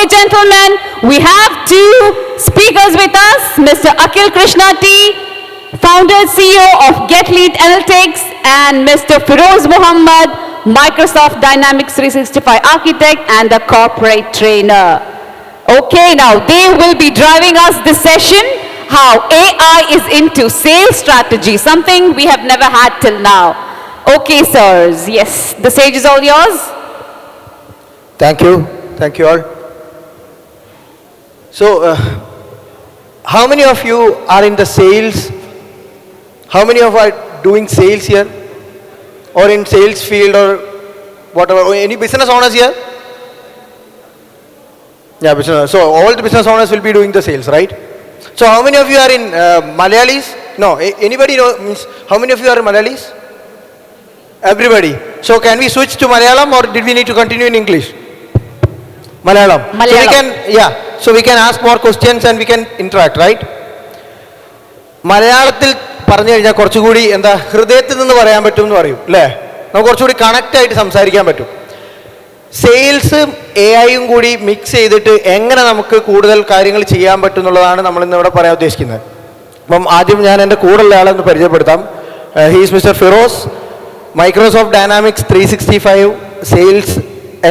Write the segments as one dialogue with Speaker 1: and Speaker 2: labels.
Speaker 1: Okay, gentlemen, we have two speakers with us, Mr. Akhil Krishna T, founder CEO of GetLead Analytics, and Mr. Firoz Muhammad, Microsoft Dynamics 365 architect and the corporate trainer. Okay, now they will be driving us this session, how AI is into sales strategy, something we have never had till now. Okay, sirs, yes, the stage is all yours.
Speaker 2: Thank you all. So, how many of you are in the sales? How many of you are doing sales here? Or in sales field or whatever? Any business owners here? Yeah, business. So, all the business owners will be doing the sales, right? So, how many of you are in Malayalis? No, anybody know? Means, how many of you are Malayalis? Everybody. So, can we switch to Malayalam or did we need to continue in English? Malayalam. So we can ask more questions and we can interact, right? മലയാളത്തിൽ പറഞ്ഞു കഴിഞ്ഞാൽ കുറച്ചുകൂടി എന്താ ഹൃദയത്തിൽ നിന്ന് പറയാൻ പറ്റും എന്ന് പറയും അല്ലേ? നമുക്ക് കുറച്ചുകൂടി കണക്റ്റ് ആയിട്ട് സംസാരിക്കാൻ പറ്റും. സെയിൽസും എ ഐയും കൂടി മിക്സ് ചെയ്തിട്ട് എങ്ങനെ നമുക്ക് കൂടുതൽ കാര്യങ്ങൾ ചെയ്യാൻ പറ്റും എന്നുള്ളതാണ് നമ്മൾ ഇന്നിവിടെ പറയാൻ ഉദ്ദേശിക്കുന്നത്. അപ്പം ആദ്യം ഞാൻ എൻ്റെ കൂടെയുള്ള ആളെ ഒന്ന് പരിചയപ്പെടുത്താം. He's mister Firoz, Microsoft Dynamics 365 sales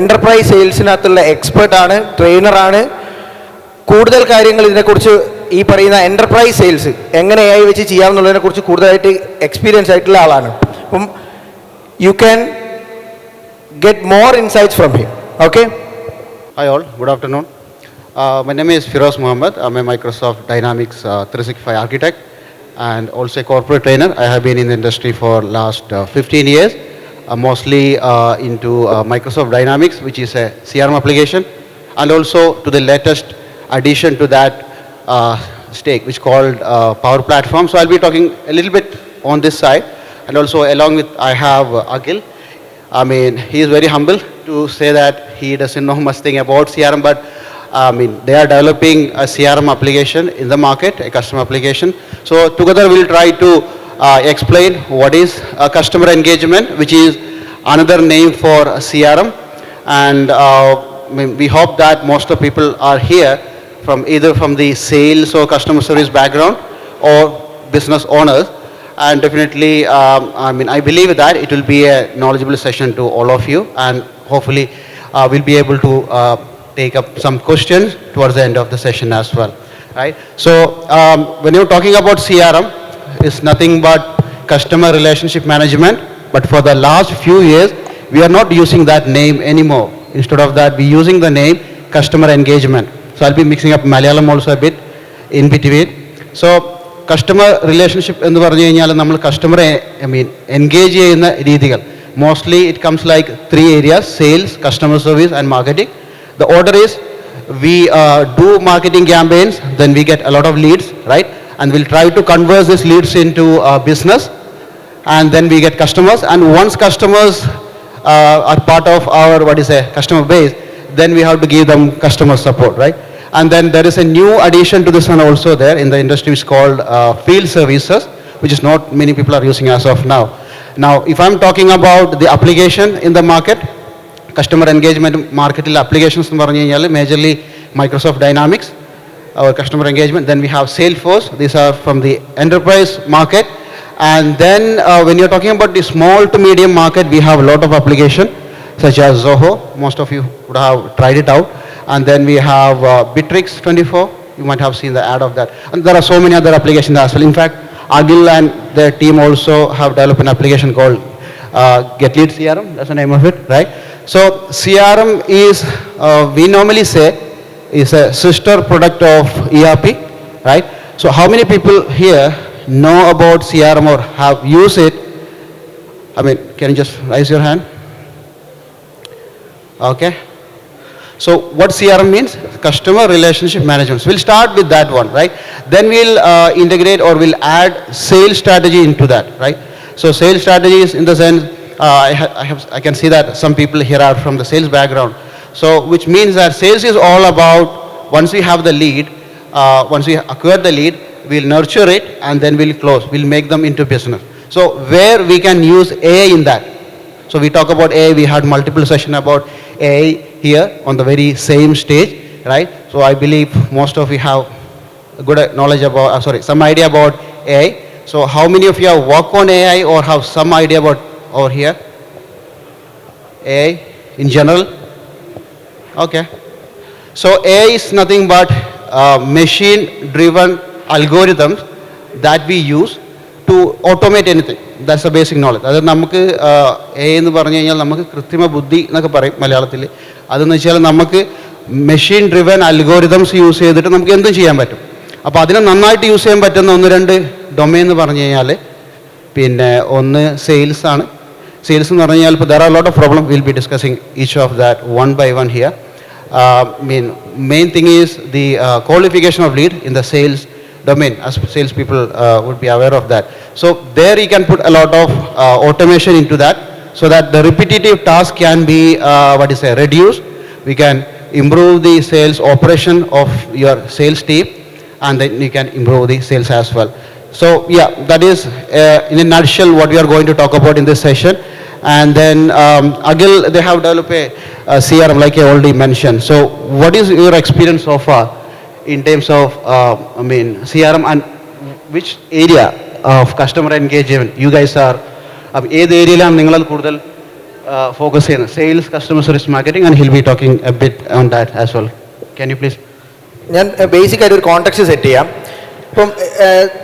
Speaker 2: enterprise സെയിൽസിനകത്തുള്ള എക്സ്പേർട്ടാണ്, ട്രെയിനറാണ്. കൂടുതൽ കാര്യങ്ങൾ ഇതിനെക്കുറിച്ച് ഈ പറയുന്ന എൻ്റർപ്രൈസ് സെയിൽസ് എങ്ങനെ എ ഐ വെച്ച് ചെയ്യാമെന്നുള്ളതിനെക്കുറിച്ച് കൂടുതലായിട്ട് എക്സ്പീരിയൻസ് ആയിട്ടുള്ള ആളാണ്. അപ്പം you can get more insights from him. Okay?
Speaker 3: Hi all, good afternoon. My name is Firoz Muhammad. I'm a Microsoft Dynamics 365 architect and also a corporate trainer. I have been in the industry for last 15 years, mostly into Microsoft Dynamics, which is a CRM application, and also to the latest addition to that stake, which is called Power Platform. So I'll be talking a little bit on this side, and also along with I have Akhil. I mean, he is very humble to say that he doesn't know much thing about CRM, but I mean, they are developing a CRM application in the market, a customer application. So together we'll try to explain what is customer engagement, which is another name for CRM. And I mean, we hope that most of the people are here from either from the sales or customer service background or business owners. And definitely, I mean, I believe that it will be a knowledgeable session to all of you, and hopefully we'll be able to take up some questions towards the end of the session as well, right? So when you're talking about CRM, it's nothing but customer relationship management, but for the last few years, we are not using that name anymore. Instead of that, we're using the name customer engagement. So I'll be mixing up Malayalam also a bit in between. So customer relationship എന്ന് പറഞ്ഞു കഴിഞ്ഞാൽ നമ്മൾ കസ്റ്റമറെ engage ചെയ്യുന്ന രീതികൾ mostly it comes like 3 areas: sales, customer service and marketing. The order is we do marketing campaigns, then we get a lot of leads, right? And we'll try to convert these leads into business, and then we get customers. And once customers are part of our customer base, then we have to give them customer support, right? And then there is a new addition to this one also there in the industry, which is called field services, which is not many people are using as of now. Now, if I'm talking about the application in the market, customer engagement market applications, majorly Microsoft Dynamics, our customer engagement. Then we have Salesforce. These are from the enterprise market. And then when you're talking about the small to medium market, we have a lot of application such as Zoho. Most of you would have tried it out. And then we have Bitrix 24. You might have seen the ad of that. And there are so many other applications as well. In fact, Agil and their team also have developed an application called GetLead CRM. That's the name of it, right? So CRM is, we normally say, is a sister product of ERP, right? So how many people here know about CRM or have used it? I mean, can you just raise your hand? Okay. So what CRM means? Customer relationship management. So we'll start with that one, right? Then we'll integrate or we'll add sales strategy into that, right? So sales strategies in the sense, I can see that some people here are from the sales background. So which means that sales is all about once we have the lead, once we acquire the lead, we'll nurture it and then we'll close. We'll make them into business. So where we can use AI in that. So we talk about AI. We had multiple sessions about AI here on the very same stage. right? So I believe most of you have good knowledge about, some idea about AI. So how many of you have worked on AI or have some idea about over here? AI in general? Okay. So AI is nothing but machine-driven algorithms that we use to automate anything. That's the basic knowledge. അതായത് നമുക്ക് A എന്ന് പറഞ്ഞു കഴിഞ്ഞാൽ നമുക്ക് കൃത്രിമ ബുദ്ധി എന്നൊക്കെ പറയും മലയാളത്തിൽ. അതെന്ന് വെച്ചാൽ നമുക്ക് മെഷീൻ ഡ്രിവൻ അൽഗോരിതംസ് യൂസ് ചെയ്തിട്ട് നമുക്ക് എന്തും ചെയ്യാൻ പറ്റും. അപ്പോൾ അതിനെ നന്നായിട്ട് യൂസ് ചെയ്യാൻ പറ്റുന്ന 1-2 ഡൊമൈൻ എന്ന് പറഞ്ഞു കഴിഞ്ഞാൽ പിന്നെ ഒന്ന് സെയിൽസ് ആണ്. സെയിൽസ് എന്ന് പറഞ്ഞു കഴിഞ്ഞാൽ ഇപ്പോൾ there are lot of problem will be discussing each of that one by one here. Main thing is the qualification of lead in the sales domain, as sales people would be aware of that. So there you can put a lot of automation into that, so that the repetitive task can be reduced. We can improve the sales operation of your sales team, and then you can improve the sales as well. So yeah, that is in a nutshell what we are going to talk about in this session. And then Agil, they have developed a CRM like I already mentioned. So what is your experience so far in terms of CRM, and which area of customer engagement you guys are, ഏത് ഏരിയയിലാണ് നിങ്ങൾ കൂടുതൽ focus ചെയ്യുന്നത്? Sales, customer service, marketing, and hill B talking A bit on that as well. Can you please?
Speaker 2: ഞാൻ ബേസിക്കായിട്ട് ഒരു contact set ചെയ്യാം. ഇപ്പം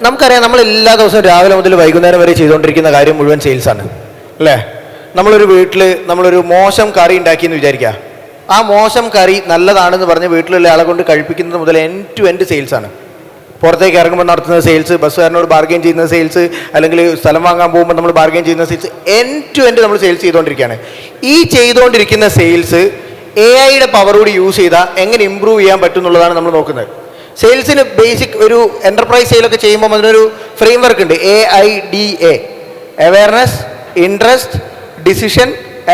Speaker 2: നമുക്കറിയാം, നമ്മൾ എല്ലാ ദിവസവും രാവിലെ മുതൽ വൈകുന്നേരം വരെ ചെയ്തുകൊണ്ടിരിക്കുന്ന കാര്യം മുഴുവൻ സെയിൽസാണ് അല്ലേ? നമ്മളൊരു വീട്ടിൽ നമ്മളൊരു മോശം കറി ഉണ്ടാക്കിയെന്ന് വിചാരിക്കുക. ആ മോശം കറി നല്ലതാണെന്ന് പറഞ്ഞ് വീട്ടിലുള്ള ആളെ കൊണ്ട് കഴിപ്പിക്കുന്നത് മുതൽ എൻഡ് ടു എൻഡ് സെയിൽസാണ്. പുറത്തേക്ക് ഇറങ്ങുമ്പോൾ നടത്തുന്ന സെയിൽസ്, ബസ്സുകാരനോട് ബാർഗെയിൻ ചെയ്യുന്ന സെയിൽസ്, അല്ലെങ്കിൽ സ്ഥലം വാങ്ങാൻ പോകുമ്പോൾ നമ്മൾ ബാർഗെയിൻ ചെയ്യുന്ന സെയിൽസ്, എൻഡ് ടു എൻഡ് നമ്മൾ സെയിൽസ് ചെയ്തുകൊണ്ടിരിക്കുകയാണ്. ഈ ചെയ്തുകൊണ്ടിരിക്കുന്ന സെയിൽസ് AI-യുടെ പവറോട് യൂസ് ചെയ്താൽ എങ്ങനെ ഇമ്പ്രൂവ് ചെയ്യാൻ പറ്റും എന്നുള്ളതാണ് നമ്മൾ നോക്കുന്നത്. സെയിൽസിന് ബേസിക് ഒരു എൻ്റർപ്രൈസ് സെയിലൊക്കെ ചെയ്യുമ്പോൾ അതിനൊരു ഫ്രെയിം വർക്ക് ഉണ്ട്, AIDA, awareness, interest, decision,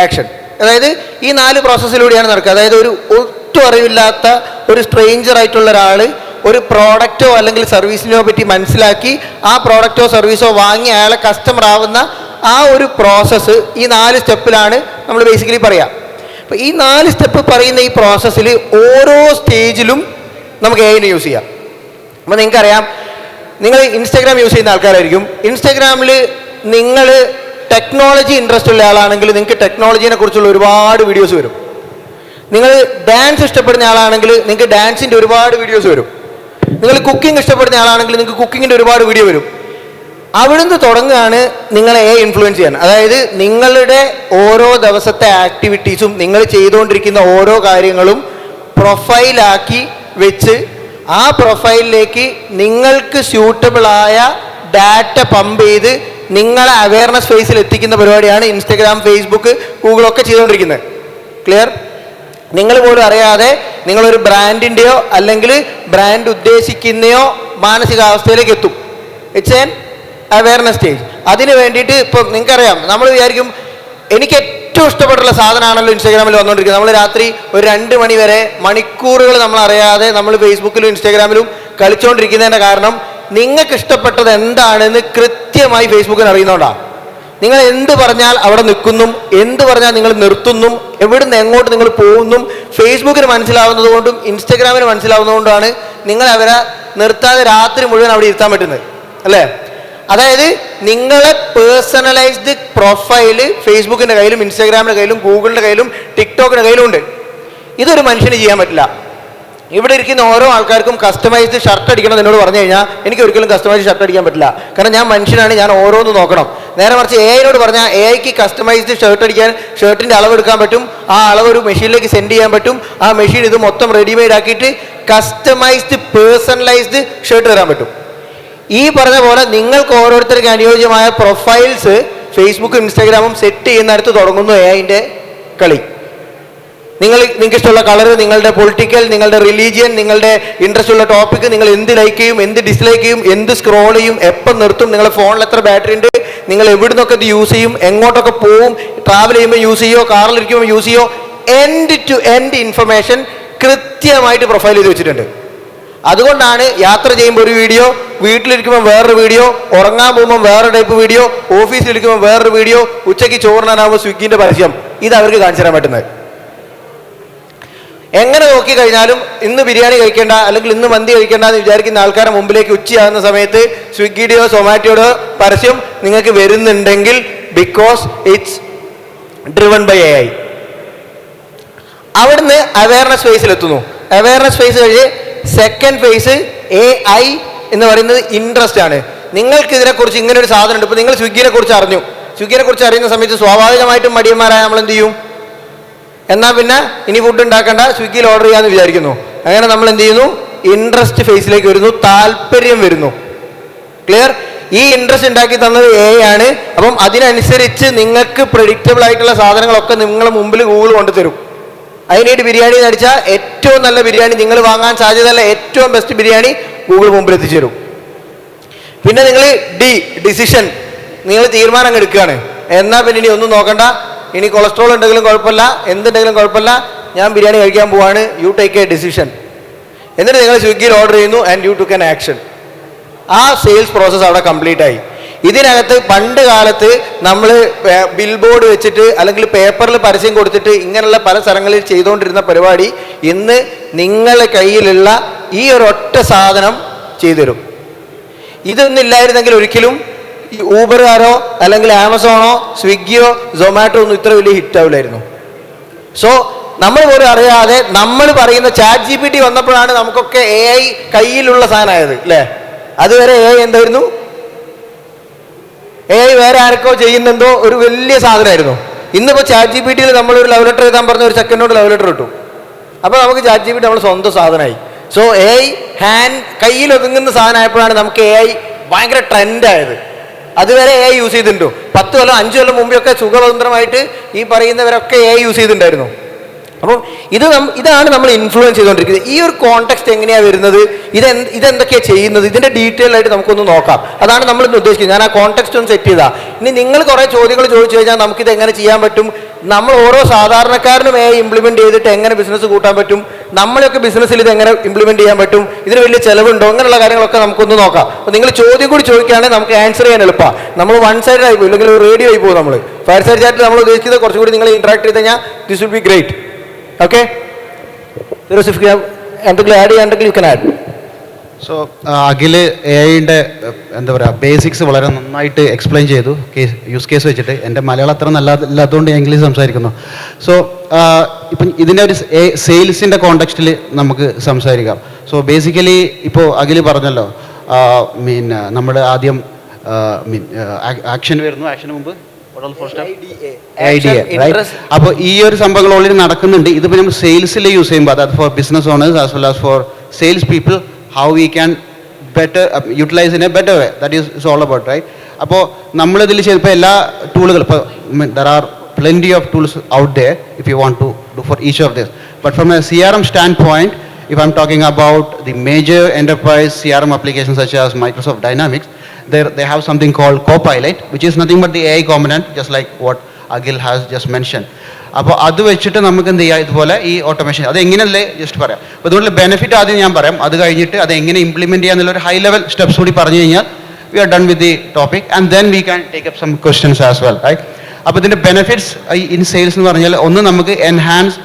Speaker 2: action. അതായത് ഈ 4 പ്രോസസ്സിലൂടെയാണ് നടക്കുക. അതായത് ഒരു ഒട്ടും അറിവില്ലാത്ത ഒരു സ്ട്രേഞ്ചർ ആയിട്ടുള്ള ഒരാൾ ഒരു പ്രോഡക്റ്റോ അല്ലെങ്കിൽ സർവീസിനെയോ പറ്റി മനസ്സിലാക്കി ആ പ്രോഡക്റ്റോ സർവീസോ വാങ്ങി അയാളെ കസ്റ്റമർ ആവുന്ന ആ ഒരു പ്രോസസ്സ് ഈ 4 സ്റ്റെപ്പിലാണ് നമ്മൾ ബേസിക്കലി പറയാം. അപ്പോൾ ഈ 4 സ്റ്റെപ്പ് പറയുന്ന ഈ പ്രോസസ്സിൽ ഓരോ സ്റ്റേജിലും നമുക്ക് AI യൂസ് ചെയ്യാം. അപ്പോൾ നിങ്ങൾക്കറിയാം, നിങ്ങൾ ഇൻസ്റ്റാഗ്രാം യൂസ് ചെയ്യുന്ന ആൾക്കാരായിരിക്കും. ഇൻസ്റ്റാഗ്രാമിൽ നിങ്ങൾ ടെക്നോളജി ഇൻട്രസ്റ്റ് ഉള്ള ആളാണെങ്കിൽ നിങ്ങൾക്ക് ടെക്നോളജീനെ കുറിച്ചുള്ള ഒരുപാട് വീഡിയോസ് വരും. നിങ്ങൾ ഡാൻസ് ഇഷ്ടപ്പെടുന്ന ആളാണെങ്കിൽ നിങ്ങൾക്ക് ഡാൻസിൻ്റെ ഒരുപാട് വീഡിയോസ് വരും. നിങ്ങൾ കുക്കിംഗ് ഇഷ്ടപ്പെടുന്ന ആളാണെങ്കിൽ നിങ്ങൾക്ക് കുക്കിങ്ങിൻ്റെ ഒരുപാട് വീഡിയോ വരും. അവിടുന്ന് തുടങ്ങുകയാണ് നിങ്ങളെ ഇൻഫ്ലുവൻസ് ചെയ്യാൻ. അതായത് നിങ്ങളുടെ ഓരോ ദിവസത്തെ ആക്ടിവിറ്റീസും നിങ്ങൾ ചെയ്തുകൊണ്ടിരിക്കുന്ന ഓരോ കാര്യങ്ങളും പ്രൊഫൈലാക്കി വെച്ച് ആ പ്രൊഫൈലിലേക്ക് നിങ്ങൾക്ക് സ്യൂട്ടബിളായ ഡാറ്റ പമ്പ് ചെയ്ത് നിങ്ങളെ അവയർനെസ് ഫേസിൽ എത്തിക്കുന്ന പരിപാടിയാണ് ഇൻസ്റ്റഗ്രാം, ഫേസ്ബുക്ക്, ഗൂഗിളൊക്കെ ചെയ്തുകൊണ്ടിരിക്കുന്നത്. ക്ലിയർ? നിങ്ങൾ പോലും അറിയാതെ നിങ്ങളൊരു ബ്രാൻഡിൻ്റെയോ അല്ലെങ്കിൽ ബ്രാൻഡ് ഉദ്ദേശിക്കുന്നയോ മാനസികാവസ്ഥയിലേക്ക് എത്തും. It's an awareness stage. അതിന് വേണ്ടിയിട്ട് ഇപ്പം നിങ്ങൾക്കറിയാം, നമ്മൾ വിചാരിക്കും എനിക്ക് ഏറ്റവും ഇഷ്ടപ്പെട്ടുള്ള സാധനമാണല്ലോ ഇൻസ്റ്റാഗ്രാമിൽ വന്നുകൊണ്ടിരിക്കുന്നത്. നമ്മൾ രാത്രി ഒരു 2 മണി വരെ മണിക്കൂറുകൾ നമ്മളറിയാതെ നമ്മൾ ഫേസ്ബുക്കിലും ഇൻസ്റ്റാഗ്രാമിലും കളിച്ചുകൊണ്ടിരിക്കുന്നതിൻ്റെ കാരണം നിങ്ങൾക്ക് ഇഷ്ടപ്പെട്ടത് എന്താണെന്ന് കൃത്യമായി ഫേസ്ബുക്കിന് അറിയുന്നതുകൊണ്ടാണ്. നിങ്ങൾ എന്ത് പറഞ്ഞാൽ അവിടെ നിൽക്കുന്നു, എന്ത് പറഞ്ഞാൽ നിങ്ങൾ നിർത്തുന്നു, എവിടുന്ന് എങ്ങോട്ട് നിങ്ങൾ പോകുന്നു ഫേസ്ബുക്കിന് മനസ്സിലാവുന്നത് കൊണ്ടും ഇൻസ്റ്റാഗ്രാമിന് മനസ്സിലാവുന്നതുകൊണ്ടാണ് നിങ്ങൾ അവരെ നിർത്താതെ രാത്രി മുഴുവൻ അവിടെ ഇരുത്താൻ പറ്റുന്നത് അല്ലേ? അതായത് നിങ്ങളെ പേഴ്സണലൈസ്ഡ് പ്രൊഫൈല് ഫേസ്ബുക്കിൻ്റെ കയ്യിലും ഇൻസ്റ്റാഗ്രാമിൻ്റെ കയ്യിലും ഗൂഗിളിൻ്റെ കയ്യിലും ടിക്ടോക്കിൻ്റെ കയ്യിലും ഉണ്ട്. ഇതൊരു മനുഷ്യന് ചെയ്യാൻ പറ്റില്ല. ഇവിടെ ഇരിക്കുന്ന ഓരോ ആൾക്കാർക്കും കസ്റ്റമൈസ്ഡ് ഷർട്ട് അടിക്കണം എന്നോട് പറഞ്ഞു കഴിഞ്ഞാൽ എനിക്ക് ഒരിക്കലും കസ്റ്റമൈസ്ഡ് ഷർട്ട് അടിക്കാൻ പറ്റില്ല. കാരണം ഞാൻ മനുഷ്യനാണ്, ഞാൻ ഓരോന്ന് നോക്കണം. നേരെ മറിച്ച് AI-നോട് പറഞ്ഞാൽ AI-ക്ക് കസ്റ്റമൈസ്ഡ് ഷർട്ട് അടിക്കാൻ ഷർട്ടിൻ്റെ അളവ് എടുക്കാൻ പറ്റും. ആ അളവ് ഒരു മെഷീനിലേക്ക് സെൻഡ് ചെയ്യാൻ പറ്റും. ആ മെഷീൻ ഇത് മൊത്തം റെഡിമെയ്ഡ് ആക്കിയിട്ട് കസ്റ്റമൈസ്ഡ് പേഴ്സണലൈസ്ഡ് ഷർട്ട് തരാൻ പറ്റും. ഈ പറഞ്ഞ പോലെ നിങ്ങൾക്ക് ഓരോരുത്തർക്ക് അനുയോജ്യമായ പ്രൊഫൈൽസ് ഫേസ്ബുക്കും ഇൻസ്റ്റാഗ്രാമും സെറ്റ് ചെയ്യുന്നിടത്ത് തുടങ്ങുന്നു AI-ൻ്റെ കളി. നിങ്ങൾക്ക് ഇഷ്ടമുള്ള കളർ, നിങ്ങളുടെ പൊളിറ്റിക്കൽ, നിങ്ങളുടെ റിലീജിയൻ, നിങ്ങളുടെ ഇൻട്രസ്റ്റ് ഉള്ള ടോപ്പിക്ക്, നിങ്ങൾ എന്ത് ലൈക്ക് ചെയ്യും, എന്ത് ഡിസ്ലൈക്ക് ചെയ്യും, എന്ത് സ്ക്രോൾ ചെയ്യും, എപ്പം നിർത്തും, നിങ്ങളുടെ ഫോണിൽ എത്ര ബാറ്ററി ഉണ്ട്, നിങ്ങൾ എവിടുന്നൊക്കെ ഇത് യൂസ് ചെയ്യും, എങ്ങോട്ടൊക്കെ പോവും, ട്രാവൽ ചെയ്യുമ്പോൾ യൂസ് ചെയ്യോ, കാറിലിരിക്കുമ്പോൾ യൂസ് ചെയ്യോ, എൻഡ് ടു എൻഡ് ഇൻഫർമേഷൻ കൃത്യമായിട്ട് പ്രൊഫൈൽ ചെയ്ത് വെച്ചിട്ടുണ്ട്. അതുകൊണ്ടാണ് യാത്ര ചെയ്യുമ്പോൾ ഒരു വീഡിയോ, വീട്ടിലിരിക്കുമ്പോൾ വേറൊരു വീഡിയോ, ഉറങ്ങാൻ പോകുമ്പോൾ വേറെ ടൈപ്പ് വീഡിയോ, ഓഫീസിലിരിക്കുമ്പോൾ വേറൊരു വീഡിയോ, ഉച്ചയ്ക്ക് ചോറിനാനാകുമ്പോൾ സ്വിഗ്ഗിൻ്റെ പരസ്യം, ഇത് അവർക്ക് കാണിച്ചു തരാൻ പറ്റുന്നത്. എങ്ങനെ നോക്കിക്കഴിഞ്ഞാലും ഇന്ന് ബിരിയാണി കഴിക്കേണ്ട അല്ലെങ്കിൽ ഇന്ന് മന്തി കഴിക്കേണ്ട എന്ന് വിചാരിക്കുന്ന ആൾക്കാരുടെ മുമ്പിലേക്ക് ഉച്ചയാകുന്ന സമയത്ത് സ്വിഗ്ഗിയുടെയോ സൊമാറ്റോയുടെയോ പരസ്യം നിങ്ങൾക്ക് വരുന്നുണ്ടെങ്കിൽ because it's driven by AI. അവിടുന്ന് അവയർനെസ് ഫേസിലെത്തുന്നു. അവയർനെസ് ഫേസ് കഴിഞ്ഞ് സെക്കൻഡ് ഫേസ് AI എന്ന് പറയുന്നത് ഇൻട്രസ്റ്റ് ആണ്. നിങ്ങൾക്ക് ഇതിനെക്കുറിച്ച് ഇങ്ങനെ ഒരു സാധനം ഉണ്ട്. ഇപ്പോൾ നിങ്ങൾ സ്വിഗ്ഗിനെ കുറിച്ച് അറിഞ്ഞു. സ്വിഗ്ഗിനെ കുറിച്ച് അറിയുന്ന സമയത്ത് സ്വാഭാവികമായിട്ടും മടിയന്മാരായ നമ്മൾ എന്ത് ചെയ്യും? എന്നാൽ പിന്നെ ഇനി ഫുഡ് ഉണ്ടാക്കേണ്ട, സ്വിഗ്ഗിയിൽ ഓർഡർ ചെയ്യാമെന്ന് വിചാരിക്കുന്നു. അങ്ങനെ നമ്മൾ എന്ത് ചെയ്യുന്നു? ഇൻട്രസ്റ്റ് ഫേസിലേക്ക് വരുന്നു, താല്പര്യം വരുന്നു. ക്ലിയർ? ഈ ഇൻട്രസ്റ്റ് ഉണ്ടാക്കി തന്നത് AI ആണ്. അപ്പം അതിനനുസരിച്ച് നിങ്ങൾക്ക് പ്രെഡിക്റ്റബിൾ ആയിട്ടുള്ള സാധനങ്ങളൊക്കെ നിങ്ങളുടെ മുമ്പിൽ ഗൂഗിൾ കൊണ്ടുതരും. അതിനായിട്ട് ബിരിയാണി എന്ന് അടിച്ചാൽ ഏറ്റവും നല്ല ബിരിയാണി, നിങ്ങൾ വാങ്ങാൻ സാധ്യതയുള്ള ഏറ്റവും ബെസ്റ്റ് ബിരിയാണി ഗൂഗിൾ മുമ്പിൽ എത്തിച്ചു തരും. പിന്നെ നിങ്ങൾ ഡിസിഷൻ, നിങ്ങൾ തീരുമാനം അങ്ങ് എടുക്കുകയാണ്. എന്നാൽ പിന്നെ ഇനി ഒന്നും നോക്കണ്ട, ഇനി കൊളസ്ട്രോൾ ഉണ്ടെങ്കിലും കുഴപ്പമില്ല, എന്തുണ്ടെങ്കിലും കുഴപ്പമില്ല, ഞാൻ ബിരിയാണി കഴിക്കാൻ പോവാണ്. You take A decision. എന്നിട്ട് നിങ്ങൾ സ്വിഗ്ഗിയിൽ ഓർഡർ ചെയ്യുന്നു and you took an action. ആ സെയിൽസ് പ്രോസസ്സ് അവിടെ കംപ്ലീറ്റ് ആയി. ഇതിനകത്ത് പണ്ട് കാലത്ത് നമ്മൾ ബിൽ ബോർഡ് വെച്ചിട്ട് അല്ലെങ്കിൽ പേപ്പറിൽ പരസ്യം കൊടുത്തിട്ട് ഇങ്ങനെയുള്ള പല സ്ഥലങ്ങളിൽ ചെയ്തുകൊണ്ടിരുന്ന പരിപാടി ഇന്ന് നിങ്ങളുടെ കയ്യിലുള്ള ഈ ഒരൊറ്റ സാധനം ചെയ്തു തരും. ഇതൊന്നും ഇല്ലായിരുന്നെങ്കിൽ ഒരിക്കലും ഈ ഊബറുകാരോ അല്ലെങ്കിൽ ആമസോണോ സ്വിഗ്ഗിയോ സൊമാറ്റോ ഒന്നും ഇത്ര വലിയ ഹിറ്റ് ആവില്ലായിരുന്നു. സോ നമ്മൾ പോലും അറിയാതെ നമ്മൾ പറയുന്ന ചാറ്റ് GPT വന്നപ്പോഴാണ് നമുക്കൊക്കെ AI കയ്യിലുള്ള സാധനമായത്, അല്ലേ? അതുവരെ AI എന്തായിരുന്നു? AI വേറെ ആരൊക്കെ ചെയ്യുന്നെന്തോ ഒരു വലിയ സാധനമായിരുന്നു. ഇന്നിപ്പോൾ ചാറ്റ് GPTയിൽ നമ്മളൊരു ലവ് ലെറ്റർ എഴുതാൻ പറഞ്ഞ ഒരു സെക്കൻഡോട് ലവ് ലെറ്റർ കിട്ടും. അപ്പോൾ നമുക്ക് ചാറ്റ് GPT നമ്മൾ സ്വന്തം സാധനമായി. സോ AI കയ്യിൽ ഒതുങ്ങുന്ന സാധനമായപ്പോഴാണ് നമുക്ക് AI ഭയങ്കര ട്രെൻഡായത്. അതുവരെ AI യൂസ് ചെയ്തിട്ടുണ്ടോ? 10 കൊല്ലം 5 കൊല്ലം മുമ്പെയൊക്കെ സുഖതന്ത്രമായിട്ട് ഈ പറയുന്നവരൊക്കെ AI യൂസ് ചെയ്തിട്ടുണ്ടായിരുന്നു. അപ്പം ഇതാണ് നമ്മൾ ഇൻഫ്ലുവൻസ് ചെയ്തുകൊണ്ടിരിക്കുന്നത്. ഈ ഒരു കോണ്ടെക്സ്റ്റ് എങ്ങനെയാണ് വരുന്നത്, ഇതെന്തൊക്കെയാണ് ചെയ്യുന്നത്, ഇതിൻ്റെ ഡീറ്റെയിൽ ആയിട്ട് നമുക്കൊന്ന് നോക്കാം. അതാണ് നമ്മൾ ഇന്ന് ഉദ്ദേശിക്കുന്നത്. ഞാൻ ആ കോണ്ടെക്സ്റ്റ് ഒന്ന് സെറ്റ് ചെയ്താൽ ഇനി നിങ്ങൾ കുറേ ചോദ്യങ്ങൾ ചോദിച്ചു കഴിഞ്ഞാൽ നമുക്കിത് എങ്ങനെ ചെയ്യാൻ പറ്റും, നമ്മൾ ഓരോ സാധാരണക്കാരനും AI ഇംപ്ലിമെൻറ്റ് ചെയ്തിട്ട് എങ്ങനെ ബിസിനസ് കൂട്ടാൻ പറ്റും, നമ്മളൊക്കെ ബിസിനസ്സിൽ ഇത് എങ്ങനെ ഇംപ്ലിമെൻറ്റ് ചെയ്യാൻ പറ്റും, ഇതിന് വലിയ ചിലവുണ്ടോ, അങ്ങനെയുള്ള കാര്യങ്ങളൊക്കെ നമുക്കൊന്ന് നോക്കാം. അപ്പോൾ നിങ്ങൾ ചോദ്യം കൂടി ചോദിക്കുകയാണെങ്കിൽ നമുക്ക് ആൻസർ ചെയ്യാൻ എളുപ്പമാണ്. നമ്മൾ വൺ സൈഡ് ആയി പോകും, അല്ലെങ്കിൽ റേഡിയോ ആയി പോകും. നമ്മൾ ഫയർ സൈഡ് ചാറ്റിൽ നമ്മൾ ഉദ്ദേശിക്കുന്നത് കുറച്ചുകൂടി നിങ്ങൾ ഇൻട്രാക്ട് ചെയ്ത് കഴിഞ്ഞാൽ this will be great. Okay, എന്തെങ്കിലും ആഡ് ചെയ്യാണ്ടെങ്കിൽ you can add.
Speaker 3: So Akhil AI-ൻ്റെ എന്താ പറയുക ബേസിക്സ് വളരെ നന്നായിട്ട് എക്സ്പ്ലെയിൻ ചെയ്തു, യൂസ് കേസ് വെച്ചിട്ട്. എൻ്റെ മലയാളം അത്ര നല്ലതുകൊണ്ട് ഞാൻ ഇംഗ്ലീഷ് സംസാരിക്കുന്നു. സോ ഇപ്പം ഇതിൻ്റെ ഒരു സെയിൽസിൻ്റെ കോണ്ടെക്സ്റ്റിൽ നമുക്ക് സംസാരിക്കാം. സോ ബേസിക്കലി ഇപ്പോൾ അഖില് പറഞ്ഞല്ലോ, നമ്മുടെ ആദ്യം ആക്ഷൻ വരുന്നു, ആക്ഷന് മുമ്പ് അപ്പോൾ ഈ ഒരു സംഭവങ്ങൾ ഓൾറെഡി നടക്കുന്നുണ്ട്. ഇതിപ്പോൾ നമ്മൾ സെയിൽസിൽ യൂസ് ചെയ്യുമ്പോൾ, അതായത് for business owners as well as for sales people, how we can better utilise in a better way, that is all about right. അപ്പോൾ നമ്മളിതിൽ ഇപ്പോൾ എല്ലാ ടൂളുകളും, ഇപ്പോൾ there are plenty of tools out there if you want to do for each of this. But from a CRM standpoint, if I'm talking about the major enterprise CRM applications such as Microsoft Dynamics, they have something called Copilot, which is nothing but the AI component, just like what Akhil has just mentioned. അപ്പോൾ അത് വെച്ചിട്ട് നമുക്ക് എന്ത് ചെയ്യാം, ഇതുപോലെ ഈ automation അത് എങ്ങനെയല്ലേ just പറയാം. അപ്പോൾ അതുകൊണ്ട് ബെനിഫിറ്റ് ആദ്യം ഞാൻ പറയാം, അത് കഴിഞ്ഞിട്ട് അത് എങ്ങനെ ഇംപ്ലിമെൻറ്റ് ചെയ്യാന്നുള്ളൊരു ഹൈ ലെവൽ സ്റ്റെപ്സ് കൂടി പറഞ്ഞു കഴിഞ്ഞാൽ we are done with the topic and then we can take up some questions as well, right? അപ്പോൾ ഇതിൻ്റെ ബെനിഫിറ്റ്സ് ഇൻ സെയിൽസ് എന്ന് പറഞ്ഞാൽ ഒന്ന്, നമുക്ക് എൻഹാൻസ്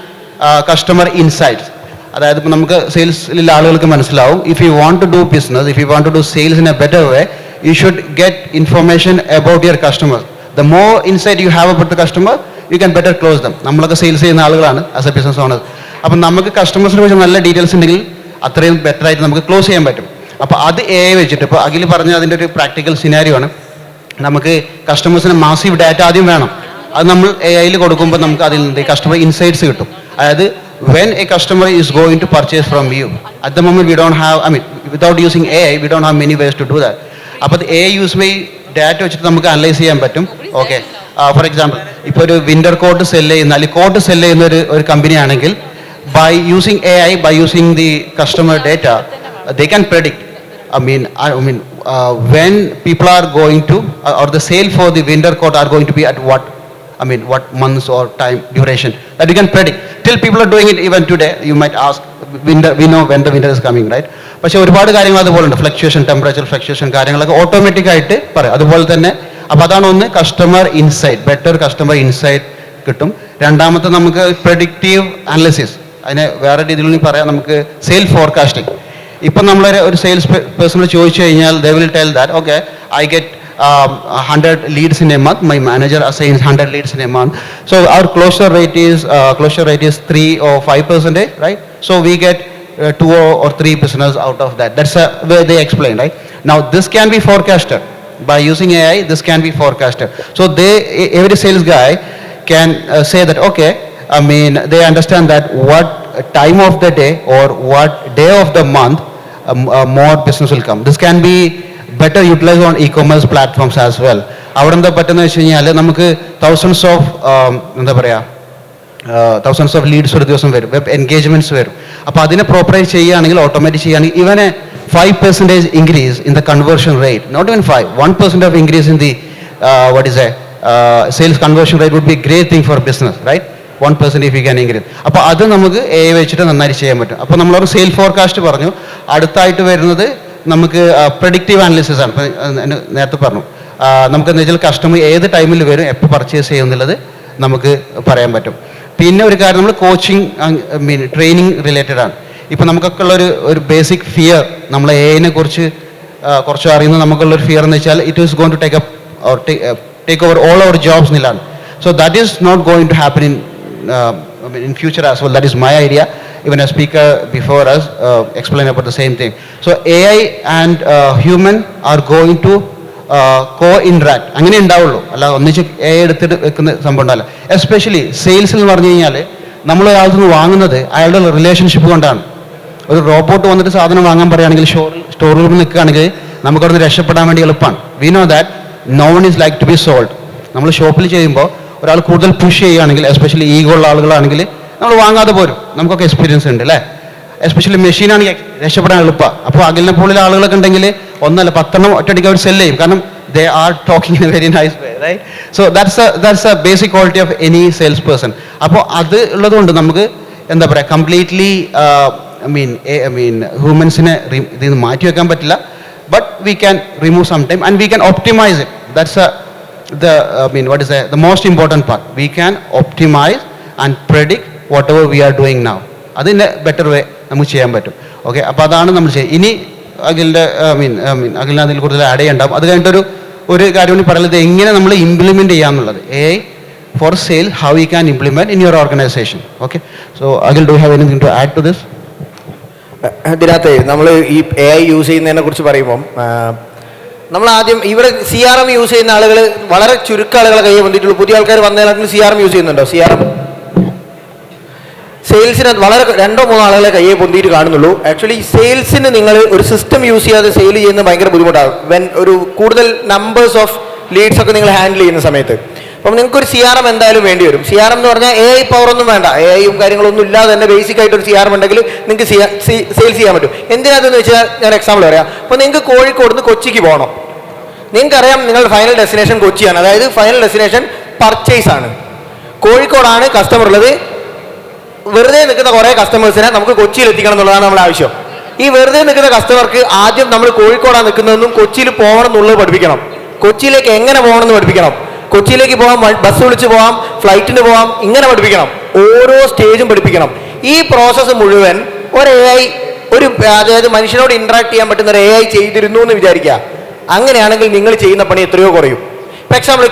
Speaker 3: കസ്റ്റമർ ഇൻസൈറ്റ്സ്. അതായത് ഇപ്പോൾ നമുക്ക് സെയിൽസിലുള്ള ആളുകൾക്ക് മനസ്സിലാവും, if you want to do business, if you want to do sales in a better way, you should get information about your customers. The more insight you have about the customer, you can better close them. നമ്മളൊക്കെ sales ചെയ്യുന്ന ആളുകളാണ് as A business owner. അപ്പം നമുക്ക് കസ്റ്റമേഴ്സിനെ കുറിച്ച് നല്ല details ഉണ്ടെങ്കിൽ അത്രയും ബെറ്റർ ആയിട്ട് നമുക്ക് ക്ലോസ് ചെയ്യാൻ പറ്റും. അപ്പോൾ അത് AI വെച്ചിട്ട്, ഇപ്പോൾ അഖിൽ പറഞ്ഞ അതിൻ്റെ ഒരു പ്രാക്ടിക്കൽ സിനാരിയോ ആണ്. നമുക്ക് കസ്റ്റമേഴ്സിന് മാസീവ് ഡാറ്റ ആദ്യം വേണം. അത് നമ്മൾ AI-ൽ കൊടുക്കുമ്പോൾ നമുക്ക് അതിൽ നിന്ന് കസ്റ്റമർ ഇൻസൈറ്റ്സ് കിട്ടും. അതായത് when a customer is going to purchase from you, at the moment we don't have, without using AI, we don't have many ways to do that. അപ്പോൾ അത് AI യൂസ് ചെയ്ത് ഡാറ്റ വെച്ചിട്ട് നമുക്ക് analyse ചെയ്യാൻ പറ്റും. Okay, for example ഇപ്പോൾ ഒരു winter coat cell ചെയ്യുന്ന അല്ലെങ്കിൽ കോട്ട് സെല്ല് ചെയ്യുന്ന ഒരു കമ്പനി ആണെങ്കിൽ, by using AI, by using the customer data, they can predict, when people are going to, or the sale for the winter coat are going to be at what months or time duration, that you can predict. Till people are doing it even today, you might ask, we know when the winter is coming, right? പക്ഷേ ഒരുപാട് കാര്യങ്ങൾ അതുപോലെ ഉണ്ട്, fluctuation, temperature fluctuation കാര്യങ്ങളൊക്കെ automatic ആയിട്ട് പറയാം. അതുപോലെ തന്നെ അപ്പോൾ അതാണ് ഒന്ന്, customer insight, better customer insight കിട്ടും. രണ്ടാമത്തെ നമുക്ക് പ്രെഡിക്റ്റീവ് അനാലിസിസ്, അതിനെ വേറെ രീതിയിൽ പറയാം, നമുക്ക് സെയിൽ ഫോർകാസ്റ്റിംഗ്. ഇപ്പം നമ്മളൊരു സെയിൽസ് പേഴ്സണോട് ചോദിച്ചു കഴിഞ്ഞാൽ they will tell that, okay, I get 100 leads in a month, my manager assigns 100 leads in a month, so our closure rate is 3 or 5%, right? So we get 2 or 3 business out of that. That's the way they explain, right? Now this can be forecasted by using AI. This can be forecasted, so every sales guy can say that, okay, I mean, they understand that what time of the day or what day of the month more business will come. This can be better utilized on e-commerce platforms as well. അവിടെ എന്താ പറ്റുന്ന വെച്ച് കഴിഞ്ഞാൽ നമുക്ക് thousands of leads ഒരു ദിവസം വരും, web engagements വരും. അപ്പോൾ അതിനെ പ്രോപ്പറായി ചെയ്യുകയാണെങ്കിൽ, ഓട്ടോമാറ്റിക് ചെയ്യുകയാണെങ്കിൽ, ഇവൻ A 5% increase in the conversion rate, not even 5, 1% of increase in the sales conversion rate would be a great thing for business, right? 1% if you can increase. അപ്പോൾ അത് നമുക്ക് AI വെച്ചിട്ട് നന്നായി ചെയ്യാൻ പറ്റും. അപ്പോൾ നമ്മളൊരു സെയിൽ ഫോർകാസ്റ്റ് പറഞ്ഞു. അടുത്തായിട്ട് വരുന്നത് നമുക്ക് പ്രെഡിക്റ്റീവ് അനാലിസിസ് ആണ്. നേരത്തെ പറഞ്ഞു, നമുക്ക് എന്താ വെച്ചാൽ കസ്റ്റമർ ഏത് ടൈമിൽ വരും, എപ്പോൾ പർച്ചേസ് ചെയ്യും എന്നുള്ളത് നമുക്ക് പറയാൻ പറ്റും. പിന്നെ ഒരു കാര്യം, നമ്മൾ കോച്ചിങ് ട്രെയിനിങ് റിലേറ്റഡ് ആണ്. ഇപ്പം നമുക്കൊക്കെ ഉള്ളൊരു ബേസിക് ഫിയർ, നമ്മൾ AI കുറിച്ച് കുറച്ച് അറിയുന്ന നമുക്കുള്ളൊരു ഫിയർ എന്ന് വെച്ചാൽ it is going to take over all our jobs എന്നുള്ളതാണ്. So that is not going to happen in future as well. That is my idea. Even a speaker before us explained about the same thing. So AI and human are going to co-interact. അങ്ങനെ ഉണ്ടാവുള്ളൂ, അല്ല ഒന്നിച്ച് AI എടുത്തിട്ട് വെക്കുന്ന സംഭവം ഉണ്ടാവില്ല. Especially സെയിൽസിൽ എന്ന് പറഞ്ഞു കഴിഞ്ഞാൽ നമ്മൾ ഒരാളിൽ നിന്ന് വാങ്ങുന്നത് അയാളുടെ റിലേഷൻഷിപ്പ് കൊണ്ടാണ്. ഒരു റോബോട്ട് വന്നിട്ട് സാധനം വാങ്ങാൻ പറയുകയാണെങ്കിൽ, സ്റ്റോർ റൂമിൽ നിൽക്കുകയാണെങ്കിൽ നമുക്കവിടുന്ന് രക്ഷപ്പെടാൻ വേണ്ടി എളുപ്പമാണ്. We know that no one is like to be sold. നമ്മൾ ഷോപ്പിൽ ചെയ്യുമ്പോൾ ഒരാൾ കൂടുതൽ പുഷ് ചെയ്യുകയാണെങ്കിൽ, എസ്പെഷ്യലി ഈഗോ ഉള്ള ആളുകളാണെങ്കിൽ നമ്മൾ വാങ്ങാതെ പോരും. നമുക്കൊക്കെ എക്സ്പീരിയൻസ് ഉണ്ട് അല്ലേ? എസ്പെഷ്യലി മെഷീനാണെങ്കിൽ രക്ഷപ്പെടാൻ എളുപ്പമാണ്. അപ്പോൾ അകലിനെ പോലുള്ള ആളുകളൊക്കെ ഉണ്ടെങ്കിൽ ഒന്നല്ല 10 ഒറ്റയടിക്ക് അവർ സെല് ചെയ്യും. കാരണം they are talking in a very nice way, right? So that's a basic quality of any salesperson. അപ്പോൾ അത് ഉള്ളതുകൊണ്ട് നമുക്ക് എന്താ പറയുക, കംപ്ലീറ്റ്ലി ഹ്യൂമൻസിനെ ഇതിൽ നിന്ന് മാറ്റി വെക്കാൻ പറ്റില്ല. But we can remove some time and we can optimise it. That's the most important part. We can optimize and predict whatever we are doing now. അതിൻ്റെ ബെറ്റർ വേ നമുക്ക് ചെയ്യാൻ പറ്റും. ഓക്കെ, അപ്പോൾ അതാണ് നമ്മൾ ചെയ്യുക. ഇനി അഖിലിൻ്റെ അഖിലിന് അതിൽ കൂടുതൽ ആഡ് ചെയ്യണ്ടാവും. അത് കഴിഞ്ഞിട്ടൊരു കാര്യം കൂടി പറയുന്നത്, എങ്ങനെ നമ്മൾ implement ചെയ്യാമെന്നുള്ളത്. AI for sale, how you can implement in your organization. Okay, so Akhil, do you have anything to add to this?
Speaker 2: ഇതിനകത്ത് നമ്മൾ ഈ AI യൂസ് ചെയ്യുന്നതിനെ കുറിച്ച് പറയുമ്പം, നമ്മൾ ആദ്യം ഇവിടെ CRM യൂസ് ചെയ്യുന്ന ആളുകൾ വളരെ ചുരുക്കം ആളുകളെ കയ്യിൽ വന്നിട്ടുള്ളൂ. പുതിയ ആൾക്കാർ വന്നതിനകത്ത് CRM യൂസ് ചെയ്യുന്നുണ്ടോ? CRM സെയിൽസിന് വളരെ 2-3 ആളുകളെ കയ്യെ പൊന്തിയിട്ട് കാണുന്നുള്ളൂ. ആക്ച്വലി സെയിൽസിന് നിങ്ങൾ ഒരു സിസ്റ്റം യൂസ് ചെയ്യാതെ സെയിൽ ചെയ്യുന്നത് ഭയങ്കര ബുദ്ധിമുട്ടാകും. ഒരു കൂടുതൽ നമ്പേഴ്സ് ഓഫ് ലീഡ്സ് ഒക്കെ നിങ്ങൾ ഹാൻഡിൽ ചെയ്യുന്ന സമയത്ത്. അപ്പം നിങ്ങൾക്കൊരു CRM എന്തായാലും വേണ്ടി വരും. CRM എന്ന് പറഞ്ഞാൽ AI പവറൊന്നും വേണ്ട, AIയും കാര്യങ്ങളൊന്നും ഇല്ലാതെ തന്നെ ബേസിക് ആയിട്ടൊരു CRM ഉണ്ടെങ്കിൽ നിങ്ങൾക്ക് സെയിൽസ് ചെയ്യാൻ പറ്റും. എന്തിനാണെന്ന് വെച്ചാൽ ഞാൻ എക്സാമ്പിൾ പറയാം. അപ്പോൾ നിങ്ങൾക്ക് കോഴിക്കോട് നിന്ന് കൊച്ചിക്ക് പോകണം. നിങ്ങൾക്കറിയാം നിങ്ങളുടെ ഫൈനൽ ഡെസ്റ്റിനേഷൻ കൊച്ചിയാണ്, അതായത് ഫൈനൽ ഡെസ്റ്റിനേഷൻ പർച്ചേസ് ആണ്. കോഴിക്കോടാണ് കസ്റ്റമർ ഉള്ളത്. വെറുതെ നിൽക്കുന്ന കുറേ കസ്റ്റമേഴ്സിനെ നമുക്ക് കൊച്ചിയിൽ എത്തിക്കണം എന്നുള്ളതാണ് നമ്മുടെ ആവശ്യം. ഈ വെറുതെ നിൽക്കുന്ന കസ്റ്റമർക്ക് ആദ്യം നമ്മൾ കോഴിക്കോടാണ് നിൽക്കുന്നതെന്നും കൊച്ചിയിൽ പോകണം എന്നുള്ളത് പഠിപ്പിക്കണം. കൊച്ചിയിലേക്ക് എങ്ങനെ പോകണം എന്ന് പഠിപ്പിക്കണം. കൊച്ചിയിലേക്ക് പോകാം, ബസ് വിളിച്ച് പോകാം, ഫ്ലൈറ്റിന് പോകാം, ഇങ്ങനെ പഠിപ്പിക്കണം. ഓരോ സ്റ്റേജും പഠിപ്പിക്കണം. ഈ പ്രോസസ്സ് മുഴുവൻ ഒരു AI, അതായത് മനുഷ്യനോട് ഇന്ററാക്ട് ചെയ്യാൻ പറ്റുന്ന ഒരു AI ചെയ്തിരുന്നു എന്ന് വിചാരിക്കുക. അങ്ങനെയാണെങ്കിൽ നിങ്ങൾ ചെയ്യുന്ന പണി എത്രയോ കുറയും. ഫോർ എക്സാമ്പിൾ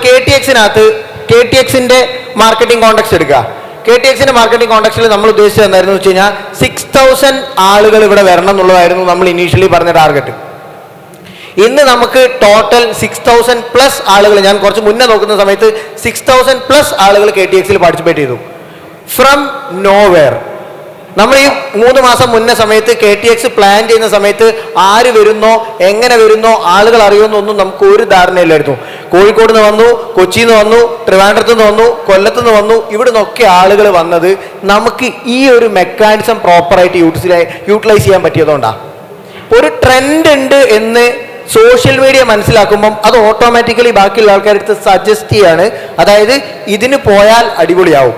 Speaker 2: KTXന്റെ മാർക്കറ്റിംഗ് കോൺടാക്ട്സ് എടുക്കുക. KTXന്റെ മാർക്കറ്റിംഗ് കോൺടാക്ട്സിൽ നമ്മൾ ഉദ്ദേശിച്ചത് എന്തായിരുന്നു വെച്ച് കഴിഞ്ഞാൽ 6000 ആളുകൾ ഇവിടെ വരണം എന്നുള്ളതായിരുന്നു നമ്മൾ ഇനീഷ്യലി പറഞ്ഞ ടാർഗറ്റ്. ഇന്ന് നമുക്ക് ടോട്ടൽ 6000+ ആളുകൾ, ഞാൻ കുറച്ച് മുന്നേ നോക്കുന്ന സമയത്ത് 6000+ ആളുകൾ KTXൽ പാർട്ടിസിപ്പേറ്റ് ചെയ്തു. From nowhere. നമ്മൾ ഈ 3 മാസം മുന്നേ സമയത്ത് KTX പ്ലാൻ ചെയ്യുന്ന സമയത്ത് ആര് വരുന്നോ, എങ്ങനെ വരുന്നോ, ആളുകൾ അറിയുമെന്നൊന്നും നമുക്ക് ഒരു ധാരണയില്ലായിരുന്നു. കോഴിക്കോട് നിന്ന് വന്നു, കൊച്ചിയിൽ നിന്ന് വന്നു, ട്രിവാൻഡ്രത്ത് നിന്ന് വന്നു, കൊല്ലത്ത് നിന്ന് വന്നു, ഇവിടെ നിന്നൊക്കെ ആളുകൾ വന്നത് നമുക്ക് ഈ ഒരു മെക്കാനിസം പ്രോപ്പറായിട്ട് യൂട്ടിലൈസ് ചെയ്യാൻ പറ്റിയതുകൊണ്ടാണ്. ഒരു ട്രെൻഡ് ഉണ്ട് എന്ന് സോഷ്യൽ മീഡിയ മനസ്സിലാക്കുമ്പം അത് ഓട്ടോമാറ്റിക്കലി ബാക്കിയുള്ള ആൾക്കാരെടുത്ത് സജസ്റ്റ് ചെയ്യാണ്. അതായത് ഇതിന് പോയാൽ അടിപൊളിയാവും.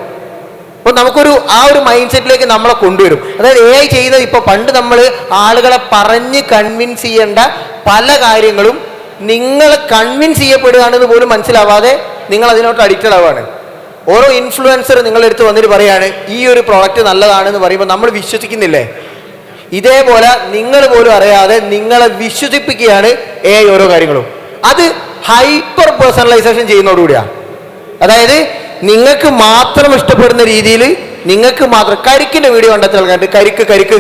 Speaker 2: അപ്പോൾ നമുക്കൊരു ഒരു മൈൻഡ് സെറ്റിലേക്ക് നമ്മളെ കൊണ്ടുവരും. അതായത് AI ചെയ്യുന്നത്, ഇപ്പോൾ പണ്ട് നമ്മൾ ആളുകളെ പറഞ്ഞ് കൺവിൻസ് ചെയ്യേണ്ട പല കാര്യങ്ങളും നിങ്ങൾ കൺവിൻസ് ചെയ്യപ്പെടുകയാണെന്ന് പോലും മനസ്സിലാവാതെ നിങ്ങൾ അതിനോട്ട് അഡിക്റ്റഡ് ആവുകയാണ്. ഓരോ ഇൻഫ്ലുവൻസർ നിങ്ങളുടെ അടുത്ത് വന്നിട്ട് പറയാണ് ഈ ഒരു പ്രോഡക്റ്റ് നല്ലതാണെന്ന് പറയുമ്പോൾ നമ്മൾ വിശ്വസിക്കുന്നില്ലേ? ഇതേപോലെ നിങ്ങൾ പോലും അറിയാതെ നിങ്ങളെ വിശ്വസിപ്പിക്കുകയാണ് AI ഓരോ കാര്യങ്ങളും. അത് ഹൈപ്പർ പേഴ്സണലൈസേഷൻ ചെയ്യുന്നതോടുകൂടിയാണ്. അതായത് നിങ്ങൾക്ക് മാത്രം ഇഷ്ടപ്പെടുന്ന രീതിയിൽ നിങ്ങൾക്ക് മാത്രം കരിക്കിന്റെ വീഡിയോ കണ്ടെത്തിയ ആൾക്കാരുണ്ട്. കരിക്ക്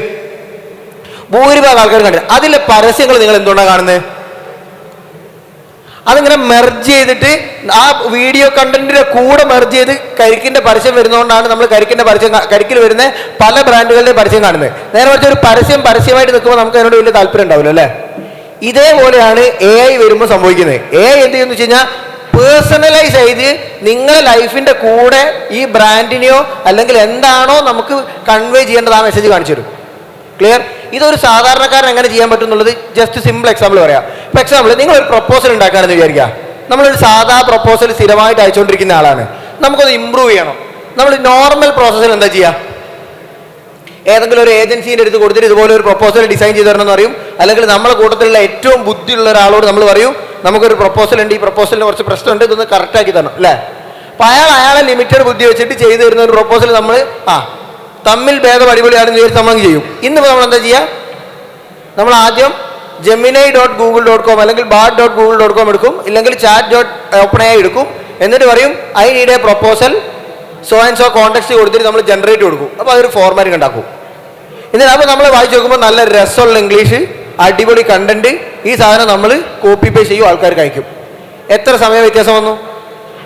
Speaker 2: ഭൂരിഭാഗം ആൾക്കാർ കണ്ടിട്ട് അതിലെ പരസ്യങ്ങൾ നിങ്ങൾ എന്തുകൊണ്ടാണ് കാണുന്നത്? അതിങ്ങനെ മെർജ് ചെയ്തിട്ട് ആ വീഡിയോ കണ്ടന്റിന്റെ കൂടെ മെർജ് ചെയ്ത് കരിക്കിന്റെ പരസ്യം വരുന്നതുകൊണ്ടാണ് നമ്മൾ കരിക്കിൽ വരുന്ന പല ബ്രാൻഡുകളുടെ പരസ്യം കാണുന്നത്. നേരെ മറിച്ച് ഒരു പരസ്യമായിട്ട് നിൽക്കുമ്പോൾ നമുക്ക് അതിനോട് വലിയ താല്പര്യം ഉണ്ടാവില്ല അല്ലേ? ഇതേപോലെയാണ് AI വരുമ്പോൾ സംഭവിക്കുന്നത്. AI എന്ത് ചെയ്യുന്നു വെച്ച് കഴിഞ്ഞാൽ പേഴ്സണലൈസ് ചെയ്ത് നിങ്ങളുടെ ലൈഫിന്റെ കൂടെ ഈ ബ്രാൻഡിനെയോ അല്ലെങ്കിൽ എന്താണോ നമുക്ക് കൺവേ ചെയ്യേണ്ടത് ആ മെസ്സേജ് കാണിച്ചു തരും. ക്ലിയർ? ഇതൊരു സാധാരണക്കാരൻ എങ്ങനെ ചെയ്യാൻ പറ്റും എന്നുള്ളത് ജസ്റ്റ് സിമ്പിൾ എക്സാമ്പിൾ പറയാം. ഇപ്പൊ എക്സാമ്പിൾ നിങ്ങളൊരു പ്രപ്പോസൽ ഉണ്ടാക്കുകയാണെന്ന് വിചാരിക്കുക. നമ്മളൊരു സാധാ പ്രപ്പോസൽ സ്ഥിരമായിട്ട് അയച്ചുകൊണ്ടിരിക്കുന്ന ആളാണ്. നമുക്കത് ഇമ്പ്രൂവ് ചെയ്യണം. നമ്മൾ നോർമൽ പ്രോസസ്സിൽ എന്താ ചെയ്യുക? ഏതെങ്കിലും ഒരു ഏജൻസീൻ്റെ അടുത്ത് കൊടുത്തിട്ട് ഇതുപോലെ ഒരു പ്രപ്പോസൽ ഡിസൈൻ ചെയ്ത് തരണം എന്ന് പറയും. അല്ലെങ്കിൽ നമ്മളെ കൂട്ടത്തിലുള്ള ഏറ്റവും ബുദ്ധിയുള്ള ഒരാളോട് നമ്മൾ പറയും നമുക്കൊരു പ്രപ്പോസൽ ഉണ്ട്, ഈ പ്രപ്പോസലിന് കുറച്ച് പ്രശ്നമുണ്ട്, ഇതൊന്ന് കറക്റ്റാക്കി തരണം അല്ലേ? അപ്പം അയാളെ ലിമിറ്റഡ് ബുദ്ധി വെച്ചിട്ട് ചെയ്തു തരുന്ന ഒരു പ്രപ്പോസൽ നമ്മൾ തമ്മിൽ ഭേദം അടിപൊളിയാണെന്ന് വിചാരിച്ച് നമ്മൾ ചെയ്യും. ഇന്നിപ്പോൾ നമ്മൾ എന്താ ചെയ്യുക? നമ്മൾ ആദ്യം gemini.google.com അല്ലെങ്കിൽ bard.google.com എടുക്കും, ഇല്ലെങ്കിൽ chat.openai എടുക്കും. എന്നിട്ട് പറയും I need A proposal so and so context കൊടുത്തിട്ട് നമ്മൾ ജനറേറ്റ് കൊടുക്കും. അപ്പോൾ അതൊരു ഫോർമാറ്റ് ഉണ്ടാക്കും. എന്നിട്ട് അപ്പോൾ നമ്മൾ വായിച്ച് നോക്കുമ്പോൾ നല്ല രസമുള്ള ഇംഗ്ലീഷ്, അടിപൊളി കണ്ടന്റ്, ഈ സാധനം നമ്മൾ കോപ്പി പേസ്റ്റ് ചെയ്യും, ആൾക്കാർക്ക് അയക്കും. എത്ര സമയ വ്യത്യാസം വന്നു?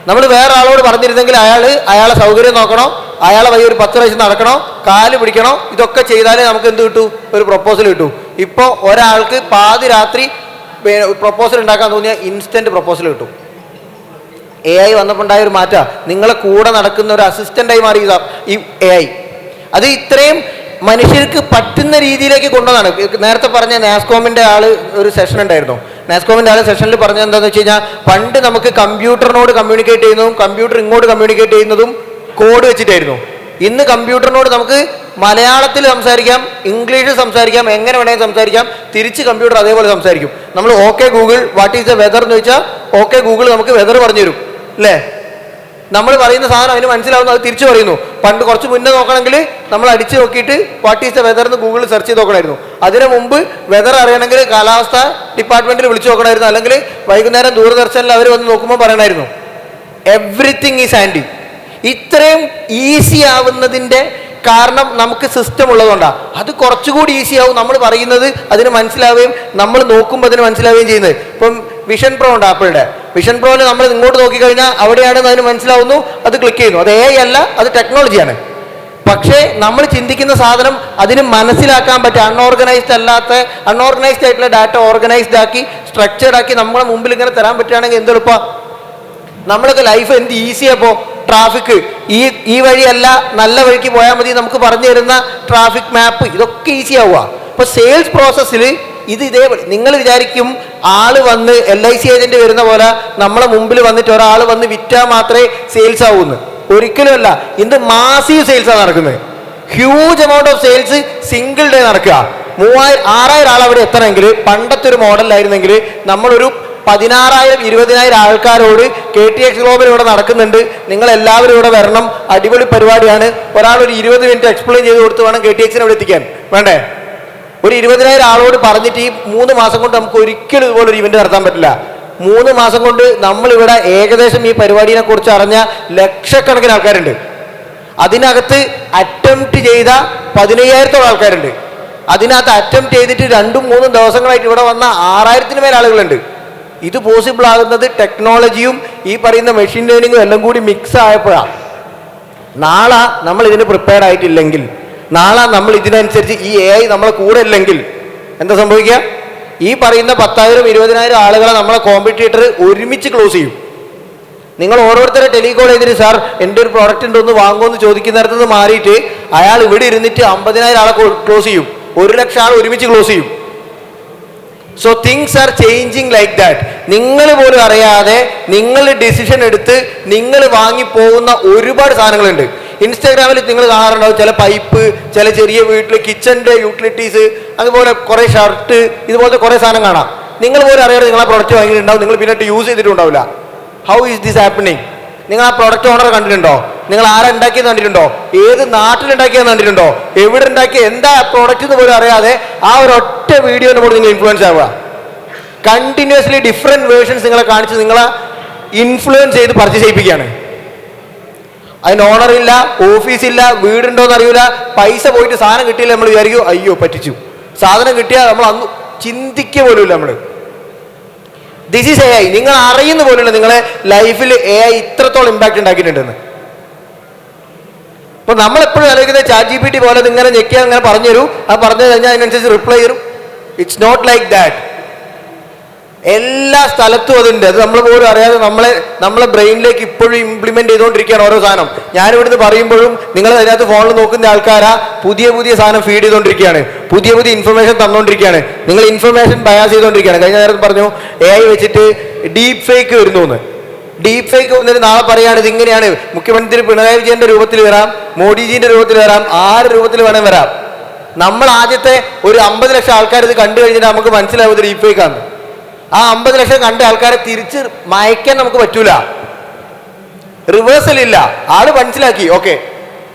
Speaker 2: നമ്മൾ വേറെ ആളോട് പറഞ്ഞിരുന്നെങ്കിൽ അയാളെ സൗകര്യം നോക്കണോ, അയാളെ വഴി ഒരു 10 പ്രാവശ്യം നടക്കണോ, കാല് പിടിക്കണോ, ഇതൊക്കെ ചെയ്താലേ നമുക്ക് എന്ത് കിട്ടൂ? ഒരു പ്രപ്പോസൽ കിട്ടൂ. ഇപ്പോൾ ഒരാൾക്ക് പാതി രാത്രി പ്രപ്പോസൽ ഉണ്ടാക്കാൻ തോന്നിയാൽ ഇൻസ്റ്റന്റ് പ്രപ്പോസൽ കിട്ടും. AI വന്നപ്പോൾ ഉണ്ടായ ഒരു മാറ്റം, നിങ്ങളെ കൂടെ നടക്കുന്ന ഒരു അസിസ്റ്റന്റായി മാറി ഈ AI. അത് ഇത്രയും മനുഷ്യർക്ക് പറ്റുന്ന രീതിയിലേക്ക് കൊണ്ടുവന്നാണ്. നേരത്തെ പറഞ്ഞ നാസ്കോമിന്റെ ആള് ഒരു സെഷൻ ഉണ്ടായിരുന്നു. നാസ്കോമിന്റെ ആള് സെഷനിൽ പറഞ്ഞത് എന്താണെന്ന് വെച്ച് കഴിഞ്ഞാൽ പണ്ട് നമുക്ക് കമ്പ്യൂട്ടറിനോട് കമ്മ്യൂണിക്കേറ്റ് ചെയ്യുന്നതും കമ്പ്യൂട്ടർ ഇങ്ങോട്ട് കമ്മ്യൂണിക്കേറ്റ് ചെയ്യുന്നതും കോഡ് വെച്ചിട്ടായിരുന്നു. ഇന്ന് കമ്പ്യൂട്ടറിനോട് നമുക്ക് മലയാളത്തിൽ സംസാരിക്കാം, ഇംഗ്ലീഷിൽ സംസാരിക്കാം, എങ്ങനെ വേണമെങ്കിൽ സംസാരിക്കാം. തിരിച്ച് കമ്പ്യൂട്ടർ അതേപോലെ സംസാരിക്കും. നമ്മൾ okay Google what is the weather എന്ന് ചോദിച്ചാൽ ഓക്കെ ഗൂഗിൾ നമുക്ക് വെദർ പറഞ്ഞു തരും അല്ലേ? നമ്മൾ പറയുന്ന സാധനം അതിന് മനസ്സിലാവുന്നു, അത് തിരിച്ചു പറയുന്നു. പണ്ട് കുറച്ച് മുന്നേ നോക്കണമെങ്കിൽ നമ്മൾ അടിച്ചു നോക്കിയിട്ട് വാട്ട് ഈസ് ദ വെദർ എന്ന് ഗൂഗിളിൽ സെർച്ച് ചെയ്ത് നോക്കണമായിരുന്നു. അതിന് മുമ്പ് വെദർ അറിയണമെങ്കിൽ കാലാവസ്ഥ ഡിപ്പാർട്ട്മെന്റിൽ വിളിച്ചു നോക്കണമായിരുന്നു, അല്ലെങ്കിൽ വൈകുന്നേരം ദൂരദർശനിൽ അവർ വന്ന് നോക്കുമ്പോൾ പറയണമായിരുന്നു. Everything is handy. ഇത്രയും ഈസി ആവുന്നതിൻ്റെ കാരണം നമുക്ക് സിസ്റ്റം ഉള്ളതുകൊണ്ടാണ്. അത് കുറച്ചുകൂടി ഈസി ആവും നമ്മൾ പറയുന്നത് അതിന് മനസ്സിലാവുകയും നമ്മൾ നോക്കുമ്പോൾ അതിന് മനസ്സിലാവുകയും ചെയ്യുന്നത്. ഇപ്പം വിഷൻ പ്രോ ഉണ്ട് ആപ്പിളുടെ. വിഷൻ പ്രോയിൽ നമ്മൾ ഇങ്ങോട്ട് നോക്കിക്കഴിഞ്ഞാൽ അവിടെയാണെന്ന് അതിന് മനസ്സിലാവുന്നു, അത് ക്ലിക്ക് ചെയ്യുന്നു. അത് AI അല്ല, അത് ടെക്നോളജിയാണ്. പക്ഷേ നമ്മൾ ചിന്തിക്കുന്ന സാധനം അതിന് മനസ്സിലാക്കാൻ പറ്റുക അൺഓർഗനൈസ്ഡ് ആയിട്ടുള്ള ഡാറ്റ ഓർഗനൈസ്ഡ് ആക്കി സ്ട്രക്ചേർഡ് ആക്കി നമ്മളെ മുമ്പിൽ ഇങ്ങനെ തരാൻ പറ്റുകയാണെങ്കിൽ എന്തെളുപ്പമാണ്. നമ്മളൊക്കെ ലൈഫ് എന്ത് ഈസിയപ്പോൾ ട്രാഫിക് ഈ വഴിയല്ല നല്ല വഴിക്ക് പോയാൽ മതി നമുക്ക് പറഞ്ഞു തരുന്ന ട്രാഫിക് മാപ്പ്, ഇതൊക്കെ ഈസി ആവുക. അപ്പോൾ സെയിൽസ് പ്രോസസ്സിൽ ഇതേപോലെ നിങ്ങൾ വിചാരിക്കും ആള് വന്ന് LIC ഏജന്റ് വരുന്ന പോലെ നമ്മളെ മുമ്പിൽ വന്നിട്ട് ഒരാൾ വന്ന് വിറ്റാൽ മാത്രമേ സെയിൽസ് ആവൂന്ന്. ഒരിക്കലുമല്ല. ഇന്ന് മാസീവ് സെയിൽസാണ് നടക്കുന്നത്. Huge amount of sales single day നടക്കുക. 6000 ആൾ അവിടെ എത്തണമെങ്കിൽ പണ്ടത്തെ ഒരു മോഡലായിരുന്നെങ്കിൽ നമ്മളൊരു 16000 20,000 ആൾക്കാരോട് KTX ഗ്ലോബൽ ഇവിടെ നടക്കുന്നുണ്ട്, നിങ്ങൾ എല്ലാവരും ഇവിടെ വരണം, അടിപൊളി പരിപാടിയാണ്, ഒരാൾ ഒരു 20 മിനിറ്റ് എക്സ്പ്ലെയിൻ ചെയ്ത് കൊടുത്ത് വേണം KTXനെ ഇവിടെ എത്തിക്കാൻ. വേണ്ടേ? ഒരു 20,000 ആളോട് പറഞ്ഞിട്ട് ഈ 3 മാസം കൊണ്ട് നമുക്ക് ഒരിക്കലും ഇതുപോലെ ഒരു ഇവന്റ് നടത്താൻ പറ്റില്ല. 3 മാസം കൊണ്ട് നമ്മളിവിടെ ഏകദേശം ഈ പരിപാടിയെ കുറിച്ച് അറിഞ്ഞ ലക്ഷക്കണക്കിന് ആൾക്കാരുണ്ട്. അതിനകത്ത് അറ്റംപ്റ്റ് ചെയ്ത 15,000-ഓളം ആൾക്കാരുണ്ട്. അതിനകത്ത് അറ്റംപ്റ്റ് ചെയ്തിട്ട് 2-3 ദിവസങ്ങളായിട്ട് ഇവിടെ വന്ന 6000-ന് മേൽ ആളുകളുണ്ട്. ഇത് പോസിബിൾ ആകുന്നത് ടെക്നോളജിയും ഈ പറയുന്ന മെഷീൻ ലേണിങ്ങും എല്ലാം കൂടി മിക്സ് ആയപ്പോഴാണ്. നാളെ നമ്മൾ ഇതിന് പ്രിപ്പയർഡ് ആയിട്ടില്ലെങ്കിൽ, നാളെ നമ്മൾ ഇതിനനുസരിച്ച് ഈ AI നമ്മളെ കൂടെ ഇല്ലെങ്കിൽ എന്താ സംഭവിക്കുക? ഈ പറയുന്ന 10,000-20,000 ആളുകളെ നമ്മളെ കോമ്പറ്റീറ്റർ ഒരുമിച്ച് ക്ലോസ് ചെയ്യും. നിങ്ങൾ ഓരോരുത്തരെ ടെലികോൾ ചെയ്തിട്ട് സാർ എൻ്റെ ഒരു പ്രോഡക്റ്റ് ഉണ്ടോ ഒന്ന് വാങ്ങുമെന്ന് ചോദിക്കുന്നിടത്ത് നിന്ന് മാറിയിട്ട് അയാൾ ഇവിടെ ഇരുന്നിട്ട് 50,000 ആളെ ക്ലോസ് ചെയ്യും, 1,00,000 ആൾ ഒരുമിച്ച് ക്ലോസ് ചെയ്യും. So things are changing like that. നിങ്ങൾ പോലും അറിയാതെ നിങ്ങൾ ഡിസിഷൻ എടുത്ത് നിങ്ങൾ വാങ്ങിപ്പോകുന്ന ഒരുപാട് സാധനങ്ങളുണ്ട്. ഇൻസ്റ്റാഗ്രാമിൽ നിങ്ങൾ കാണാറുണ്ടാവും ചില പൈപ്പ്, ചില ചെറിയ വീട്ടിൽ കിച്ചൻ്റെ യൂട്ടിലിറ്റീസ്, അതുപോലെ കുറേ ഷർട്ട്, ഇതുപോലത്തെ കുറേ സാധനം കാണാം. നിങ്ങൾ പോലും അറിയാതെ നിങ്ങളെ പ്രൊഡക്റ്റ് വാങ്ങിയിട്ടുണ്ടാവും, നിങ്ങൾ പിന്നീട് യൂസ് ചെയ്തിട്ടുണ്ടാവില്ല. How is this happening? നിങ്ങൾ ആ പ്രൊഡക്റ്റ് ഓണർ കണ്ടിട്ടുണ്ടോ? നിങ്ങൾ ആരെ ഉണ്ടാക്കിയെന്ന് കണ്ടിട്ടുണ്ടോ? ഏത് നാട്ടിലുണ്ടാക്കിയെന്ന് കണ്ടിട്ടുണ്ടോ? എവിടെ ഉണ്ടാക്കിയ എന്താ പ്രോഡക്റ്റ് എന്ന് പോലും അറിയാതെ ആ ഒരു ഒറ്റ വീഡിയോനെ കൂടി നിങ്ങൾ ഇൻഫ്ലുവൻസ് ആവുക. കണ്ടിന്യൂസ്ലി ഡിഫറെൻറ്റ് വേർഷൻസ് നിങ്ങളെ കാണിച്ച് നിങ്ങളെ ഇൻഫ്ലുവൻസ് ചെയ്ത് പർച്ചേസ് ചെയ്യിപ്പിക്കുകയാണ്. അതിന് ഓണറില്ല, ഓഫീസില്ല, വീടുണ്ടോന്ന് അറിയില്ല, പൈസ പോയിട്ട് സാധനം കിട്ടിയില്ല നമ്മൾ വിചാരിക്കും അയ്യോ പറ്റിച്ചു. സാധനം കിട്ടിയാൽ നമ്മൾ അന്ന് ചിന്തിക്കുക പോലുമില്ല നമ്മൾ. This is AI. നിങ്ങൾ അറിയുന്ന പോലുമില്ല നിങ്ങളെ ലൈഫിൽ AI ഇത്രത്തോളം ഇമ്പാക്ട് ഉണ്ടാക്കിയിട്ടുണ്ടെന്ന്. അപ്പൊ നമ്മളെപ്പോഴും ആലോചിക്കുന്നത് ChatGPT പോലെ ഇങ്ങനെ ഞെക്കിയാൽ അങ്ങനെ പറഞ്ഞു തരൂ, ആ പറഞ്ഞു കഴിഞ്ഞാൽ അതിനനുസരിച്ച് റിപ്ലൈ തരും. It's not like that. എല്ലാ സ്ഥലത്തും അതുണ്ട്. അത് നമ്മൾ പോലും അറിയാതെ നമ്മളെ ബ്രെയിനിലേക്ക് ഇപ്പോഴും ഇംപ്ലിമെന്റ് ചെയ്തുകൊണ്ടിരിക്കുകയാണ് ഓരോ സാധനം. ഞാനിവിടുന്ന് പറയുമ്പോഴും നിങ്ങൾ അതിനകത്ത് ഫോണിൽ നോക്കുന്ന ആൾക്കാരാ പുതിയ പുതിയ സാധനം ഫീഡ് ചെയ്തുകൊണ്ടിരിക്കുകയാണ്, പുതിയ പുതിയ ഇൻഫർമേഷൻ തന്നുകൊണ്ടിരിക്കുകയാണ്. നിങ്ങൾ ഇൻഫർമേഷൻ ബയാസ് ചെയ്തുകൊണ്ടിരിക്കുകയാണ്. കഴിഞ്ഞ നേരത്തെ പറഞ്ഞു AI വെച്ചിട്ട് ഡീപ് ഫേക്ക് വരുന്നു എന്ന്. ഡീപ് ഫേക്ക് വന്നിട്ട് നാളെ പറയുകയാണ് ഇതിങ്ങനെയാണ്, മുഖ്യമന്ത്രി പിണറായി വിജയന്റെ രൂപത്തിൽ വരാം, മോഡിജിന്റെ രൂപത്തിൽ വരാം, ആരുടെ രൂപത്തിൽ വേണം വരാം. നമ്മൾ ആദ്യത്തെ ഒരു 50 ലക്ഷം ആൾക്കാർ ഇത് കണ്ടു കഴിഞ്ഞിട്ട് നമുക്ക് മനസ്സിലാവും ഇത് ഡീപ് ഫേക്ക് ആണ്. ആ 50 ലക്ഷം കണ്ട ആൾക്കാരെ തിരിച്ച് മയക്കാൻ നമുക്ക് പറ്റൂല. റിവേഴ്സൽ ഇല്ല. ആള് മനസ്സിലാക്കി ഓക്കെ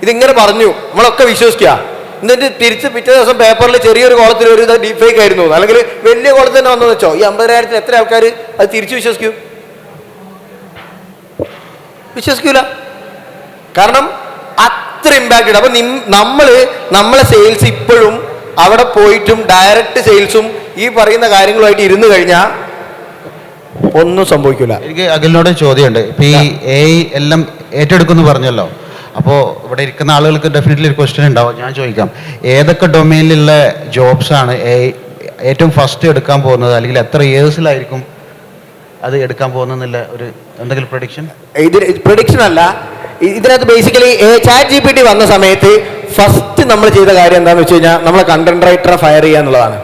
Speaker 2: ഇതിങ്ങനെ പറഞ്ഞു, നമ്മളൊക്കെ വിശ്വസിക്കുക. എന്നിട്ട് തിരിച്ച് പിറ്റേ ദിവസം പേപ്പറിൽ ചെറിയൊരു കോളത്തിൽ ഒരു ഡീപ് ഫേക്ക് ആയിരുന്നു, അല്ലെങ്കിൽ വലിയ കോളത്തിൽ തന്നെ വന്നു വെച്ചോ, ഈ 50,000 എത്ര ആൾക്കാർ അത് തിരിച്ചു വിശ്വസിക്കൂ? വിശ്വസിക്കൂല. കാരണം അത്ര ഇമ്പാക്റ്റഡ്. അപ്പൊ നമ്മളെ സെയിൽസ് ഇപ്പോഴും അവിടെ പോയിട്ടും ഡയറക്റ്റ് സെയിൽസും ഈ പറയുന്ന കാര്യങ്ങളുമായിട്ട് ഇരുന്ന് കഴിഞ്ഞാൽ ഒന്നും സംഭവിക്കില്ല.
Speaker 3: എനിക്ക് അഖിലിനോട് ചോദ്യമുണ്ട്. ഇപ്പൊ ഈ AI എല്ലാം ഏറ്റെടുക്കുമെന്ന് പറഞ്ഞല്ലോ, അപ്പോൾ ഇവിടെ ഇരിക്കുന്ന ആളുകൾക്ക് ഡെഫിനറ്റ്ലി ഒരു ക്വസ്റ്റ്യൻ ഉണ്ടാവും. ഞാൻ ചോദിക്കാം, ഏതൊക്കെ ഡൊമൈനിലുള്ള ജോബ്സ് ആണ് AI ഏറ്റവും ഫസ്റ്റ് എടുക്കാൻ പോകുന്നത്, അല്ലെങ്കിൽ എത്ര ഇയേഴ്സിലായിരിക്കും അത് എടുക്കാൻ പോകുന്നില്ല ഒരു എന്തെങ്കിലും പ്രഡിക്ഷൻ?
Speaker 2: പ്രഡിക്ഷൻ അല്ല, ഇതിനകത്ത് ബേസിക്കലി ChatGPT വന്ന സമയത്ത് ഫസ്റ്റ് നമ്മൾ ചെയ്ത കാര്യം എന്താണെന്ന് വെച്ച് കഴിഞ്ഞാൽ നമ്മളെ കണ്ടന്റ് റൈറ്ററെ ഫയർ ചെയ്യുക എന്നുള്ളതാണ്.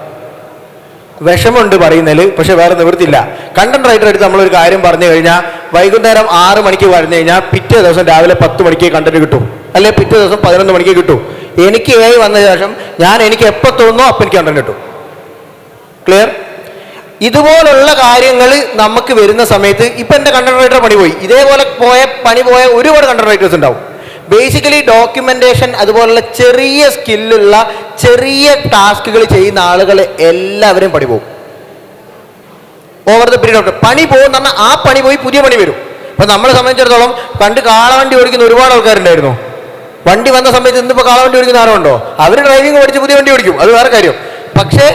Speaker 2: വിഷമമുണ്ട് പറയുന്നതിൽ, പക്ഷെ വേറെ നിവൃത്തിയില്ല. കണ്ടന്റ് റൈറ്റർ എടുത്ത് നമ്മളൊരു കാര്യം പറഞ്ഞു കഴിഞ്ഞാൽ വൈകുന്നേരം 6 മണിക്ക് പറഞ്ഞു കഴിഞ്ഞാൽ പിറ്റേ ദിവസം രാവിലെ 10 മണിക്ക് കണ്ടന്റ് കിട്ടും, അല്ലെങ്കിൽ പിറ്റേ ദിവസം 11 മണിക്ക് കിട്ടും. എനിക്ക് AI വന്ന ശേഷം എനിക്ക് എപ്പോൾ തോന്നുന്നോ അപ്പം എനിക്ക് കണ്ടന്റ് കിട്ടും. ക്ലിയർ? ഇതുപോലുള്ള കാര്യങ്ങൾ നമുക്ക് വരുന്ന സമയത്ത് ഇപ്പം എൻ്റെ കണ്ടന്റ് റൈറ്റർ പണി പോയി, ഇതേപോലെ പണി പോയ ഒരുപാട് കണ്ടന്റ് റൈറ്റേഴ്സ് ഉണ്ടാവും. ബേസിക്കലി ഡോക്യുമെന്റേഷൻ അതുപോലുള്ള ചെറിയ സ്കില്ലുള്ള ചെറിയ ടാസ്കുകൾ ചെയ്യുന്ന ആളുകൾ എല്ലാവരും പണി പോകും. ഓവർ ദ പീരീഡ് ഓഫ് പണി പോകും പറഞ്ഞാൽ ആ പണി പോയി പുതിയ പണി വരും. അപ്പൊ നമ്മളെ സംബന്ധിച്ചിടത്തോളം പണ്ട് കാളവണ്ടി ഓടിക്കുന്ന ഒരുപാട് ആൾക്കാരുണ്ടായിരുന്നു. വണ്ടി വന്ന സമയത്ത് ഇന്നിപ്പോൾ കാളവണ്ടി ഓടിക്കുന്ന ആരുണ്ടോ? അവർ ഡ്രൈവിംഗ് പഠിച്ച് പുതിയ വണ്ടി ഓടിക്കും, അത് വേറെ കാര്യം. പക്ഷേ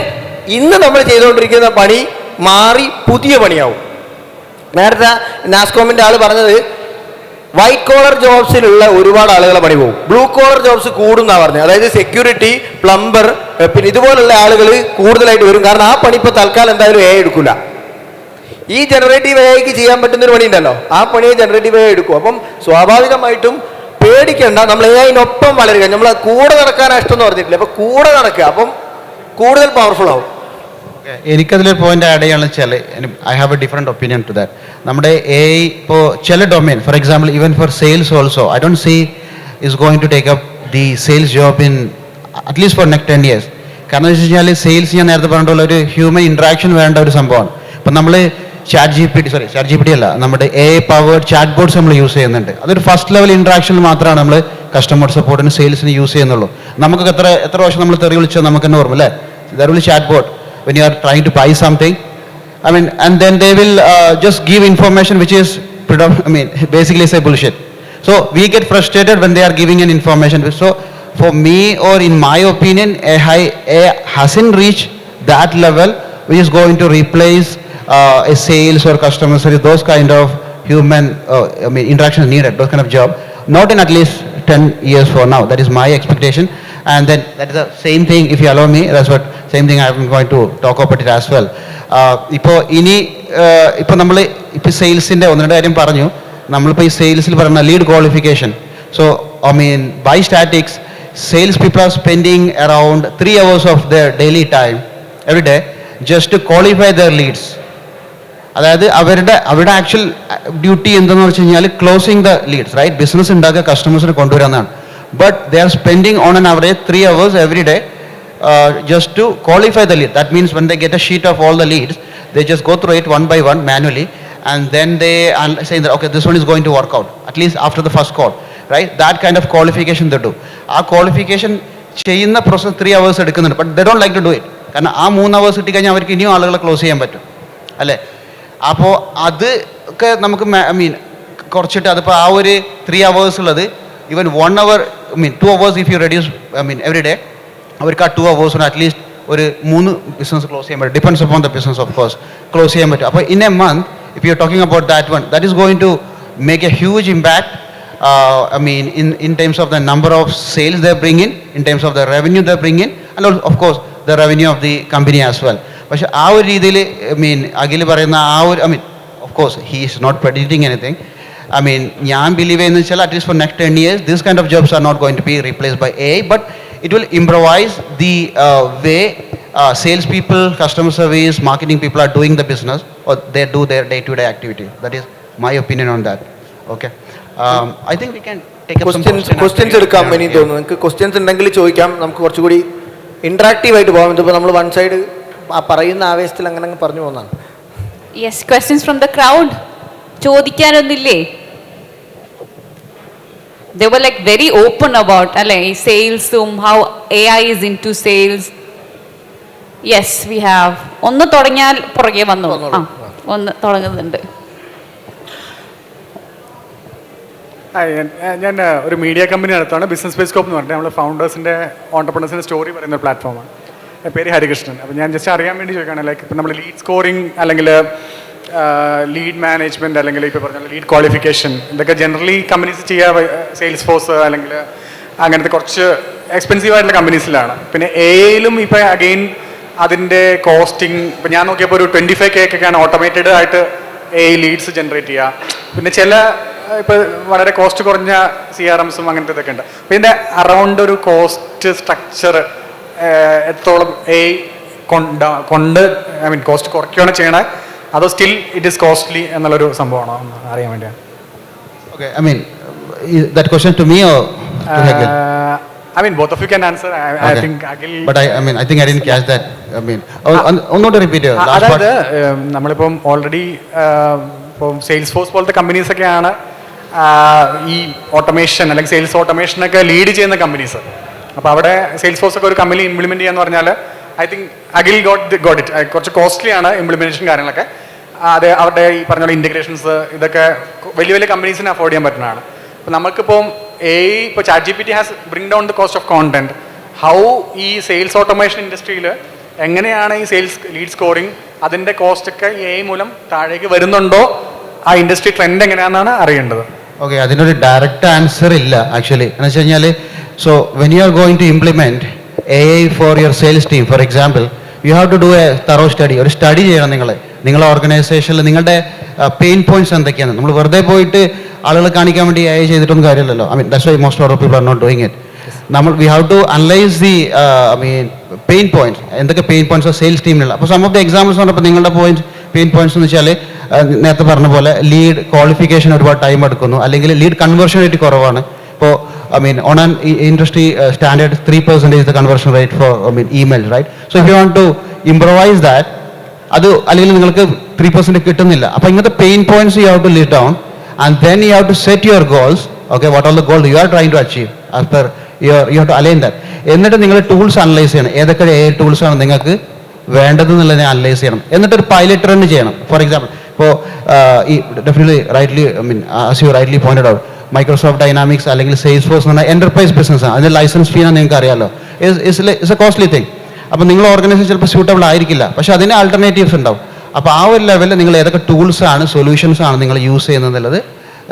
Speaker 2: ഇന്ന് നമ്മൾ ചെയ്തുകൊണ്ടിരിക്കുന്ന പണി മാറി പുതിയ പണിയാവും. നേരത്തെ നാസ്കോമിന്റെ ആൾ പറഞ്ഞത് വൈറ്റ് കോളർ ജോബ്സിലുള്ള ഒരുപാട് ആളുകളെ പണി പോകും, ബ്ലൂ കോളർ ജോബ്സ് കൂടും എന്നാണ് പറഞ്ഞത്. അതായത് സെക്യൂരിറ്റി, പ്ലംബർ, പിന്നെ ഇതുപോലുള്ള ആളുകൾ കൂടുതലായിട്ട് വരും. കാരണം ആ പണി ഇപ്പോൾ തൽക്കാലം എന്തായാലും AI എടുക്കില്ല. ഈ ജനറേറ്റീവ് AIക്ക് ചെയ്യാൻ പറ്റുന്നൊരു പണി ഉണ്ടല്ലോ, ആ പണിയെ ജനറേറ്റീവ് AI എടുക്കും. അപ്പം സ്വാഭാവികമായിട്ടും പേടിക്കേണ്ട, നമ്മൾ AIനൊപ്പം വളരുക. നമ്മൾ കൂടെ നടക്കാനാണ് ഇഷ്ടം എന്ന് പറഞ്ഞിട്ടില്ല, അപ്പൊ കൂടെ നടക്കുക, അപ്പം കൂടുതൽ പവർഫുൾ ആവും.
Speaker 3: എനിക്കതിലൊരു പോയിന്റ് ആഡ് ചെയ്യാന്ന് വെച്ചാൽ I have a different opinion to that. നമ്മുടെ AI ഇപ്പോൾ ചില domain, for example even for sales also I don't see is going to take up the sales job in at least for next 10 years. കാരണം എന്ന് വെച്ച് കഴിഞ്ഞാൽ sales ഞാൻ നേരത്തെ പറഞ്ഞിട്ടുള്ള ഒരു ഹ്യൂമൻ ഇൻട്രാക്ഷൻ വേണ്ട ഒരു സംഭവമാണ്. ഇപ്പം നമ്മൾ ChatGPT അല്ല, നമ്മുടെ AI പവേർഡ് ചാറ്റ് ബോർഡ്സ് നമ്മൾ യൂസ് ചെയ്യുന്നുണ്ട്. അതൊരു ഫസ്റ്റ് ലെവൽ ഇൻട്രാക്ഷനിൽ മാത്രമാണ് നമ്മൾ കസ്റ്റമർ സപ്പോർട്ടിന് സെയിൽസിന് യൂസ് ചെയ്യുന്നുള്ളൂ. നമുക്കൊക്കെ എത്ര വർഷം നമ്മൾ തെറി വിളിച്ചാൽ നമുക്ക് തന്നെ ഓർമ്മ അല്ലേ? There will chat board when you are trying to buy something, I mean, and then they will just give information which is basically say bullshit. So we get frustrated when they are giving an information. So for me, or in my opinion, AI hasn't reached that level which is going to replace a sales or customer service, those kind of human interactions needed, those kind of job, not in at least 10 years for now. That is my expectation. And then that is the same thing, if you allow me, that's what same thing I am going to talk about it as well. ഇപ്പോൾ നമ്മൾ ഇപ്പോൾ സെയിൽസിൻ്റെ ഒന്ന് രണ്ട് കാര്യം പറഞ്ഞു. നമ്മളിപ്പോൾ ഈ സെയിൽസിൽ പറയുന്ന lead qualification. So by statics sales people are spending around 3 hours of their daily time every day just to qualify their leads. അതായത് അവരുടെ ആക്ച്വൽ ഡ്യൂട്ടി എന്തെന്ന് വെച്ച് കഴിഞ്ഞാൽ closing the leads, right? Business ഉണ്ടാക്കുക, കസ്റ്റമേഴ്സിനെ കൊണ്ടുവരാമെന്നാണ്. But they are spending on an average 3 hours every day just to qualify the lead. That means when they get a sheet of all the leads, they just go through it one by one manually, and then they are saying that, okay, this one is going to work out, at least after the first call, right? That kind of qualification they do. Our qualification ചെയ്യുന്ന process 3 hours എടുക്കുന്നുണ്ട്, but they don't like to do it. കാരണം ആ 3 hours കിട്ടിക്കഴിഞ്ഞാൽ അവർക്ക് ഇനിയും ആളുകളെ close ചെയ്യാൻ പറ്റും, അല്ലേ? അപ്പോൾ അത് ഒക്കെ നമുക്ക് കുറച്ചിട്ട് അതിപ്പോൾ ആ ഒരു 3 hours ഉള്ളത് even 1 hour 2 hours if you reduce every day, അവർക്ക് ആ 2 hours അറ്റ്ലീസ്റ്റ് ഒരു 3 ബിസിനസ് ക്ലോസ് ചെയ്യാൻ പറ്റും. Depends upon the business of course, close ചെയ്യാൻ പറ്റും. അപ്പോൾ in a month if you are talking about that one, that is going to make a huge impact. In terms of the number of sales they bring in terms of the revenue they bring in, and of course the revenue of the company as well. പക്ഷേ ആ ഒരു രീതിയിൽ അഖിൽ പറയുന്ന ആ ഒരു of course he is not predicting anything. ഞാൻ believe ചെയ്യുന്നത് വെച്ചാൽ at least for next 10 years this kind of jobs are not going to be replaced by AI, but it will improvise the way sales people, customer service, marketing people are doing the business, or they do their day-to-day activity. That is my opinion on that. Okay. I think we can take up some
Speaker 2: questions എടുക്കാം. ഇനി തോന്നുന്നു നിങ്ങൾക്ക് questions ഉണ്ടെങ്കിൽ ചോദിക്കാം, നമുക്ക് കുറച്ചുകൂടി interactive ആയിട്ട് പോകാം. ഇതിപ്പോൾ നമ്മൾ വൺ സൈഡ് പറയുന്ന ആവേശത്തിൽ അങ്ങനെ പറഞ്ഞു പോകുന്നതാണ്.
Speaker 1: Yes, questions from the crowd. ചോദിക്കാനൊന്നില്ലേ? They were like very open about അല്ലേ ഈ സെയിൽസും how AI is into sales. Yes, we have. ഒന്ന് തുടങ്ങിയാൽ പുറകെ വന്നു. ഒന്ന് തുടങ്ങുന്നുണ്ട്.
Speaker 4: ഞാൻ ഒരു മീഡിയ കമ്പനി നടത്തുകയാണ്, ബിസിനസ് ബേസ് സ്കോപ്പ് എന്ന് പറഞ്ഞിട്ട് നമ്മൾ ഫൗണ്ടേഴ്സിൻ്റെ ഓണ്ടർപ്രണേഴ്സിൻ്റെ സ്റ്റോറി പറയുന്ന ഒരു പ്ലാറ്റ്ഫോമാണ്. പേര് ഹരികൃഷ്ണൻ. അപ്പോൾ ഞാൻ ജസ്റ്റ് അറിയാൻ വേണ്ടി ചോദിക്കുകയാണ്, ലൈക്ക് ഇപ്പം നമ്മൾ ലീഡ് സ്കോറിങ് അല്ലെങ്കിൽ ലീഡ് മാനേജ്മെൻറ്റ് അല്ലെങ്കിൽ ഇപ്പോൾ പറഞ്ഞ ലീഡ് ക്വാളിഫിക്കേഷൻ ഇതൊക്കെ ജനറലി കമ്പനീസ് ചെയ്യുക സെയിൽസ് ഫോഴ്സ് അല്ലെങ്കിൽ അങ്ങനത്തെ കുറച്ച് എക്സ്പെൻസീവ് ആയിട്ടുള്ള കമ്പനീസിലാണ്. പിന്നെ എയിലും ഇപ്പോൾ അഗെയിൻ അതിൻ്റെ കോസ്റ്റിംഗ് ഇപ്പം ഞാൻ നോക്കിയപ്പോൾ ഒരു 25K ഒക്കെയാണ് ഓട്ടോമേറ്റഡ് ആയിട്ട് ലീഡ്സ് ജനറേറ്റ് ചെയ്യുക. പിന്നെ ചില ഇപ്പോൾ വളരെ കോസ്റ്റ് കുറഞ്ഞ CRMസും അങ്ങനത്തെ ഇതൊക്കെ ഉണ്ട്. അപ്പോൾ ഇതിൻ്റെ അറൗണ്ട് ഒരു കോസ്റ്റ് സ്ട്രക്ചർ എത്രത്തോളം കൊണ്ട് കോസ്റ്റ് കുറയ്ക്കുകയാണ് ചെയ്യണേ, അതോ സ്റ്റിൽ ഇറ്റ് ഈസ് കോസ്റ്റ്ലി എന്നുള്ളൊരു സംഭവമാണോ എന്ന് അറിയാൻ വേണ്ടിയാണ്.
Speaker 3: Okay, that question to me or to Akhil?
Speaker 4: Both of you can answer. I think Akhil.
Speaker 3: But I think I didn't catch that. ഒന്നുകൂടെ repeat your last part.
Speaker 4: അതായത് നമ്മളിപ്പം already ഇപ്പം sales force പോലത്തെ കമ്പനീസൊക്കെയാണ് ഈ ഓട്ടോമേഷൻ അല്ലെങ്കിൽ sales ഓട്ടോമേഷനൊക്കെ lead ചെയ്യുന്ന companies. അപ്പോൾ അവിടെ സെയിൽസ് ഫോഴ്സ് ഒക്കെ ഒരു കമ്പനി ഇംപ്ലിമെൻറ്റ് ചെയ്യാന്ന് പറഞ്ഞാൽ I think Akhil got it. കുറച്ച് കോസ്റ്റ്ലിയാണ് ഇംപ്ലിമെൻറ്റേഷൻ കാര്യങ്ങളൊക്കെ. അത് അവരുടെ ഈ പറഞ്ഞ പോലെ ഇൻറ്റഗ്രേഷൻസ് ഇതൊക്കെ വലിയ വലിയ കമ്പനീസിന് അഫോർഡ് ചെയ്യാൻ പറ്റുന്നതാണ്. അപ്പോൾ നമുക്കിപ്പം ഇപ്പോൾ ChatGPT has bring down the cost of content. How ഈ സെയിൽസ് ഓട്ടോമേഷൻ ഇൻഡസ്ട്രിയിൽ എങ്ങനെയാണ് ഈ സെയിൽസ് ലീഡ് സ്കോറിങ് അതിൻ്റെ കോസ്റ്റൊക്കെ AI മൂലം താഴേക്ക് വരുന്നുണ്ടോ, ആ ഇൻഡസ്ട്രി ട്രെൻഡ് എങ്ങനെയാണെന്നാണ് അറിയേണ്ടത്.
Speaker 3: ഓക്കെ, അതിനൊരു ഡയറക്റ്റ് ആൻസർ ഇല്ല ആക്ച്വലി. എന്ന് വെച്ച് കഴിഞ്ഞാൽ so when you are going to implement AI for your sales team for example, you have to do a thorough study. ഒരു സ്റ്റഡി ചെയ്യണം നിങ്ങളുടെ ഓർഗനൈസേഷനിൽ നിങ്ങളുടെ പെയിൻ പോയിന്റ്സ് എന്തൊക്കെയാണ്. നമ്മൾ വെറുതെ പോയിട്ട് ആളുകളെ കാണിക്കാൻ വേണ്ടി AI ചെയ്തിട്ടൊന്നും കാര്യമില്ലല്ലോ. That's why most of people are not doing it. We have to analyse the pain points. എന്തൊക്കെ പെയിൻ പോയിന്റ്സ് സെയിൽസ് ടീമിനുള്ള. അപ്പോൾ സം ഓഫ് ദി എക്സാമ്പിൾസ് പറഞ്ഞപ്പോൾ നിങ്ങളുടെ പെയിൻ പോയിന്റ്സ് എന്ന് വെച്ചാൽ നേരത്തെ പറഞ്ഞ പോലെ ലീഡ് ക്വാളിഫിക്കേഷൻ ഒരുപാട് ടൈം എടുക്കുന്നു, അല്ലെങ്കിൽ ലീഡ് കൺവേർഷൻ റേറ്റ് കുറവാണ്. ഇപ്പോൾ on an industry standard 3% is the conversion rate for emails, right? So if you want to improvise that, അത് അല്ലെങ്കിൽ നിങ്ങൾക്ക് 3% കിട്ടുന്നില്ല. അപ്പോൾ ഇങ്ങനത്തെ pain points you have to list down and then you have to set your goals. Okay, what are the goal you are trying to achieve as per you have to align that. എന്നിട്ട് നിങ്ങൾ tools analyse ചെയ്യണം. ഏതൊക്കെ AI ടൂൾസാണ് നിങ്ങൾക്ക് വേണ്ടതെന്നുള്ളതിനെ analyse ചെയ്യണം. എന്നിട്ടൊരു pilot run ചെയ്യണം. For example ഇപ്പോൾ ഈ definitely rightly as you rightly pointed out, Microsoft dynamics അല്ലെങ്കിൽ സെയിൽസ് ഫോഴ്സ് എന്ന് പറഞ്ഞാൽ എന്റർപ്രൈസ് ബിസിനസ്സാണ്. അതിൻ്റെ ലൈസൻസ് ഫീ ആണ് നിങ്ങൾക്ക് അറിയാമല്ലോ. It's A costly thing. അപ്പോൾ നിങ്ങൾ ഓർഗനൈസേഷൻ ചിലപ്പോൾ സ്യൂട്ടബിൾ ആയിരിക്കില്ല, പക്ഷേ അതിന് ആൾട്ടർനേറ്റീവ്സ് ഉണ്ടാവും. അപ്പോൾ ആ ഒരു ലെവലിൽ നിങ്ങൾ ഏതൊക്കെ ടൂൾസാണ് സൊല്യൂഷൻസാണ് നിങ്ങൾ യൂസ് ചെയ്യുന്നതെന്നുള്ളത്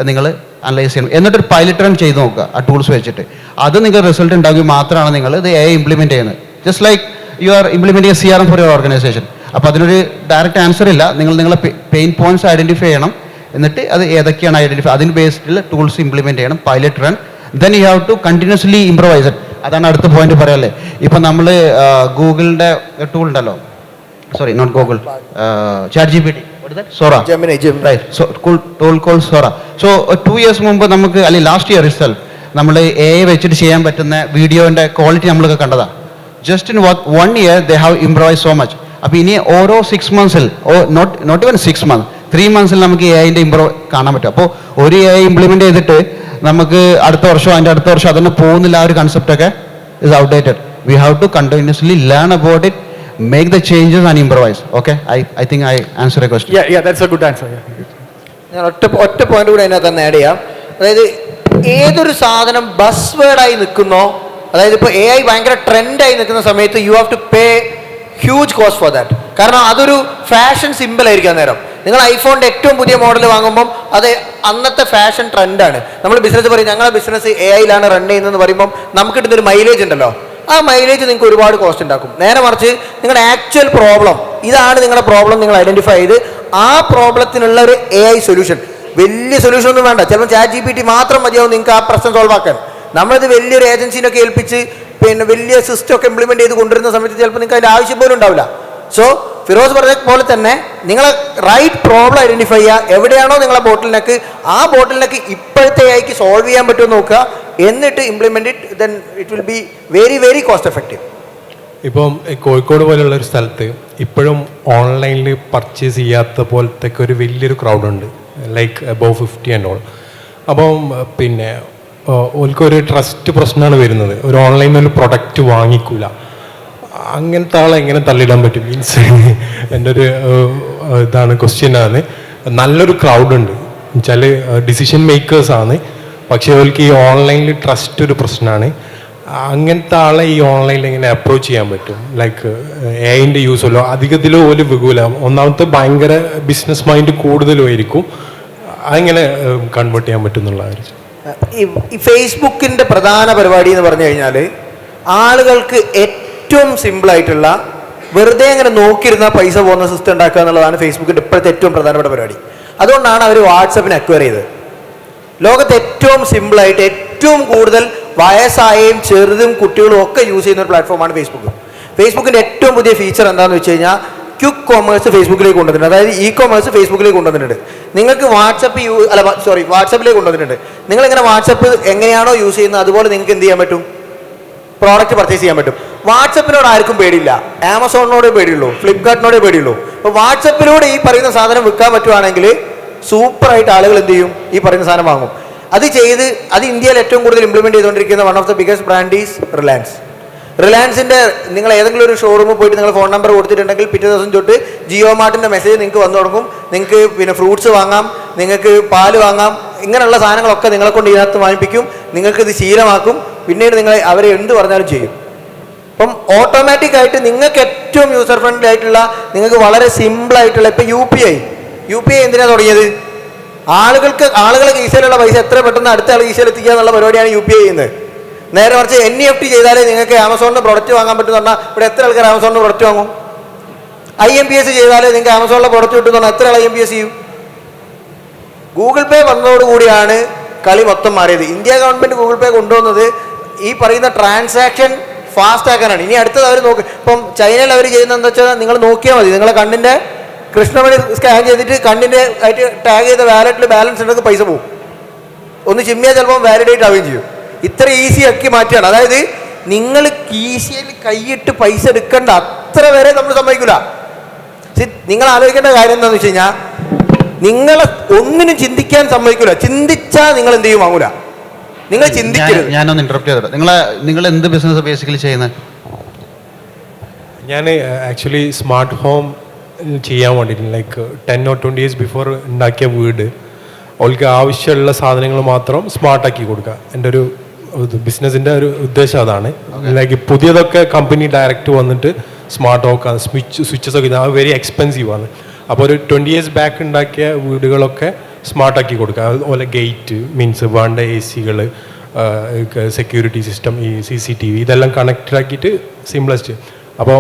Speaker 3: നിങ്ങൾ അനലൈസ് ചെയ്യണം. എന്നിട്ടൊരു പൈലറ്റ് റൺ ചെയ്ത് നോക്കുക ആ ടൂൾസ് വെച്ചിട്ട്. അത് നിങ്ങൾ റിസൾട്ട് ഉണ്ടാക്കി മാത്രമാണ് നിങ്ങൾ ഇത് AI ഇംപ്ലിമെൻറ്റ് ചെയ്യുന്നത്. Just like you are implementing CRM for your organisation. അപ്പോൾ അതിനൊരു ഡയറക്റ്റ് ആൻസർ ഇല്ല. നിങ്ങളെ പെയിൻ പോയിന്റ്സ് ഐഡൻറ്റിഫൈ ചെയ്യണം. എന്നിട്ട് അത് ഏതൊക്കെയാണ് ഐഡൻറ്റിഫൈ, അതിന് ബേസ്ഡിൽ ടൂൾസ് ഇംപ്ലിമെൻറ്റ് ചെയ്യണം, pilot run. Then you have to continuously improvise it. അതാണ് അടുത്ത പോയിന്റ് പറയല്ലേ. ഇപ്പം നമ്മൾ ഗൂഗിളിൻ്റെ ടൂൾ ഉണ്ടല്ലോ, sorry not Google, ChatGPT, Sora,
Speaker 2: Gemini,
Speaker 3: right? So tool called Sora. So 2 years മുമ്പ് നമുക്ക് അല്ലെങ്കിൽ ലാസ്റ്റ് ഇയർ ഇറ്റ്സെൽഫ് നമ്മൾ AI വെച്ചിട്ട് ചെയ്യാൻ പറ്റുന്ന വീഡിയോൻ്റെ ക്വാളിറ്റി നമ്മളൊക്കെ കണ്ടതാണ്. Just in 1 year they have improved so much. അപ്പോൾ ഇനി ഓരോ 6 months, not even 6 months, 3 months നമുക്ക് എ ഐൻ്റെ ഇമ്പ്രൂവ് കാണാൻ പറ്റും. അപ്പോൾ ഒരു എ ഐ ഇംപ്ലിമെൻറ്റ് ചെയ്തിട്ട് നമുക്ക് അടുത്ത വർഷം അതിൻ്റെ അടുത്ത വർഷം അതന്നെ പോകുന്നില്ല, ആ ഒരു കൺസെപ്റ്റൊക്കെ is outdated. We have to continuously learn about it, make the changes and improvise. Okay, I think I answered a question.
Speaker 4: Yeah, that's a good answer.
Speaker 2: ഞാൻ ഒറ്റ പോയിന്റ് കൂടെ അതിനകത്ത് തന്നെ ആഡ് ചെയ്യാം. അതായത് ഏതൊരു സാധനം ബസ് വേർഡായി നിൽക്കുന്നോ, അതായത് ഇപ്പോൾ എ ഐ ഭയങ്കര ട്രെൻഡായി നിൽക്കുന്ന സമയത്ത് you have to pay huge cost for that. കാരണം അതൊരു ഫാഷൻ സിമ്പിൾ ആയിരിക്കും നേരം. നിങ്ങൾ ഐഫോണിൻ്റെ ഏറ്റവും പുതിയ മോഡൽ വാങ്ങുമ്പം അത് അന്നത്തെ ഫാഷൻ ട്രെൻഡാണ്. നമ്മൾ ബിസിനസ് പറയും ഞങ്ങളുടെ ബിസിനസ് എ ഐയിലാണ് റൺ ചെയ്യുന്നതെന്ന് പറയുമ്പം നമുക്ക് കിട്ടുന്നൊരു മൈലേജ് ഉണ്ടല്ലോ, ആ മൈലേജ് നിങ്ങൾക്ക് ഒരുപാട് കോസ്റ്റ് ഉണ്ടാക്കും. നേരെ മറിച്ച് നിങ്ങളുടെ ആക്ച്വൽ പ്രോബ്ലം ഇതാണ്, നിങ്ങളുടെ പ്രോബ്ലം നിങ്ങൾ ഐഡൻറ്റിഫൈ ചെയ്ത് ആ പ്രോബ്ലത്തിനുള്ള ഒരു എ ഐ സൊല്യൂഷൻ, വലിയ സൊല്യൂഷൻ ഒന്നും വേണ്ട, ചിലപ്പോൾ ChatGPT മാത്രം മതിയാവും നിങ്ങൾക്ക് ആ പ്രശ്നം സോൾവ് ആക്കാൻ. നമ്മളിത് വലിയൊരു ഏജൻസിനൊക്കെ ഏൽപ്പിച്ച് പിന്നെ വലിയ സിസ്റ്റം ഒക്കെ ഇംപ്ലിമെൻറ്റ് ചെയ്ത് കൊണ്ടുവരുന്ന സമയത്ത് ചിലപ്പോൾ നിങ്ങൾക്ക് അതിൻ്റെ ആവശ്യം പോലും ഉണ്ടാവില്ല. സോ ഫിറോസ് പറഞ്ഞ പോലെ തന്നെ നിങ്ങൾ റൈറ്റ് പ്രോബ്ലം ഐഡൻറ്റിഫൈ ചെയ്യുക, എവിടെയാണോ നിങ്ങളെ ബോട്ടിലിനെക്ക് ആ ബോട്ടിലിനെക്ക് ഇപ്പോഴത്തെ എ ഐക്ക് സോൾവ് ചെയ്യാൻ പറ്റുമെന്ന് നോക്കുക, എന്നിട്ട് implement it, then it will be very very cost effective.
Speaker 5: ഇപ്പം കോഴിക്കോട് പോലെയുള്ള ഒരു സ്ഥലത്ത് ഇപ്പോഴും ഓൺലൈനിൽ പർച്ചേസ് ചെയ്യാത്ത പോലത്തെ ഒരു വലിയൊരു ക്രൗഡുണ്ട്, ലൈക്ക് അബവ് 50 ആൻഡ് ഓൾ. അപ്പം പിന്നെ ഓൽക്കൊരു ട്രസ്റ്റ് പ്രശ്നമാണ് വരുന്നത്, ഒരു ഓൺലൈനിൽ ഒരു പ്രൊഡക്റ്റ് വാങ്ങിക്കൂല. അങ്ങനത്തെ ആളെ എങ്ങനെ തള്ളിടാൻ പറ്റും? മീൻസ് എൻ്റെ ഒരു ഇതാണ് ക്വസ്റ്റ്യനാണ്. നല്ലൊരു ക്രൗഡുണ്ട് വെച്ചാൽ ഡിസിഷൻ മേക്കേഴ്സാണ്, പക്ഷേ അവർക്ക് ഈ ഓൺലൈനിൽ ട്രസ്റ്റ് ഒരു പ്രശ്നമാണ്. അങ്ങനത്തെ ആളെ ഈ ഓൺലൈനിൽ എങ്ങനെ അപ്രോച്ച് ചെയ്യാൻ പറ്റും? ലൈക്ക് എ ഐൻ്റെ യൂസല്ലോ അധികത്തിലോ ഒരു വികൂല. ഒന്നാമത്തെ ഭയങ്കര ബിസിനസ് മൈൻഡ് കൂടുതലും ആയിരിക്കും. അതെങ്ങനെ കൺവേർട്ട് ചെയ്യാൻ പറ്റും എന്നുള്ള കാര്യം.
Speaker 2: ഈ ഫേസ്ബുക്കിൻ്റെ പ്രധാന പരിപാടി എന്ന് പറഞ്ഞു കഴിഞ്ഞാൽ ആളുകൾക്ക് ഏറ്റവും സിമ്പിളായിട്ടുള്ള വെറുതെ അങ്ങനെ നോക്കിയിരുന്ന പൈസ പോകുന്ന സിസ്റ്റം ഉണ്ടാക്കുക എന്നുള്ളതാണ് ഫേസ്ബുക്കിൻ്റെ ഇപ്പോഴത്തെ ഏറ്റവും പ്രധാനപ്പെട്ട പരിപാടി. അതുകൊണ്ടാണ് അവർ വാട്സപ്പിനെ അക്വയർ ചെയ്തത്. ലോകത്ത് ഏറ്റവും സിമ്പിളായിട്ട് ഏറ്റവും കൂടുതൽ വയസ്സായും ചെറുതും കുട്ടികളും ഒക്കെ യൂസ് ചെയ്യുന്ന ഒരു പ്ലാറ്റ്ഫോമാണ് ഫേസ്ബുക്ക്. ഫേസ്ബുക്കിൻ്റെ ഏറ്റവും പുതിയ ഫീച്ചർ എന്താണെന്ന് വെച്ച് കഴിഞ്ഞാൽ ക്വിക്ക് കോമേഴ്സ് ഫേസ്ബുക്കിലേക്ക് കൊണ്ടുവന്നിട്ടുണ്ട്. അതായത് ഇ കോമേഴ്സ് ഫേസ്ബുക്കിലേക്ക് കൊണ്ടുവന്നിട്ടുണ്ട്. നിങ്ങൾക്ക് വാട്സപ്പിലേക്ക് കൊണ്ടുവന്നിട്ടുണ്ട്. നിങ്ങളിങ്ങനെ വാട്സപ്പ് എങ്ങനെയാണോ യൂസ് ചെയ്യുന്നത് അതുപോലെ നിങ്ങൾക്ക് എന്ത് ചെയ്യാൻ പറ്റും? പ്രോഡക്റ്റ് പർച്ചേസ് ചെയ്യാൻ പറ്റും. വാട്സപ്പിനോട് ആർക്കും പേടിയില്ല, ആമസോണിനോടേ പേടിയുള്ളൂ, ഫ്ലിപ്കാർട്ടിനോടേ പേടിയുള്ളൂ. അപ്പോൾ വാട്സപ്പിലൂടെ ഈ പറയുന്ന സാധനം വിൽക്കാൻ പറ്റുവാണെങ്കിൽ സൂപ്പറായിട്ട് ആളുകൾ എന്ത് ചെയ്യും? ഈ പറയുന്ന സാധനം വാങ്ങും. അത് ഇന്ത്യയിൽ ഏറ്റവും കൂടുതൽ ഇംപ്ലിമെൻറ്റ് ചെയ്തുകൊണ്ടിരിക്കുന്ന one of the biggest brand is Reliance. റിലയൻസിൻ്റെ നിങ്ങൾ ഏതെങ്കിലും ഒരു ഷോറൂമിൽ പോയിട്ട് നിങ്ങൾ ഫോൺ നമ്പർ കൊടുത്തിട്ടുണ്ടെങ്കിൽ പിറ്റേ ദിവസം തൊട്ട് ജിയോ മാർട്ടിൻ്റെ മെസ്സേജ് നിങ്ങൾക്ക് വന്നു തുടങ്ങും. നിങ്ങൾക്ക് പിന്നെ ഫ്രൂട്ട്സ് വാങ്ങാം, നിങ്ങൾക്ക് പാല് വാങ്ങാം, ഇങ്ങനെയുള്ള സാധനങ്ങളൊക്കെ നിങ്ങളെ കൊണ്ട് ഇതിനകത്ത് വാങ്ങിപ്പിക്കും. നിങ്ങൾക്കിത് ശീലമാക്കും. പിന്നീട് അവരെ എന്ത് പറഞ്ഞാലും ചെയ്യും. അപ്പം ഓട്ടോമാറ്റിക്കായിട്ട് നിങ്ങൾക്ക് ഏറ്റവും യൂസർ ഫ്രണ്ട്ലി ആയിട്ടുള്ള, നിങ്ങൾക്ക് വളരെ സിമ്പിളായിട്ടുള്ള, ഇപ്പം യു പി ഐ എന്തിനാണ് തുടങ്ങിയത്? ആളുകളെ കീശയിലുള്ള പൈസ എത്ര പെട്ടെന്ന് അടുത്ത ആൾ കീശയിൽ എത്തിക്കുക എന്നുള്ള പരിപാടിയാണ് യു പി ഐ ചെയ്യുന്നത്. നേരെ മറിച്ച് NEFT ചെയ്താലേ നിങ്ങൾക്ക് ആമസോണിന് പ്രൊഡക്റ്റ് വാങ്ങാൻ പറ്റുമെന്ന് പറഞ്ഞാൽ ഇവിടെ എത്ര ആൾക്കാർ ആമസോണിന് പ്രൊഡക്റ്റ് വാങ്ങും? IMPS ചെയ്താലേ നിങ്ങൾക്ക് ആമസോണിലെ പ്രൊഡക്റ്റ് കിട്ടുമെന്ന് പറഞ്ഞാൽ എത്ര ആൾ IMPS ചെയ്യും? ഗൂഗിൾ പേ വന്നതോടുകൂടിയാണ് കളി മൊത്തം മാറിയത്. ഇന്ത്യ ഗവൺമെൻറ് ഗൂഗിൾ പേ കൊണ്ടുവന്നത് ഈ പറയുന്ന ട്രാൻസാക്ഷൻ ഫാസ്റ്റ് ആക്കാനാണ്. ഇനി അടുത്തത് അവർ നോക്കും. ഇപ്പം ചൈനയിൽ അവർ ചെയ്യുന്നത് എന്താ വെച്ചാൽ നിങ്ങൾ നോക്കിയാൽ മതി, നിങ്ങളെ കണ്ണിൻ്റെ കൃഷ്ണമണി സ്കാൻ ചെയ്തിട്ട് കണ്ണിൻ്റെ ആയിട്ട് ടാഗ് ചെയ്ത വാലറ്റിൽ ബാലൻസ് ഉണ്ടെങ്കിൽ പൈസ പോകും. ഒന്ന് ചിമ്മിയാൽ ചിലപ്പോൾ വാലിഡേറ്റ് ആവുകയും ചെയ്യും. ഇത്ര ഈസി ആക്കി മാറ്റിയാണ്. അതായത് നിങ്ങൾ കീശയിൽ കൈയിട്ട് പൈസ എടുക്കേണ്ട അത്ര വരെ നമ്മൾ സമ്മതിക്കില്ല. നിങ്ങൾ ആലോചിക്കേണ്ട കാര്യം എന്താണെന്ന് വെച്ച് കഴിഞ്ഞാൽ നിങ്ങളെ ഒന്നിനും ചിന്തിക്കാൻ സമ്മതിക്കില്ല. ചിന്തിച്ചാൽ നിങ്ങൾ എന്ത് ചെയ്യും? വാങ്ങൂല. നിങ്ങൾ ചിന്തിക്കരുത്.
Speaker 3: ഞാനൊന്ന് ഇന്ററപ്റ്റ് ചെയ്തോട്ടെ. നിങ്ങൾ എന്ത് ബിസിനസ് ബേസിക്കലി ചെയ്യുന്നത്?
Speaker 5: ഞാൻ ആക്ച്വലി സ്മാർട്ട് ഹോം ചെയ്യാൻ വേണ്ടിയിട്ട് ലൈക്ക് 10 or 20 years ബിഫോർ ഉണ്ടാക്കിയ വീട് അവൾക്ക് ആവശ്യമുള്ള സാധനങ്ങൾ മാത്രം സ്മാർട്ടാക്കി കൊടുക്കുക. എൻ്റെ ഒരു ബിസിനസ്സിൻ്റെ ഒരു ഉദ്ദേശം അതാണ്. ലൈക്ക് പുതിയതൊക്കെ കമ്പനി ഡയറക്റ്റ് വന്നിട്ട് സ്മാർട്ട് ഹോക്കാണ്, സ്വിച്ചസ് ഒക്കെ അത് വെരി എക്സ്പെൻസീവ് ആണ്. അപ്പോൾ ഒരു 20 years ബാക്ക് ഉണ്ടാക്കിയ വീടുകളൊക്കെ സ്മാർട്ടാക്കി കൊടുക്കുക. അതുപോലെ ഗേറ്റ് മീൻസ് വേണ്ട AC-കൾ, സെക്യൂരിറ്റി സിസ്റ്റം, ഈ CCTV ഇതെല്ലാം കണക്റ്റഡ് ആക്കിയിട്ട് സിംപ്ലസ്റ്റ്. അപ്പോൾ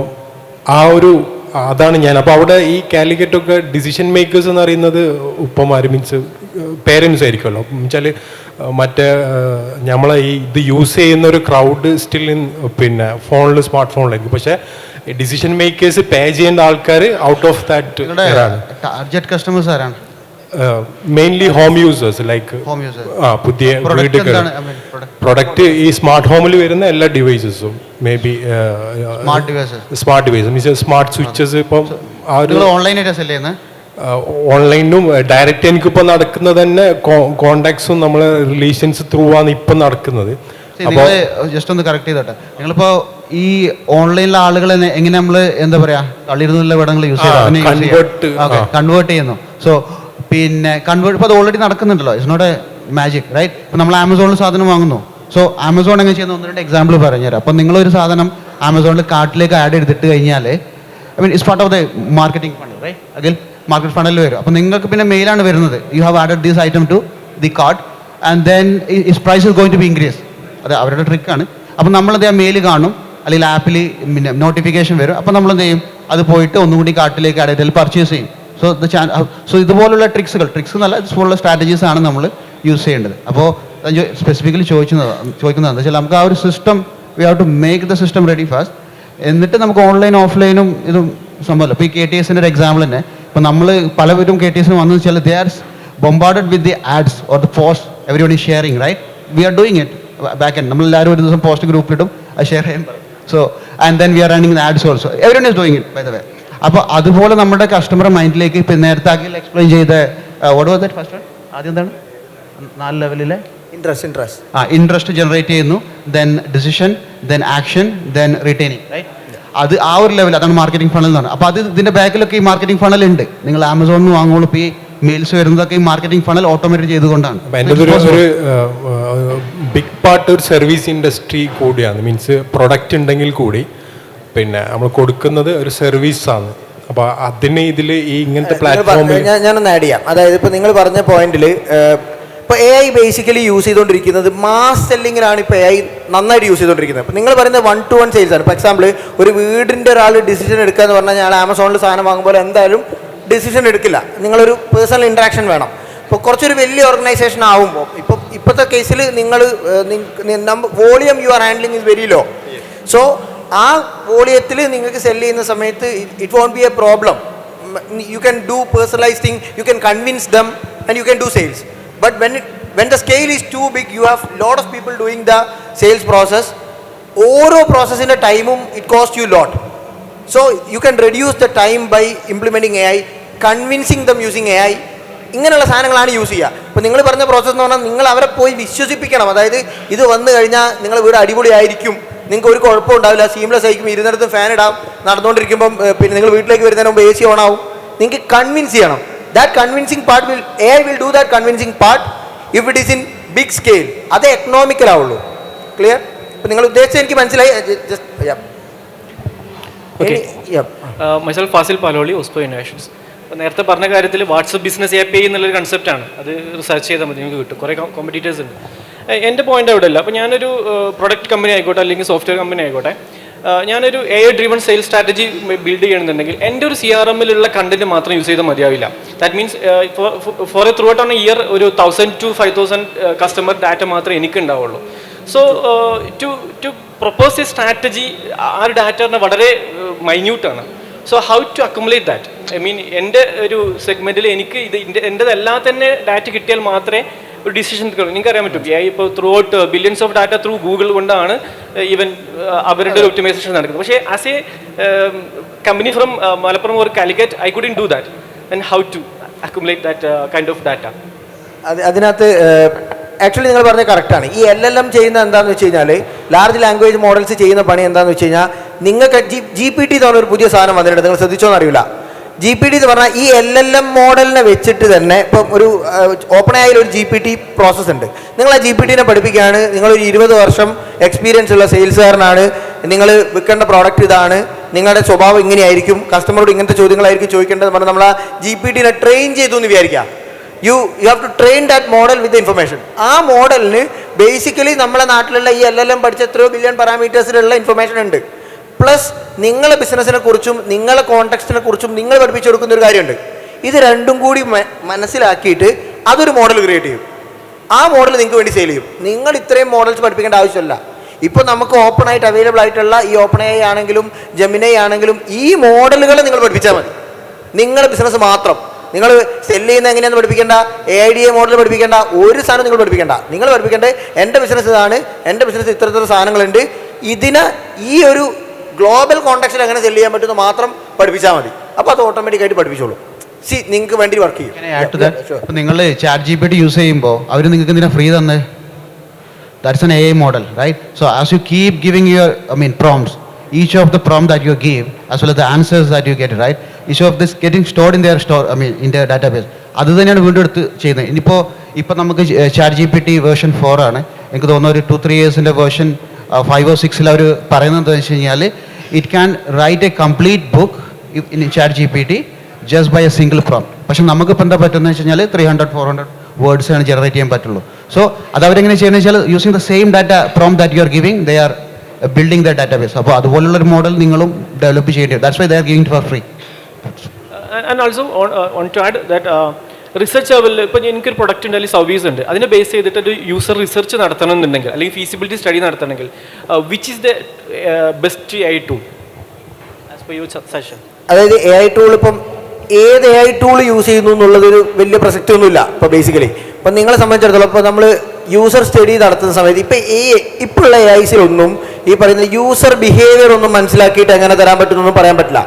Speaker 5: അതാണ് ഞാൻ. അപ്പോൾ അവിടെ ഈ കാലിക്കറ്റൊക്കെ ഡിസിഷൻ മേക്കേഴ്സ് എന്ന് പറയുന്നത് ഉപ്പമാർ മീൻസ് പേരൻസ് ആയിരിക്കുമല്ലോ. എന്നുവെച്ചാൽ മറ്റേ നമ്മളെ ഇത് യൂസ് ചെയ്യുന്ന ഒരു ക്രൗഡ് സ്റ്റിൽ പിന്നെ സ്മാർട്ട് ഫോണിലായിരിക്കും. പക്ഷേ ഡിസിഷൻ മേക്കേഴ്സ് പേ ചെയ്യേണ്ട ആൾക്കാർ out of that
Speaker 3: target customers ആരാണ്?
Speaker 5: Mainly home users. ലൈക്ക് പുതിയ വീടുകൾ പ്രൊഡക്റ്റ് ഈ സ്മാർട്ട് ഹോമിൽ വരുന്ന എല്ലാ ഡിവൈസസും may be smart device means smart switches. ഇപ്പം
Speaker 3: ഓൺലൈനായിട്ട് സെല് ചെയ്യുന്നത്
Speaker 5: ഓൺലൈനിലും ഡയറക്റ്റ് എനിക്കിപ്പോൾ നടക്കുന്നത് തന്നെ കോണ്ടാക്ട്സും നമ്മളെ റിലേഷൻസ് ത്രൂ ആണ് ഇപ്പം നടക്കുന്നത്.
Speaker 3: നിങ്ങൾ ജസ്റ്റ് ഒന്ന് കറക്റ്റ് ചെയ്തോട്ടെ, നിങ്ങളിപ്പോൾ ഈ ഓൺലൈനിലെ ആളുകളെ എങ്ങനെ നമ്മൾ എന്താ പറയാ തള്ളിയിരുന്നുള്ള വിടങ്ങൾ യൂസ് കൺവേർട്ട് ചെയ്യുന്നു. സോ പിന്നെ കൺവേർട്ട് ഇപ്പോൾ അത് ഓൾറെഡി നടക്കുന്നുണ്ടല്ലോ, it's not a magic right. ഇപ്പോൾ നമ്മൾ ആമസോണിൽ സാധനം വാങ്ങുന്നു. സോ ആമസോൺ എങ്ങനെ ചെയ്യുന്ന 1-2 എക്സാമ്പിൾ പറഞ്ഞുതരാം. അപ്പോൾ നിങ്ങളൊരു സാധനം ആമസോണിൽ കാർട്ടിലേക്ക് ആഡ് ചെയ്തിട്ട് കഴിഞ്ഞാൽ I mean it's part of the marketing fund right. Again market ഫണ്ടിൽ വരും. അപ്പോൾ നിങ്ങൾക്ക് പിന്നെ മെയിലാണ് വരുന്നത്, you have added this item to the cart and then is price is going to be increase. അത് അവരുടെ ട്രിക്കാണ്. അപ്പോൾ നമ്മളത് ആ മെയിൽ കാണും, അല്ലെങ്കിൽ ആപ്പിൽ പിന്നെ നോട്ടിഫിക്കേഷൻ വരും. അപ്പോൾ നമ്മൾ എന്ത് ചെയ്യും, അത് പോയിട്ട് ഒന്നുകൂടി കാർട്ടിലേക്ക് ആഡ് ചെയ്തിട്ട് പർച്ചേസ് ചെയ്യും. സോ ഇതുപോലുള്ള ട്രിക്സ് നല്ല ഇതുപോലുള്ള സ്ട്രാറ്റജീസ് ആണ് നമ്മൾ യൂസ് ചെയ്യേണ്ടത്. അപ്പോൾ സ്പെസിഫിക്കലി ചോദിക്കുന്നത് എന്താ വെച്ചാൽ നമുക്ക് ആ ഒരു system we have to make the system ready fast. എന്നിട്ട് നമുക്ക് ഓൺലൈൻ ഓഫ്ലൈനും ഇതും സംഭവമല്ലോ. ഇപ്പോൾ ഈ KTSൻ്റെ ഒരു എക്സാമ്പിൾ തന്നെ, ഇപ്പോൾ നമ്മൾ പലവരും KTSന് വന്നു വെച്ചാൽ they are bombarded with the ads or the post everybody sharing right. We are doing it back end. നമ്മളെല്ലാവരും ഒരു ദിവസം പോസ്റ്റ് ഗ്രൂപ്പിലിടും, അത് ഷെയർ ചെയ്യാൻ പറയും. So and then we are running ads also, everyone is doing it by the way. അപ്പോൾ അതുപോലെ നമ്മുടെ കസ്റ്റമർ മൈൻഡിലേക്ക് ഇപ്പം നേരത്തെ അഖിൽ എക്സ്പ്ലെയിൻ ചെയ്ത what was that first one, ആദ്യം എന്താണ് 4 ലെവലിലെ ഇൻട്രസ്റ്റ് ജനറേറ്റ് ചെയ്യുന്നു, then decision, then action, then returning right. അത് ആ ഒരു ലെവൽ, അതാണ് മാർക്കറ്റിംഗ് ഫണൽ എന്ന് പറയുന്നത്. അപ്പോൾ അത് ഇതിൻ്റെ ബാക്കിലൊക്കെ ഈ മാർക്കറ്റിംഗ് ഫണൽ ഉണ്ട്. നിങ്ങൾ ആമസോണിൽ നിന്ന് വാങ്ങുള്ളൂ, ഇപ്പോൾ ഈ മെയിൽസ് വരുന്നതൊക്കെ ഈ മാർക്കറ്റിംഗ് ഫണൽ ഓട്ടോമേറ്റ് ചെയ്തുകൊണ്ടാണ്.
Speaker 5: എൻ്റെ ഒരു ബിഗ് പാർട്ട് ഒരു സർവീസ് ഇൻഡസ്ട്രി കൂടിയാണ്. മീൻസ് പ്രൊഡക്റ്റ് ഉണ്ടെങ്കിൽ കൂടി പിന്നെ നമ്മൾ കൊടുക്കുന്നത് ഒരു സർവീസാണ്. അപ്പോൾ അതിന് ഇതിൽ ഈ ഇങ്ങനത്തെ പ്ലാറ്റ്ഫോമിൽ
Speaker 2: ഞാനൊന്ന് ആഡ് ചെയ്യാം. അതായത് ഇപ്പോൾ നിങ്ങൾ പറഞ്ഞ പോയിന്റിൽ ഇപ്പോൾ AI ബേസിക്കലി യൂസ് ചെയ്തുകൊണ്ടിരിക്കുന്നത് മാസ് സെല്ലിങ്ങിലാണ്. ഇപ്പോൾ AI നന്നായിട്ട് യൂസ് ചെയ്തുകൊണ്ടിരിക്കുന്നത്. ഇപ്പോൾ നിങ്ങൾ പറയുന്നത് 1-to-1 സെയിൽസ് ആണ്. ഫോർ എക്സാമ്പിൾ ഒരു വീടിൻ്റെ ഒരാൾ ഡിസിഷൻ എടുക്കുക എന്ന് പറഞ്ഞാൽ ഞാൻ ആമസോണിൽ സാധനം വാങ്ങുമ്പോൾ എന്തായാലും ഡിസിഷൻ എടുക്കില്ല, നിങ്ങളൊരു പേഴ്സണൽ ഇൻട്രാക്ഷൻ വേണം. ഇപ്പോൾ കുറച്ചൊരു വലിയ ഓർഗനൈസേഷൻ ആകുമ്പോൾ ഇപ്പോഴത്തെ കേസിൽ നിങ്ങൾ volume you are handling is very low. So ആ വോളിയത്തിൽ നിങ്ങൾക്ക് സെല്ല് ചെയ്യുന്ന സമയത്ത് it won't be a problem. You can do personalise thing, you can convince them and you can do sales. But when the scale is too big, you have lot of people doing the sales process. ഓരോ പ്രോസസ്സിൻ്റെ ടൈമും it costs you lot. So you can reduce the time by implementing AI, convincing them using AI. ഇങ്ങനെയുള്ള സാധനങ്ങളാണ് use ചെയ്യുക. ഇപ്പോൾ നിങ്ങൾ പറഞ്ഞ process എന്ന് പറഞ്ഞാൽ നിങ്ങൾ അവരെ പോയി വിശ്വസിപ്പിക്കണം. അതായത് ഇത് വന്നു കഴിഞ്ഞാൽ നിങ്ങളുടെ വീട് അടിപൊളിയായിരിക്കും, നിങ്ങൾക്ക് ഒരു കുഴപ്പം ഉണ്ടാവില്ല, സീംലെസ് ആയിരിക്കും, ഇരുന്നിടത്ത് ഫാൻ ഇടാം, നടന്നുകൊണ്ടിരിക്കുമ്പം പിന്നെ നിങ്ങൾ വീട്ടിലേക്ക് വരുന്നതിന് മുമ്പ് AC ഓൺ ആവും. നിങ്ങൾക്ക് കൺവിൻസ് ചെയ്യണം. That convincing part AI will do that convincing part if it is in big scale. അത് എക്കണോമിക്കൽ ആവുള്ളൂ. ക്ലിയർ? ഇപ്പം നിങ്ങൾ ഉദ്ദേശിച്ചത് എനിക്ക് മനസ്സിലായി.
Speaker 6: Myself Fasil Paloli, Ospo innovations. അപ്പോൾ നേരത്തെ പറഞ്ഞ കാര്യത്തിൽ വാട്സപ്പ് ബിസിനസ് API എന്നുള്ളൊരു കൺസെപ്റ്റാണ്. അത് റിസർച്ച് ചെയ്താൽ മതി, നിങ്ങൾക്ക് കിട്ടും. കുറേ കോമ്പറ്റീറ്റേഴ്സ് ഉണ്ട്. എൻ്റെ പോയിന്റ് അവിടെ അല്ല. അപ്പോൾ ഞാനൊരു പ്രൊഡക്റ്റ് കമ്പനി ആയിക്കോട്ടെ, അല്ലെങ്കിൽ സോഫ്റ്റ്വെയർ കമ്പനി ആയിക്കോട്ടെ, ഞാനൊരു AI driven sales strategy build ചെയ്യണമെന്നുണ്ടെങ്കിൽ എൻ്റെ ഒരു CRM-ലുള്ള കണ്ടന്റ് മാത്രം യൂസ് ചെയ്താൽ മതിയാവില്ല. That means for a throughout on a year ഒരു 1000 to 5000 കസ്റ്റമർ ഡാറ്റ മാത്രമേ എനിക്ക് ഉണ്ടാവുള്ളൂ. So to propose a strategy, ആ ഒരു ഡാറ്റ വളരെ മൈന്യൂട്ടാണ്. So how to accumulate that, I mean എൻ്റെ ഒരു സെഗ്മെൻറ്റിൽ എനിക്ക് എൻ്റെതെല്ലാം തന്നെ ഡാറ്റ കിട്ടിയാൽ മാത്രമേ ഒരു ഡിസിഷൻ എടുക്കണം. നിങ്ങൾക്ക് അറിയാൻ പറ്റും, ഇപ്പോൾ throughout billions of data through Google കൊണ്ടാണ് ഈവൻ അവരുടെ ഒരു ഒപ്റ്റിമൈസേഷൻ നടക്കുന്നത്. പക്ഷേ as a company from Malappuram or Calicut, I couldn't do that. And how to accumulate that kind of data?
Speaker 2: അതിനകത്ത് ആക്ച്വലി നിങ്ങൾ പറഞ്ഞത് കറക്റ്റാണ്. ഈ LLM ചെയ്യുന്ന എന്താണെന്ന് വെച്ച് കഴിഞ്ഞാൽ, ലാർജ് ലാംഗ്വേജ് മോഡൽസ് ചെയ്യുന്ന പണി എന്താണെന്ന് വെച്ച് കഴിഞ്ഞാൽ, നിങ്ങൾക്ക് GPT എന്ന് പറഞ്ഞൊരു പുതിയ സാധനം വന്നിട്ടുണ്ട്, നിങ്ങൾ ശ്രദ്ധിച്ചോന്ന് അറിയില്ല. GPT എന്ന് പറഞ്ഞാൽ ഈ LLM മോഡലിനെ വെച്ചിട്ട് തന്നെ ഇപ്പം ഒരു OpenAI ഒരു GPT പ്രോസസ്സ് ഉണ്ട്. നിങ്ങൾ ആ GPTനെ പഠിപ്പിക്കുകയാണ്, നിങ്ങളൊരു 20 വർഷം എക്സ്പീരിയൻസ് ഉള്ള സെയിൽസുകാരനാണ്, നിങ്ങൾ വിൽക്കേണ്ട പ്രോഡക്റ്റ് ഇതാണ്, നിങ്ങളുടെ സ്വഭാവം ഇങ്ങനെയായിരിക്കും, കസ്റ്റമറോട് ഇങ്ങനത്തെ ചോദ്യങ്ങളായിരിക്കും ചോദിക്കേണ്ടത് പറഞ്ഞാൽ നമ്മൾ ആ GPTനെ ട്രെയിൻ ചെയ്തു എന്ന് വിചാരിക്കാം. You have to train that model with information. ആ മോഡലിന് ബേസിക്കലി നമ്മുടെ നാട്ടിലുള്ള ഈ LLM പഠിച്ച എത്രയോ ബില്യൺ പാരാമീറ്റേഴ്സിലുള്ള ഇൻഫർമേഷൻ ഉണ്ട്. പ്ലസ് നിങ്ങളെ ബിസിനസ്സിനെ കുറിച്ചും നിങ്ങളെ കോണ്ടെക്സ്റ്റിനെ കുറിച്ചും നിങ്ങൾ പഠിപ്പിച്ചു കൊടുക്കുന്ന ഒരു കാര്യമുണ്ട്. ഇത് രണ്ടും കൂടി മനസ്സിലാക്കിയിട്ട് അതൊരു മോഡൽ ക്രിയേറ്റ് ചെയ്യും. ആ മോഡൽ നിങ്ങൾക്ക് വേണ്ടി സെയിൽ ചെയ്യും. നിങ്ങൾ ഇത്രയും മോഡൽസ് പഠിപ്പിക്കേണ്ട ആവശ്യമില്ല. ഇപ്പോൾ നമുക്ക് ഓപ്പൺ ആയിട്ട് അവൈലബിൾ ആയിട്ടുള്ള ഈ OpenAI ആണെങ്കിലും ജെമിനൈ ആണെങ്കിലും ഈ മോഡലുകൾ നിങ്ങൾ പഠിപ്പിച്ചാൽ മതി. നിങ്ങളുടെ ബിസിനസ് മാത്രം. നിങ്ങൾ സെല് ചെയ്യുന്ന എങ്ങനെയാണെന്ന് പഠിപ്പിക്കേണ്ട, AIDA മോഡൽ പഠിപ്പിക്കേണ്ട, ഒരു സാധനം നിങ്ങൾ പഠിപ്പിക്കേണ്ട. നിങ്ങൾ പഠിപ്പിക്കേണ്ടത് എൻ്റെ ബിസിനസ് ഇതാണ്, എൻ്റെ ബിസിനസ് ഇത്തരത്തിലുള്ള സാധനങ്ങളുണ്ട്, ഇതിന് ഈ ഒരു ഗ്ലോബൽ കോണ്ടാക്സിൽ എങ്ങനെ സെല് ചെയ്യാൻ പറ്റുമെന്ന് മാത്രം പഠിപ്പിച്ചാൽ മതി. അപ്പോൾ അത് ഓട്ടോമാറ്റിക്കായിട്ട് പഠിപ്പിച്ചോളൂ. നിങ്ങൾക്ക് വേണ്ടി വർക്ക് ചെയ്യും.
Speaker 3: അപ്പോൾ നിങ്ങൾ ചാറ്റ് GPT യൂസ് ചെയ്യുമ്പോൾ അവർ നിങ്ങൾക്ക് എന്തിനാ ഫ്രീ തന്നെ? That's an AI model, right? So as you keep giving your, prompts, each of the prompt that you give, as well as the answers that you get, right? Each of this getting stored in their in their database. അത് തന്നെയാണ് വീണ്ടും എടുത്ത് ചെയ്യുന്നത്. ഇപ്പോൾ നമുക്ക് chat GPT version 4 ആണ്. എനിക്ക് തോന്നുന്നു ഒരു 2-3 ഇയേഴ്സിൻ്റെ വേർഷൻ 5 or 6 അവർ പറയുന്നത് എന്താണെന്ന് വെച്ച് കഴിഞ്ഞാൽ it can write a complete book in chat GPT just by a single prompt. പക്ഷെ നമുക്കിപ്പോൾ എന്താ പറ്റുന്നത് വെച്ച് കഴിഞ്ഞാൽ 300-400 വേർഡ്സാണ് ജനറേറ്റ് ചെയ്യാൻ പറ്റുള്ളൂ. സോ അത് അവരെങ്ങനെ ചെയ്യുന്നത് വെച്ചാൽ using the same data prompt that you are giving, they are building the database. അപ്പോൾ അതുപോലുള്ളൊരു മോഡൽ നിങ്ങളും ഡെവലപ്പ് ചെയ്യേണ്ടി വരും. That's why they are giving for free.
Speaker 6: And also on to add that research ലെവലിൽ ഇപ്പോൾ എനിക്കൊരു പ്രൊഡക്റ്റ് ഉണ്ട്, അല്ലെങ്കിൽ സർവീസ് ഉണ്ട്, അതിനെ ബേസ് ചെയ്തിട്ട് ഒരു യൂസർ റിസർച്ച് നടത്തണമെന്നുണ്ടെങ്കിൽ അല്ലെങ്കിൽ ഫീസിബിലിറ്റി സ്റ്റഡി നടത്തണമെങ്കിൽ which is the best AI tool as per your suggestion?
Speaker 2: അതായത് AI ടൂൾ ഇപ്പം ഏത് AI ടൂൾ യൂസ് ചെയ്യുന്നു എന്നുള്ളതൊരു വലിയ പ്രസക്തിയൊന്നുമില്ല. ഇപ്പോൾ ബേസിക്കലി ഇപ്പം നിങ്ങളെ സംബന്ധിച്ചിടത്തോളം ഇപ്പോൾ നമ്മൾ യൂസർ സ്റ്റഡി നടത്തുന്ന സമയത്ത് ഇപ്പോഴുള്ള AIസിലൊന്നും ഈ പറയുന്ന യൂസർ ബിഹേവിയർ ഒന്നും മനസ്സിലാക്കിയിട്ട് എങ്ങനെ തരാൻ പറ്റുന്നൊന്നും പറയാൻ പറ്റില്ല.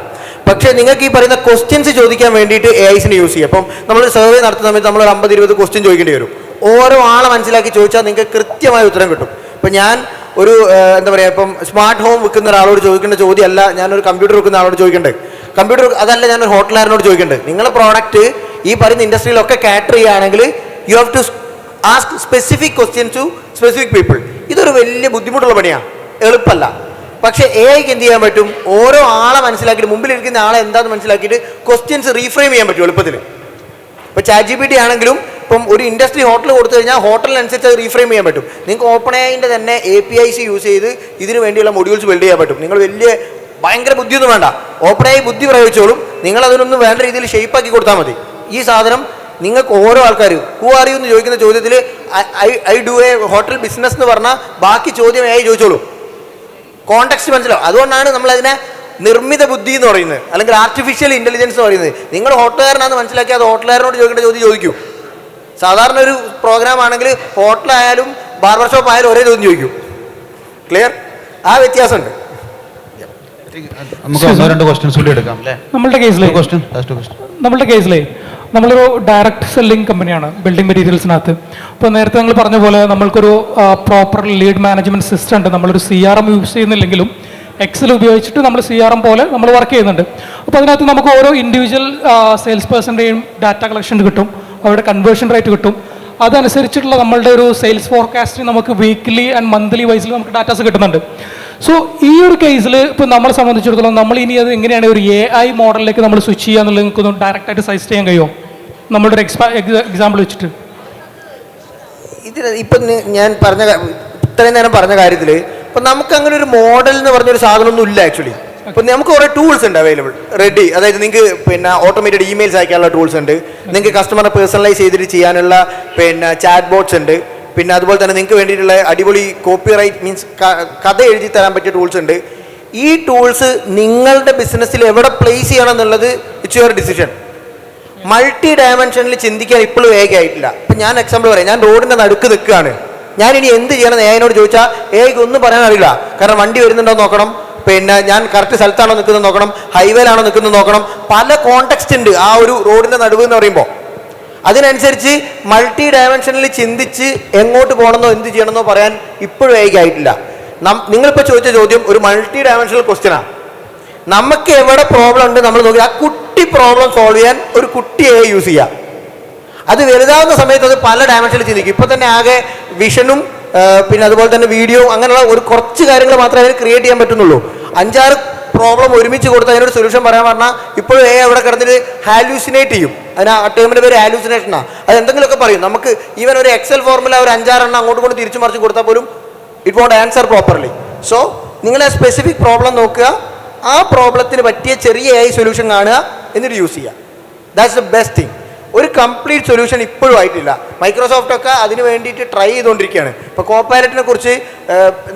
Speaker 2: പക്ഷേ നിങ്ങൾക്ക് ഈ പറയുന്ന ക്വസ്റ്റ്യൻസ് ചോദിക്കാൻ വേണ്ടിയിട്ട് AIസിനെ യൂസ് ചെയ്യുക. അപ്പം നമ്മൾ സർവേ നടത്തുന്ന സമയത്ത് നമ്മൾ 50-20 ക്വസ്റ്റ്യൻ ചോദിക്കേണ്ടി വരും. ഓരോ ആളെ മനസ്സിലാക്കി ചോദിച്ചാൽ നിങ്ങൾക്ക് കൃത്യമായ ഉത്തരം കിട്ടും. ഇപ്പം ഞാൻ ഒരു എന്താ പറയുക, ഇപ്പം സ്മാർട്ട് ഹോം വിൽക്കുന്ന ഒരാളോട് ചോദിക്കേണ്ട ചോദ്യമല്ല ഞാനൊരു കമ്പ്യൂട്ടർ വിൽക്കുന്ന ആളോട് ചോദിക്കേണ്ടത്. കമ്പ്യൂട്ടർ അതല്ല ഞാനൊരു ഹോട്ടലുകാരനോട് ചോദിക്കേണ്ടത്. നിങ്ങളുടെ പ്രോഡക്റ്റ് ഈ പറയുന്ന ഇൻഡസ്ട്രിയിലൊക്കെ കാറ്റർ ചെയ്യുകയാണെങ്കിൽ you have to ask specific question to specific people. ഇതൊരു വലിയ ബുദ്ധിമുട്ടുള്ള പണിയാണ്, എളുപ്പമല്ല. പക്ഷേ AIക്ക് എന്ത് ചെയ്യാൻ പറ്റും? ഓരോ ആളെ മനസ്സിലാക്കിയിട്ട് മുമ്പിലിരിക്കുന്ന ആളെ എന്താണെന്ന് മനസ്സിലാക്കിയിട്ട് ക്വസ്റ്റ്യൻസ് റീഫ്രെയിം ചെയ്യാൻ പറ്റും എളുപ്പത്തിൽ. ഇപ്പോൾ ചാറ്റ് GPT ആണെങ്കിലും ഇപ്പം ഒരു ഇൻഡസ്ട്രി ഹോട്ടൽ കൊടുത്തു കഴിഞ്ഞാൽ ഹോട്ടലിനനുസരിച്ച് അത് റീഫ്രെയിം ചെയ്യാൻ പറ്റും. നിങ്ങൾക്ക് OpenAIൻ്റെ തന്നെ APIs യൂസ് ചെയ്ത് ഇതിന് വേണ്ടിയുള്ള മൊഡ്യൂൾസ് ബിൽഡ് ചെയ്യാൻ പറ്റും. നിങ്ങൾ ഭയങ്കര ബുദ്ധിയൊന്നും വേണ്ട, OpenAI ബുദ്ധി പ്രയോഗിച്ചോളും. നിങ്ങൾ അതിനൊന്നും വേണ്ട രീതിയിൽ ഷേപ്പാക്കി കൊടുത്താൽ മതി. ഈ സാധനം നിങ്ങൾക്ക് ഓരോ ആൾക്കാർ ഹു ആർ യു എന്ന് ചോദിക്കുന്ന ചോദ്യത്തിൽ I do A hotel business എന്ന് പറഞ്ഞാൽ ബാക്കി ചോദ്യം AI ചോദിച്ചോളൂ. കോണ്ടെക്സ്റ്റ് മനസ്സിലാവും. അതുകൊണ്ടാണ് നമ്മളതിനെ നിർമ്മിത ബുദ്ധി എന്ന് പറയുന്നത്, അല്ലെങ്കിൽ ആർട്ടിഫിഷ്യൽ ഇൻ്റലിജൻസ് എന്ന് പറയുന്നത്. നിങ്ങൾ ഹോട്ടലുകാരനാണെന്ന് മനസ്സിലാക്കി അത് ഹോട്ടലുകാരനോട് ചോദിക്കേണ്ട ചോദ്യം ചോദിക്കൂ. സാധാരണ ഒരു പ്രോഗ്രാം ആണെങ്കിൽ ഹോട്ടലായാലും ബാർബർ ഷോപ്പ് ആയാലും ഒരേ ചോദ്യം ചോദിക്കും. ക്ലിയർ? ആ വ്യത്യാസമുണ്ട്.
Speaker 3: നമുക്ക് 1-2 ക്വസ്റ്റ്യൻസ് കൂടി എടുക്കാം അല്ലേ?
Speaker 7: നമ്മളുടെ കേസിലെ നമ്മളൊരു ഡയറക്റ്റ് സെല്ലിംഗ് കമ്പനിയാണ് ബിൽഡിംഗ് മെറ്റീരിയൽസിനകത്ത്. അപ്പോൾ നേരത്തെ നിങ്ങൾ പറഞ്ഞ പോലെ നമ്മൾക്കൊരു പ്രോപ്പർ ലീഡ് മാനേജ്മെൻറ്റ് സിസ്റ്റം ഉണ്ട്. നമ്മളൊരു CRM യൂസ് ചെയ്യുന്നില്ലെങ്കിലും Excel ഉപയോഗിച്ചിട്ട് നമ്മൾ CRM പോലെ നമ്മൾ വർക്ക് ചെയ്യുന്നുണ്ട്. അപ്പോൾ അതിനകത്ത് നമുക്ക് ഓരോ ഇൻഡിവിജ്വൽ സെയിൽസ് പേഴ്സൻ്റെയും ഡാറ്റ കളക്ഷൻ കിട്ടും, അവരുടെ കൺവേർഷൻ റേറ്റ് കിട്ടും. അതനുസരിച്ചിട്ടുള്ള നമ്മളുടെ ഒരു സെയിൽസ് ഫോർകാസ്റ്റിംഗ് നമുക്ക് വീക്ക്ലി ആൻഡ് മന്ത്ലി വൈസിൽ നമുക്ക് ഡാറ്റാസ് കിട്ടുന്നുണ്ട്. സോ ഈ ഒരു കേസിൽ ഇപ്പോൾ നമ്മളെ സംബന്ധിച്ചിടത്തോളം നമ്മൾ ഇനി അത് എങ്ങനെയാണ് ഒരു AI മോഡലിലേക്ക് നമ്മൾ സ്വിച്ച് ചെയ്യുക എന്നുള്ളത് നിങ്ങൾക്കൊന്ന് ഡയറക്റ്റായിട്ട് സജസ്റ്റ് ചെയ്യാൻ കഴിയുമോ നമ്മളുടെ ഒരു എക്സാമ്പിൾ വെച്ചിട്ട്?
Speaker 2: ഇതിന് ഇപ്പം ഞാൻ ഇത്രയും നേരം പറഞ്ഞ കാര്യത്തിൽ ഇപ്പം നമുക്ക് അങ്ങനെ ഒരു മോഡൽ എന്ന് പറഞ്ഞൊരു സാധനമൊന്നും ഇല്ല ആക്ച്വലി. ഇപ്പം നമുക്ക് കുറേ ടൂൾസ് ഉണ്ട് അവൈലബിൾ റെഡി. അതായത് നിങ്ങൾക്ക് ഓട്ടോമേറ്റഡ് ഇമെയിൽസ് അയക്കാനുള്ള ടൂൾസ് ഉണ്ട്, നിങ്ങൾക്ക് കസ്റ്റമറെ പേഴ്സണലൈസ് ചെയ്തിട്ട് ചെയ്യാനുള്ള ചാറ്റ് ബോട്ട്സ് ഉണ്ട്, പിന്നെ അതുപോലെ തന്നെ നിങ്ങൾക്ക് വേണ്ടിയിട്ടുള്ള അടിപൊളി കോപ്പി റൈറ്റ് മീൻസ് കഥ എഴുതി തരാൻ പറ്റിയ ടൂൾസ് ഉണ്ട്. ഈ ടൂൾസ് നിങ്ങളുടെ ബിസിനസ്സിൽ എവിടെ പ്ലേസ് ചെയ്യണം എന്നുള്ളത് ഇറ്റ്സ് യുവർ ഡിസിഷൻ. മൾട്ടി ഡയമെൻഷനിൽ ചിന്തിക്കാൻ ഇപ്പോഴും വേഗമായിട്ടില്ല. ഇപ്പം ഞാൻ എക്സാമ്പിൾ പറയാം, ഞാൻ റോഡിൻ്റെ നടുക്ക് നിൽക്കുകയാണ്, ഞാൻ ഇനി എന്ത് ചെയ്യണം AIനോട് ചോദിച്ചാൽ AIക്ക് ഒന്നും പറയാൻ അറിയില്ല. കാരണം വണ്ടി വരുന്നുണ്ടോ നോക്കണം, ഞാൻ കറക്റ്റ് സ്ഥലത്താണോ നിൽക്കുന്നത് നോക്കണം, ഹൈവേയിലാണോ നിൽക്കുന്നത് നോക്കണം. പല കോണ്ടെക്സ്റ്റ് ഉണ്ട് ആ ഒരു റോഡിൻ്റെ നടുവ് എന്ന് പറയുമ്പോൾ. അതിനനുസരിച്ച് മൾട്ടി ഡയമെൻഷനിൽ ചിന്തിച്ച് എങ്ങോട്ട് പോകണമെന്നോ എന്ത് ചെയ്യണമെന്നോ പറയാൻ ഇപ്പോഴും ആയിട്ടില്ല. നിങ്ങളിപ്പോൾ ചോദിച്ച ചോദ്യം ഒരു മൾട്ടി ഡയമെൻഷണൽ ക്വസ്റ്റ്യനാണ്. നമുക്ക് എവിടെ പ്രോബ്ലം ഉണ്ട് നമ്മൾ നോക്കി ആ കുട്ടി പ്രോബ്ലം സോൾവ് ചെയ്യാൻ ഒരു കുട്ടിയെ യൂസ് ചെയ്യുക. അത് വലുതാവുന്ന സമയത്ത് അത് പല ഡയമെൻഷനിൽ ചിന്തിക്കും. ഇപ്പോൾ തന്നെ ആകെ വിഷനും പിന്നെ അതുപോലെ തന്നെ വീഡിയോ അങ്ങനെയുള്ള ഒരു കുറച്ച് കാര്യങ്ങൾ മാത്രമേ അതിന് ക്രിയേറ്റ് ചെയ്യാൻ പറ്റുന്നുള്ളൂ. 5-6 പ്രോബ്ലം ഒരുമിച്ച് കൊടുത്ത് അതിനൊരു സൊല്യൂഷൻ പറയാൻ പറഞ്ഞാൽ ഇപ്പോഴും അവിടെ കിടന്നിട്ട് ഹാലൂസിനേറ്റ് ചെയ്യും. അതിന് ആ ടേമിൻ്റെ പേര് ഹാലൂസിനേഷനാണ്. അത് എന്തെങ്കിലുമൊക്കെ പറയും. നമുക്ക് ഈവൻ ഒരു എക്സൽ ഫോർമുല ഒരു 5-6 എണ്ണം അങ്ങോട്ട് കൊണ്ട് തിരിച്ചു മറിച്ച് കൊടുത്താൽ പോലും it won't answer properly. So നിങ്ങൾ ആ സ്പെസിഫിക് പ്രോബ്ലം നോക്കുക, ആ പ്രോബ്ലത്തിന് പറ്റിയ ചെറിയ AI സൊല്യൂഷൻ കാണുക, എന്നിട്ട് യൂസ് ചെയ്യുക. That's the best thing. ഒരു കംപ്ലീറ്റ് സൊല്യൂഷൻ ഇപ്പോഴും ആയിട്ടില്ല. മൈക്രോസോഫ്റ്റൊക്കെ അതിന് വേണ്ടിയിട്ട് ട്രൈ ചെയ്തുകൊണ്ടിരിക്കുകയാണ്. ഇപ്പോൾ കോപ്പൈലറ്റിനെ കുറിച്ച്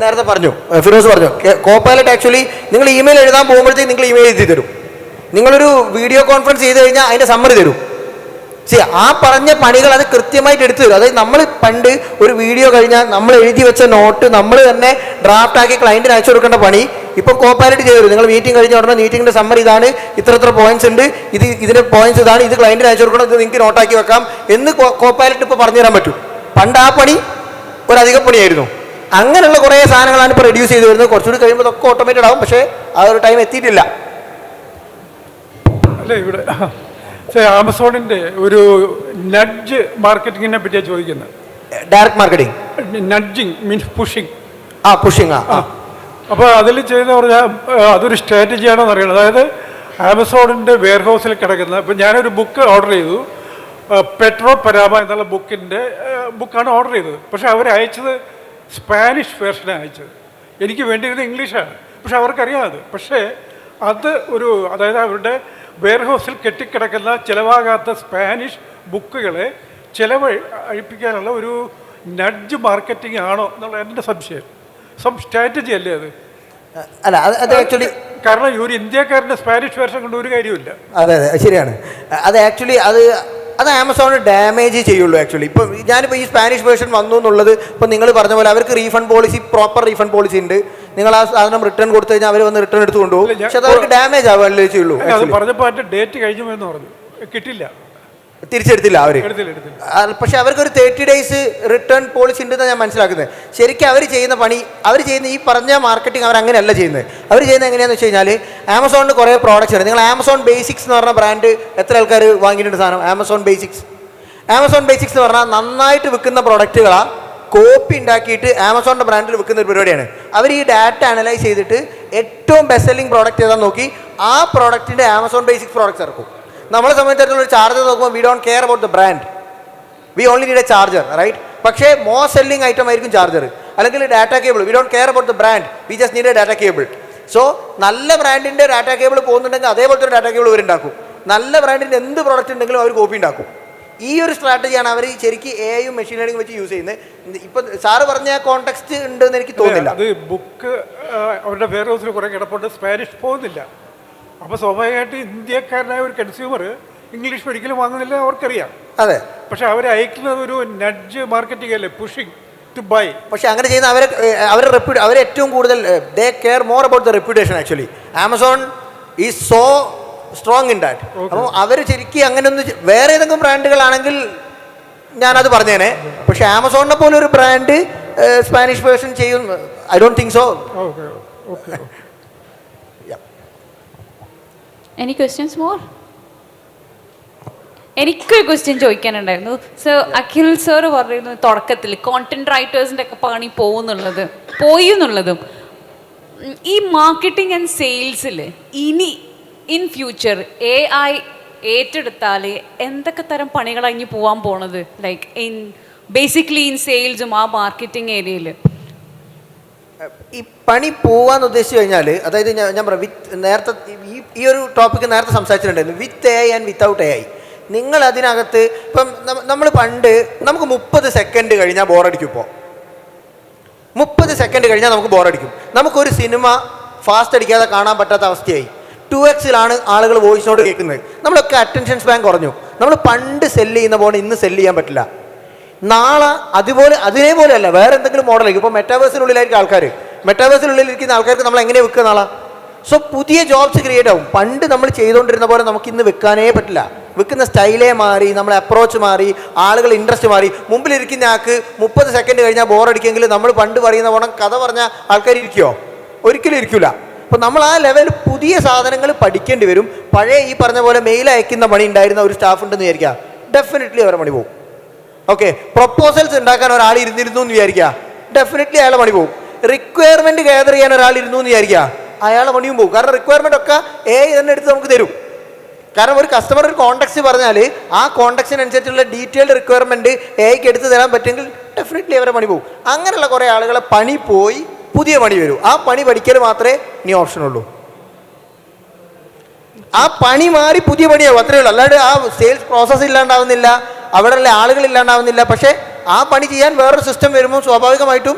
Speaker 2: നേരത്തെ പറഞ്ഞു, ഫിറോസ് പറഞ്ഞു. കോപ്പൈലറ്റ് ആക്ച്വലി നിങ്ങൾ ഇമെയിൽ എഴുതാൻ പോകുമ്പോഴത്തേക്ക് നിങ്ങൾ ഇമെയിൽ എഴുതി തരും. നിങ്ങളൊരു വീഡിയോ കോൺഫറൻസ് ചെയ്ത് കഴിഞ്ഞാൽ അതിൻ്റെ സമ്മറി തരും. ആ പറഞ്ഞ പണികൾ അത് കൃത്യമായിട്ട് എടുത്തു തരും. അതായത് നമ്മൾ പണ്ട് ഒരു വീഡിയോ കഴിഞ്ഞാൽ നമ്മൾ എഴുതി വെച്ച നോട്ട് നമ്മൾ തന്നെ ഡ്രാഫ്റ്റ് ആക്കി ക്ലയൻറ്റിന് അയച്ചു കൊടുക്കേണ്ട പണി ഇപ്പം കോപ്പാലിറ്റി ചെയ്തു. നിങ്ങൾ മീറ്റിംഗ് കഴിഞ്ഞ ഉടനെ മീറ്റിംഗിന്റെ സമ്മറി ഇതാണ്, ഇത്ര പോയിന്റ്സ് ഉണ്ട്, ഇതിന്റെ പോയിന്റ്സ് ഇതാണ്, ഇത് ക്ലയന്റിന് അയച്ചു കൊടുക്കണം, ഇത് നിങ്ങൾക്ക് നോട്ടാക്കി വെക്കാം എന്ന് കോപ്പാലിറ്റി ഇപ്പോൾ പറഞ്ഞു തരാൻ പറ്റും. പണ്ട് ആ പണി ഒരു അധിക പണിയായിരുന്നു. അങ്ങനെയുള്ള കുറേ സാധനങ്ങളാണ് ഇപ്പോൾ റെഡ്യൂസ് ചെയ്ത് വരുന്നത്. കുറച്ചുകൂടി കഴിയുമ്പോൾ ഇതൊക്കെ ഓട്ടോമേറ്റഡ് ആവും. പക്ഷേ ആ ഒരു ടൈം എത്തിയിട്ടില്ല.
Speaker 8: അല്ലേ ഇവിടെ ആമസോണിന്റെ ഒരു നഡ്ജ് മാർക്കറ്റിങ്ങിനെ പറ്റിയാണ് ചോദിക്കുന്നത്.
Speaker 2: Direct marketing,
Speaker 8: nudging means pushing.
Speaker 2: Pushing.
Speaker 8: അപ്പോൾ അതിൽ ചെയ്യുന്ന പറഞ്ഞാൽ അതൊരു സ്ട്രാറ്റജിയാണോ എന്നറിയണം. അതായത് ആമസോണിൻ്റെ വെയർ ഹൗസിൽ കിടക്കുന്ന, ഇപ്പം ഞാനൊരു ബുക്ക് ഓർഡർ ചെയ്തു, പെട്രോ പരാമ എന്നുള്ള ബുക്കാണ് ഓർഡർ ചെയ്തത്. പക്ഷെ അവർ അയച്ചത് സ്പാനിഷ് വേർഷനാണ് അയച്ചത്. എനിക്ക് വേണ്ടിയിരുന്നത് ഇംഗ്ലീഷാണ്. പക്ഷെ അവർക്കറിയാം അത്. പക്ഷേ അത് അതായത് അവരുടെ വെയർ ഹൗസിൽ കെട്ടിക്കിടക്കുന്ന ചിലവാകാത്ത സ്പാനിഷ് ബുക്കുകളെ അഴിപ്പിക്കാനുള്ള ഒരു നഡ്ജ് മാർക്കറ്റിംഗ് ആണോ എന്നുള്ള എൻ്റെ സംശയം. സ്ട്രാറ്റജി അല്ലേ അത്?
Speaker 2: അല്ല, അത് ആക്ച്വലി
Speaker 8: കാരണം ഒരു ഇന്ത്യക്കാരൻ്റെ സ്പാനിഷ് വേർഷൻ കൊണ്ട് ഒരു കാര്യമില്ല.
Speaker 2: അതെ ശരിയാണ്. അത് ആക്ച്വലി അത് ആമസോൺ ഡാമേജ് ചെയ്യുള്ളൂ. ആക്ച്വലി ഇപ്പോൾ ഞാനിപ്പോൾ ഈ സ്പാനിഷ് വേർഷൻ വന്നു എന്നുള്ളത് ഇപ്പോൾ നിങ്ങൾ പറഞ്ഞ പോലെ അവർക്ക് refund policy, proper refund policy ഉണ്ട്. നിങ്ങൾ ആ സാധനം റിട്ടേൺ കൊടുത്തു കഴിഞ്ഞാൽ അവർ വന്ന് റിട്ടേൺ എടുത്ത് കൊണ്ടുപോകും. പക്ഷെ അത് അവർക്ക് ഡാമേജ് ആവുകയല്ലേ ചെയ്യുള്ളൂ.
Speaker 8: അത് പറഞ്ഞപ്പോൾ അതിൻ്റെ ഡേറ്റ് കഴിഞ്ഞു എന്ന് പറഞ്ഞു, കിട്ടില്ല,
Speaker 2: തിരിച്ചെടുത്തില്ല അവർ. പക്ഷെ അവർക്കൊരു 30 days റിട്ടേൺ പോളിസി ഉണ്ടെന്ന് ഞാൻ മനസ്സിലാക്കുന്നത്. ശരിക്കും അവർ ചെയ്യുന്ന ഈ പറഞ്ഞ മാർക്കറ്റിംഗ് അവർ അങ്ങനെയല്ല ചെയ്യുന്നത്. അവർ ചെയ്യുന്നത് എങ്ങനെയാണെന്ന് വെച്ച് കഴിഞ്ഞാൽ, ആമസോണിന് കുറേ പ്രോഡക്റ്റ്സ് ഉണ്ട്. നിങ്ങൾ ആമസോൺ ബേസിക്സ് എന്ന് പറഞ്ഞ ബ്രാൻഡ് എത്ര ആൾക്കാർ വാങ്ങിയിട്ടുണ്ട് സാധനം? ആമസോൺ ബേസിക്സ് എന്ന് പറഞ്ഞാൽ നന്നായിട്ട് വിൽക്കുന്ന പ്രോഡക്റ്റുകളാണ് കോപ്പി ഉണ്ടാക്കിയിട്ട് ആമസോണിൻ്റെ ബ്രാൻഡിൽ വിൽക്കുന്ന ഒരു പരിപാടിയാണ്. അവർ ഈ ഡാറ്റ അനലൈസ് ചെയ്തിട്ട് ഏറ്റവും ബെസ്റ്റ് സെല്ലിംഗ് പ്രോഡക്റ്റ് ഏതാണെന്ന് നോക്കി ആ പ്രോഡക്റ്റിൻ്റെ ആമസോൺ ബേസിക്സ് പ്രോഡക്റ്റ്സ് ഇറക്കും. നമ്മളെ സംബന്ധിച്ചിടത്തോളം ഒരു ചാർജർ നോക്കുമ്പോൾ we don't care about the brand, we only need a charger, right? പക്ഷേ മോസ്റ്റ് സെല്ലിംഗ് ഐറ്റം ആയിരിക്കും ചാർജർ, അല്ലെങ്കിൽ data cable. We don't care about the brand, we just need a data cable. So നല്ല ബ്രാൻഡിൻ്റെ data cable പോകുന്നുണ്ടെങ്കിൽ അതേപോലത്തെ ഒരു data cable ഇവരുണ്ടാക്കും. നല്ല ബ്രാൻഡിൻ്റെ എന്ത് പ്രോഡക്റ്റ് ഉണ്ടെങ്കിലും അവർ കോപ്പി ഉണ്ടാക്കും. ഈ ഒരു സ്ട്രാറ്റജിയാണ് അവർ ശരിക്കും AI മെഷീൻ ലേണിംഗ് വെച്ച് യൂസ് ചെയ്യുന്നത്. ഇപ്പം സാറ് പറഞ്ഞ കോണ്ടെക്സ്റ്റ് ഉണ്ടെന്ന് എനിക്ക് തോന്നുന്നില്ല.
Speaker 8: അത് ബുക്ക് അവരുടെ വെയർ ഹൗസിൽ കുറേ കിടപ്പുണ്ട്, സ്പാനിഷ് പോകുന്നില്ല. അപ്പോൾ സ്വാഭാവികമായിട്ട് ഇന്ത്യക്കാരനായ ഒരു കൺസ്യൂമർ ഇംഗ്ലീഷ് ഒരിക്കലും വാങ്ങുന്നില്ല, അവർക്കറിയാം.
Speaker 2: അതെ.
Speaker 8: പക്ഷെ അവർ അയക്കുന്നത് ഒരു നഡ്ജ് മാർക്കറ്റിംഗ് അല്ലേ, പുഷിംഗ് ടു ബൈ.
Speaker 2: പക്ഷെ അങ്ങനെ ചെയ്യുന്ന അവർ ഏറ്റവും കൂടുതൽ they care more about the reputation. Actually Amazon is so strong in that. അപ്പം അവർ ശരിക്കും അങ്ങനെ ഒന്ന് വേറെ ഏതെങ്കിലും ബ്രാൻഡുകളാണെങ്കിൽ ഞാനത് പറഞ്ഞേനെ. പക്ഷെ ആമസോണിനെ പോലെ ഒരു ബ്രാൻഡ് സ്പാനിഷ് വേർഷൻ ചെയ്യും, I don't think so.
Speaker 1: Any questions more? എനിക്കൊരു ക്വസ്റ്റ്യൻ ചോദിക്കാനുണ്ടായിരുന്നു. സോ അഖിൽ സാർ പറയുന്നു തുടക്കത്തിൽ കോണ്ടന്റ് റൈറ്റേഴ്സിൻ്റെ ഒക്കെ പണി പോയി എന്നുള്ളതും ഈ മാർക്കറ്റിംഗ് ആൻഡ് സെയിൽസിൽ ഇനി ഇൻ ഫ്യൂച്ചർ AI ഏറ്റെടുത്താൽ എന്തൊക്കെ തരം പണികളാണ് ഇനി പോകാൻ പോണത്? ലൈക്ക് ബേസിക്കലി ഇൻ സെയിൽസും ആ മാർക്കറ്റിംഗ് ഏരിയയിൽ
Speaker 2: ഈ പണി പോവാന്ന് ഉദ്ദേശിച്ചു കഴിഞ്ഞാൽ, അതായത് ഞാൻ പറയാം, നേരത്തെ ഈ ഒരു ടോപ്പിക്ക് നേരത്തെ സംസാരിച്ചിട്ടുണ്ടായിരുന്നു, വിത്ത് AI ആൻഡ് വിത്തൗട്ട് AI. നിങ്ങൾ അതിനകത്ത് ഇപ്പം നമ്മൾ പണ്ട് നമുക്ക് 30 സെക്കൻഡ് കഴിഞ്ഞാൽ ബോറടിക്കും. ഇപ്പോൾ 30 സെക്കൻഡ് കഴിഞ്ഞാൽ നമുക്ക് ബോറടിക്കും. നമുക്കൊരു സിനിമ ഫാസ്റ്റ് അടിക്കാതെ കാണാൻ പറ്റാത്ത അവസ്ഥയായി. 2x ആളുകൾ വോയിസ് നോട്ട് കേൾക്കുന്നത്. നമ്മളൊക്കെ അറ്റൻഷൻ സ്പാൻ കുറഞ്ഞു. നമ്മൾ പണ്ട് സെല്ല് ചെയ്യുന്ന പോലെ ഇന്ന് സെല്ല് ചെയ്യാൻ പറ്റില്ല. നാളെ അതിനേപോലെ അല്ല, വേറെ എന്തെങ്കിലും മോഡലായിരിക്കും. ഇപ്പോൾ മെറ്റാവേഴ്സിനുള്ളിലായിരിക്കും ആൾക്കാർ, മെറ്റാവേഴ്സിനുള്ളിലിരിക്കുന്ന ആൾക്കാർക്ക് നമ്മൾ എങ്ങനെ വിൽക്കുക നാളെ? സോ പുതിയ ജോബ്സ് ക്രിയേറ്റ് ആവും. പണ്ട് നമ്മൾ ചെയ്തുകൊണ്ടിരുന്ന പോലെ നമുക്ക് ഇന്ന് വിൽക്കാനേ പറ്റില്ല. വിൽക്കുന്ന സ്റ്റൈലേ മാറി, നമ്മളെ അപ്രോച്ച് മാറി, ആളുകൾ ഇൻട്രസ്റ്റ് മാറി. മുമ്പിലിരിക്കുന്ന ആൾക്ക് 30 സെക്കൻഡ് കഴിഞ്ഞാൽ ബോറടിക്കുമെങ്കിൽ നമ്മൾ പണ്ട് പറയുന്ന പോണം കഥ പറഞ്ഞ ആൾക്കാർ ഇരിക്കുമോ? ഒരിക്കലും ഇരിക്കില്ല. അപ്പോൾ നമ്മൾ ആ ലെവലിൽ പുതിയ സാധനങ്ങൾ പഠിക്കേണ്ടി വരും. പഴയ ഈ പറഞ്ഞ പോലെ മെയിൽ അയക്കുന്ന പണി ഉണ്ടായിരുന്ന ഒരു സ്റ്റാഫ് ഉണ്ടെന്ന് വിചാരിക്കുക, ഡെഫിനറ്റ്ലി അവരുടെ പണി പോകും. ഓക്കെ, പ്രൊപ്പോസൽസ് ഉണ്ടാക്കാൻ ഒരാൾ ഇരുന്നിരുന്നു എന്ന് വിചാരിക്കുക, ഡെഫിനറ്റ്ലി അയാളെ പണി പോകും. റിക്വയർമെൻറ്റ് ഗ്യാദർ ചെയ്യാൻ ഒരാൾ ഇരുന്നു എന്ന് വിചാരിക്കുക, അയാളെ പണിയും പോകും. കാരണം റിക്വയർമെൻ്റ് ഒക്കെ AI തന്നെ എടുത്ത് നമുക്ക് തരും. കാരണം ഒരു കസ്റ്റമർ ഒരു കോൺടാക്ട് പറഞ്ഞാൽ ആ കോൺടാക്റ്റിനനുസരിച്ചുള്ള ഡീറ്റെയിൽഡ് റിക്വയർമെൻറ്റ് AIക്ക് എടുത്ത് തരാൻ പറ്റുമെങ്കിൽ ഡെഫിനറ്റ്ലി അവരെ പണി പോകും. അങ്ങനെയുള്ള കുറേ ആളുകളെ പണി പോയി പുതിയ പണി വരും. ആ പണി പഠിക്കൽ മാത്രമേ ഇനി ഓപ്ഷനുള്ളൂ. ആ പണി മാറി പുതിയ പണിയാവും, അത്രയേ ഉള്ളൂ. അല്ലാണ്ട് ആ സെയിൽസ് പ്രോസസ്സ് ഇല്ലാണ്ടാവുന്നില്ല, അവിടെയുള്ള ആളുകൾ ഇല്ലാണ്ടാവുന്നില്ല. പക്ഷേ ആ പണി ചെയ്യാൻ വേറൊരു സിസ്റ്റം വരുമ്പോൾ സ്വാഭാവികമായിട്ടും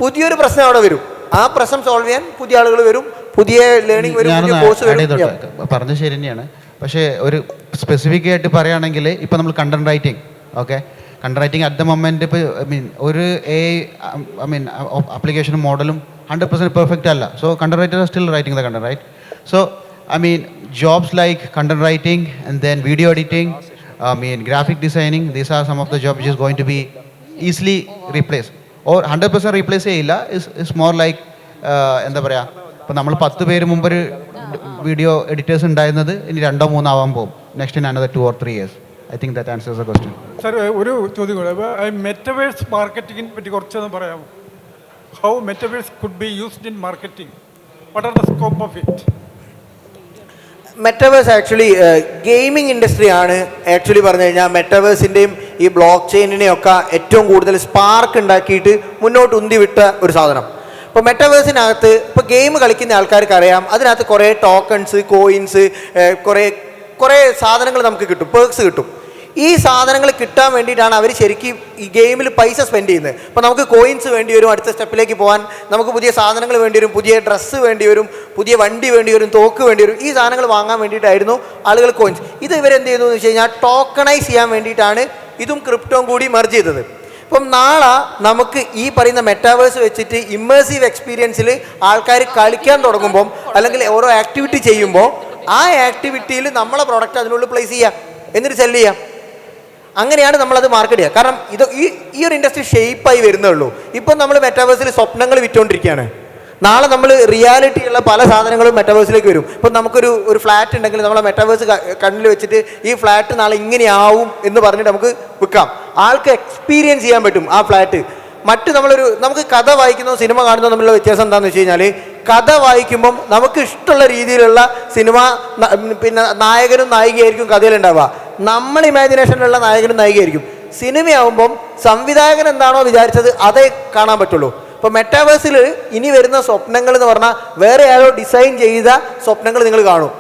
Speaker 2: പുതിയൊരു പ്രശ്നം അവിടെ വരും. ആ പ്രശ്നം സോൾവ് ചെയ്യാൻ പുതിയ ആളുകൾ വരും, പുതിയ ലേണിംഗ് വരും, പുതിയ കോഴ്സ് വരും.
Speaker 3: പറഞ്ഞ ശരി തന്നെയാണ്. പക്ഷേ ഒരു സ്പെസിഫിക് ആയിട്ട് പറയുകയാണെങ്കിൽ ഇപ്പം നമ്മൾ content writing, okay, content writing at the moment ഇപ്പോൾ ഒരു ആപ്ലിക്കേഷനും മോഡലും 100% പെർഫെക്റ്റ് അല്ല. So content writer still writing the content right. So jobs like content writing and then video editing, graphic designing, these are some of the jobs which is going to be easily replaced. Or 100% replace ചെയ്യില്ല, is more like എന്താ പറയുക, ഇപ്പോൾ നമ്മൾ 10 പേര് മുമ്പൊരു video editors ഉണ്ടായിരുന്നത് ഇനി 2-3 ആവാൻ പോകും next in another 2 or 3 years. I think that answers the question.
Speaker 8: Sir ഒരു ചോദ്യം കൂടെ, മെറ്റവേഴ്സ് മാർക്കറ്റിങ്ങിനെ പറ്റി കുറച്ചൊന്ന് പറയാമോ? How metaverse could be used in marketing? What are the scope of it?
Speaker 2: Metaverse actually gaming ഇൻഡസ്ട്രിയാണ് ആക്ച്വലി പറഞ്ഞു കഴിഞ്ഞാൽ മെറ്റവേഴ്സിൻ്റെയും ഈ ബ്ലോക്ക് ചെയിനിനെയും ഒക്കെ ഏറ്റവും കൂടുതൽ സ്പാർക്ക് ഉണ്ടാക്കിയിട്ട് മുന്നോട്ട് ഉന്തിവിട്ട ഒരു സാധനം. ഇപ്പോൾ മെറ്റവേഴ്സിനകത്ത് ഇപ്പോൾ ഗെയിം കളിക്കുന്ന ആൾക്കാർക്ക് അറിയാം, അതിനകത്ത് കുറേ ടോക്കൺസ്, കോയിൻസ്, കുറേ സാധനങ്ങൾ നമുക്ക് കിട്ടും, പേഴ്ക്സ് കിട്ടും. ഈ സാധനങ്ങൾ കിട്ടാൻ വേണ്ടിയിട്ടാണ് അവർ ശരിക്കും ഈ ഗെയിമിൽ പൈസ സ്പെൻഡ് ചെയ്യുന്നത്. ഇപ്പോൾ നമുക്ക് കോയിൻസ് വേണ്ടി വരും, അടുത്ത സ്റ്റെപ്പിലേക്ക് പോകാൻ നമുക്ക് പുതിയ സാധനങ്ങൾ വേണ്ടി വരും, പുതിയ ഡ്രസ്സ് വേണ്ടി വരും, പുതിയ വണ്ടി വേണ്ടി വരും, തോക്ക് വേണ്ടി വരും. ഈ സാധനങ്ങൾ വാങ്ങാൻ വേണ്ടിയിട്ടായിരുന്നു ആളുകൾ കോയിൻസ്. ഇത് ഇവരെന്ത് ചെയ്തു എന്ന് വെച്ച് കഴിഞ്ഞാൽ ടോക്കണൈസ് ചെയ്യാൻ വേണ്ടിയിട്ടാണ് ഇതും ക്രിപ്റ്റോയും കൂടി മെർജ് ചെയ്തത്. ഇപ്പം നാളെ നമുക്ക് ഈ പറയുന്ന മെറ്റാവേഴ്സ് വെച്ചിട്ട് ഇമ്മേഴ്സീവ് എക്സ്പീരിയൻസിൽ ആൾക്കാർ കളിക്കാൻ തുടങ്ങുമ്പം അല്ലെങ്കിൽ ഓരോ ആക്ടിവിറ്റി ചെയ്യുമ്പോൾ ആ ആക്ടിവിറ്റിയിൽ നമ്മളെ പ്രോഡക്റ്റ് അതിനുള്ളിൽ പ്ലേസ് ചെയ്യാം, എന്നിട്ട് സെല് ചെയ്യാം. അങ്ങനെയാണ് നമ്മളത് മാർക്കറ്റ് ചെയ്യുക. കാരണം ഇത് ഈ ഒരു ഇൻഡസ്ട്രി ഷേപ്പായി വരുന്നേ ഉള്ളൂ. ഇപ്പം നമ്മൾ മെറ്റാവേഴ്സിൽ സ്വപ്നങ്ങൾ വിറ്റുകൊണ്ടിരിക്കുകയാണ്. നാളെ നമ്മൾ റിയാലിറ്റി ഉള്ള പല സാധനങ്ങളും മെറ്റാവേഴ്സിലേക്ക് വരും. ഇപ്പം നമുക്കൊരു ഫ്ലാറ്റ് ഉണ്ടെങ്കിൽ നമ്മളെ മെറ്റാവേഴ്സ് കണ്ണിൽ വെച്ചിട്ട് ഈ ഫ്ലാറ്റ് നാളെ ഇങ്ങനെയാവും എന്ന് പറഞ്ഞിട്ട് നമുക്ക് വിൽക്കാം. ആൾക്ക് എക്സ്പീരിയൻസ് ചെയ്യാൻ പറ്റും ആ ഫ്ലാറ്റ്. നമുക്ക് കഥ വായിക്കുന്നതും സിനിമ കാണുന്നതും തമ്മിലുള്ള വ്യത്യാസം എന്താണെന്ന് വെച്ച് കഴിഞ്ഞാൽ, കഥ വായിക്കുമ്പം നമുക്ക് ഇഷ്ടമുള്ള രീതിയിലുള്ള സിനിമ, പിന്നെ നായകനും നായികയായിരിക്കും കഥയിലുണ്ടാവുക. നമ്മൾ ഇമാജിനേഷനിലുള്ള നായകനും നായികയായിരിക്കും. സിനിമയാവുമ്പം സംവിധായകൻ എന്താണോ വിചാരിച്ചത് അതേ കാണാൻ പറ്റുള്ളൂ. ഇപ്പോൾ മെറ്റാവേഴ്സിൽ ഇനി വരുന്ന സ്വപ്നങ്ങൾ എന്ന് പറഞ്ഞാൽ വേറെ ആരോ ഡിസൈൻ ചെയ്ത സ്വപ്നങ്ങൾ നിങ്ങൾ കാണും.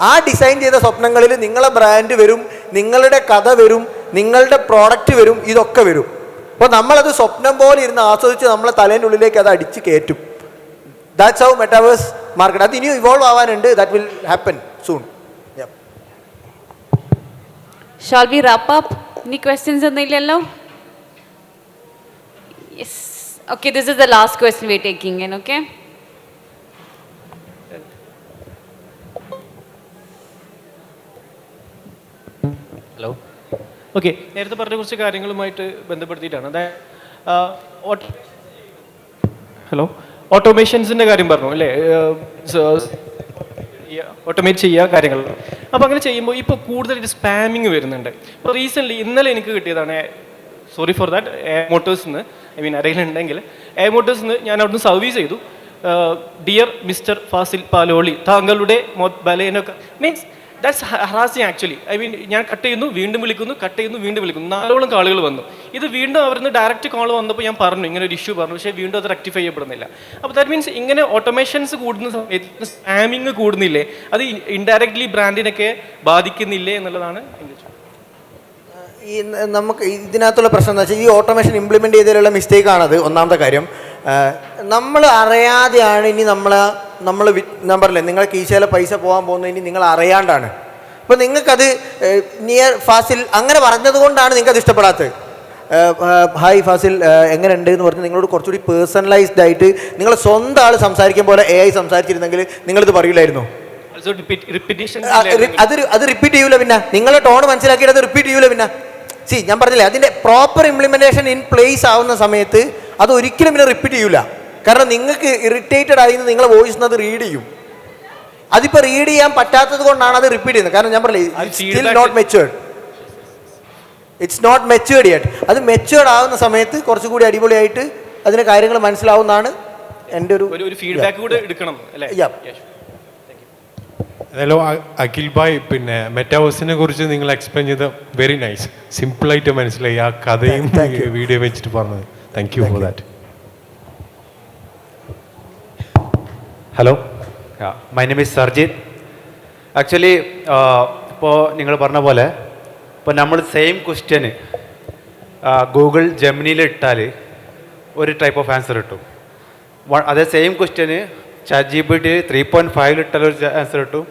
Speaker 2: ആ ഡിസൈൻ ചെയ്ത സ്വപ്നങ്ങളിൽ നിങ്ങളെ ബ്രാൻഡ് വരും, നിങ്ങളുടെ കഥ വരും, നിങ്ങളുടെ പ്രോഡക്റ്റ് വരും, ഇതൊക്കെ വരും. അപ്പോൾ നമ്മളത് സ്വപ്നം പോലെ ഇരുന്ന് ആസ്വദിച്ച് നമ്മളെ തലേൻ്റെ ഉള്ളിലേക്ക് അത് അടിച്ച് കയറ്റും. That's how metaverse market. അത് ഇനിയും ഇവോൾവ് ആവാനുണ്ട്. That will happen soon.
Speaker 1: Shall we wrap up? Any questions ഒന്നുമില്ലല്ലോ? Yes. Okay, this is the last question we're taking in, okay?
Speaker 6: Hello. Okay, നേരത്തെ പറഞ്ഞ കുറച്ച് കാര്യങ്ങളുമായിട്ട് ബന്ധപ്പെടുത്തിയിട്ടാണ്. ഓട്ടോമേഷൻസിൻ്റെ കാര്യം പറഞ്ഞു അല്ലേ, ഓട്ടോമേറ്റ് ചെയ്യുക കാര്യങ്ങൾ. അപ്പോൾ അങ്ങനെ ചെയ്യുമ്പോൾ ഇപ്പോൾ കൂടുതലായിട്ട് സ്പാമിങ് വരുന്നുണ്ട്. ഇപ്പോൾ റീസെൻ്റ്ലി ഇന്നലെ എനിക്ക് കിട്ടിയതാണ്, സോറി ഫോർ ദാറ്റ്, മോട്ടോഴ്സിന്ന്, ആരെങ്കിലും മോട്ടോഴ്സിന്ന് ഞാൻ അവിടുന്ന് സർവീസ് ചെയ്തു. ഡിയർ മിസ്റ്റർ ഫാസിൽ പാലോളി, താങ്കളുടെ ബലേനൊക്കെ മീൻസ് ദാറ്റ്സ് ഹറാസിങ് ആക്ച്വലി. ഞാൻ കട്ട് ചെയ്യുന്നു, വീണ്ടും വിളിക്കുന്നു, കട്ട് ചെയ്യുന്നു, വീണ്ടും വിളിക്കുന്നു. 4 കാളുകൾ വന്നു. ഇത് വീണ്ടും അവരിന്ന് ഡയറക്റ്റ് കോൾ വന്നപ്പോൾ ഞാൻ പറഞ്ഞു ഇങ്ങനെ ഒരു ഇഷ്യൂ പറഞ്ഞു, പക്ഷേ വീണ്ടും അത് റെക്ടിഫൈ ചെയ്യപ്പെടുന്നില്ല. അപ്പോൾ ദാറ്റ് മീൻസ് ഇങ്ങനെ ഓട്ടോമേഷൻസ് കൂടുന്ന സമയത്ത് സ്പാമിങ് കൂടുന്നില്ലേ, അത് ഇൻഡയറക്ട്ലി ബ്രാൻഡിനൊക്കെ ബാധിക്കുന്നില്ലേ എന്നുള്ളതാണ് എൻ്റെ ചോദ്യം.
Speaker 2: നമുക്ക് ഇതിനകത്തുള്ള പ്രശ്നം എന്താ വെച്ചാൽ, ഈ ഓട്ടോമേഷൻ ഇംപ്ലിമെൻറ്റ് ചെയ്തതിലുള്ള മിസ്റ്റേക്കാണത് ഒന്നാമത്തെ കാര്യം. നമ്മൾ അറിയാതെയാണ് ഇനി നമ്മൾ നമ്പറില്ലേ നിങ്ങളെ കീശയിലെ പൈസ പോകാൻ പോകുന്നത് ഇനി നിങ്ങൾ അറിയാണ്ടാണ്. അപ്പോൾ നിങ്ങൾക്കത് നിയർ ഫാസിൽ അങ്ങനെ പറഞ്ഞത് കൊണ്ടാണ് നിങ്ങൾക്കത് ഇഷ്ടപ്പെടാത്തത്. ഹായ് ഫാസിൽ എങ്ങനെയുണ്ട് എന്ന് പറഞ്ഞ് നിങ്ങളോട് കുറച്ചുകൂടി പേഴ്സണലൈസ്ഡ് ആയിട്ട് നിങ്ങൾ സ്വന്തം ആൾ സംസാരിക്കും പോലെ AI സംസാരിച്ചിരുന്നെങ്കിൽ നിങ്ങളിത് പറയില്ലായിരുന്നു. അത് റിപ്പീറ്റ് ചെയ്യൂല. പിന്നെ നിങ്ങളുടെ ടോൺ മനസ്സിലാക്കിയിട്ട് അത് റിപ്പീറ്റ് ചെയ്യൂല. പിന്നെ ഞാൻ പറഞ്ഞില്ലേ, അതിൻ്റെ പ്രോപ്പർ ഇംപ്ലിമെൻറ്റേഷൻ ഇൻ പ്ലേസ് ആവുന്ന സമയത്ത് അത് ഒരിക്കലും പിന്നെ റിപ്പീറ്റ് ചെയ്യൂല. കാരണം നിങ്ങൾക്ക് ഇറിറ്റേറ്റഡ് ആയി നിങ്ങളെ വോയിസ് അത് റീഡ് ചെയ്യും. അതിപ്പോൾ റീഡ് ചെയ്യാൻ പറ്റാത്തത് കൊണ്ടാണ് അത് റിപ്പീറ്റ് ചെയ്യുന്നത്. കാരണം ഞാൻ പറഞ്ഞില്ലേ, still not matured, it's not matured yet. അത് മെച്ചുവേർഡ് ആവുന്ന സമയത്ത് കുറച്ചുകൂടി അടിപൊളിയായിട്ട് അതിന് കാര്യങ്ങൾ മനസ്സിലാവുന്നതാണ് എൻ്റെ ഒരു
Speaker 6: ഫീഡ്ബാക്ക് കൂടെ എടുക്കണം അല്ലേ?
Speaker 5: ഹലോ അഖിൽ ഭായ്, പിന്നെ മെറ്റാവേഴ്സിനെ കുറിച്ച് നിങ്ങൾ എക്സ്പ്ലെയിൻ ചെയ്ത് വെരി നൈസ്, സിമ്പിളായിട്ട് മനസ്സിലായി. ആ കഥയും വീഡിയോ വെച്ചിട്ട് പറഞ്ഞത്, thank you for that.
Speaker 9: Hello, my name is Surjith. Actually ഇപ്പോൾ നിങ്ങൾ പറഞ്ഞ പോലെ ഇപ്പോൾ നമ്മൾ സെയിം ക്വസ്റ്റ്യന് ഗൂഗിൾ ജെമിനിയിൽ ഇട്ടാൽ ഒരു ടൈപ്പ് ഓഫ് ആൻസർ കിട്ടും. അതേ സെയിം ക്വസ്റ്റ്യന് ChatGPT 3.5 ഇട്ടാൽ ഒരു ആൻസർ കിട്ടും,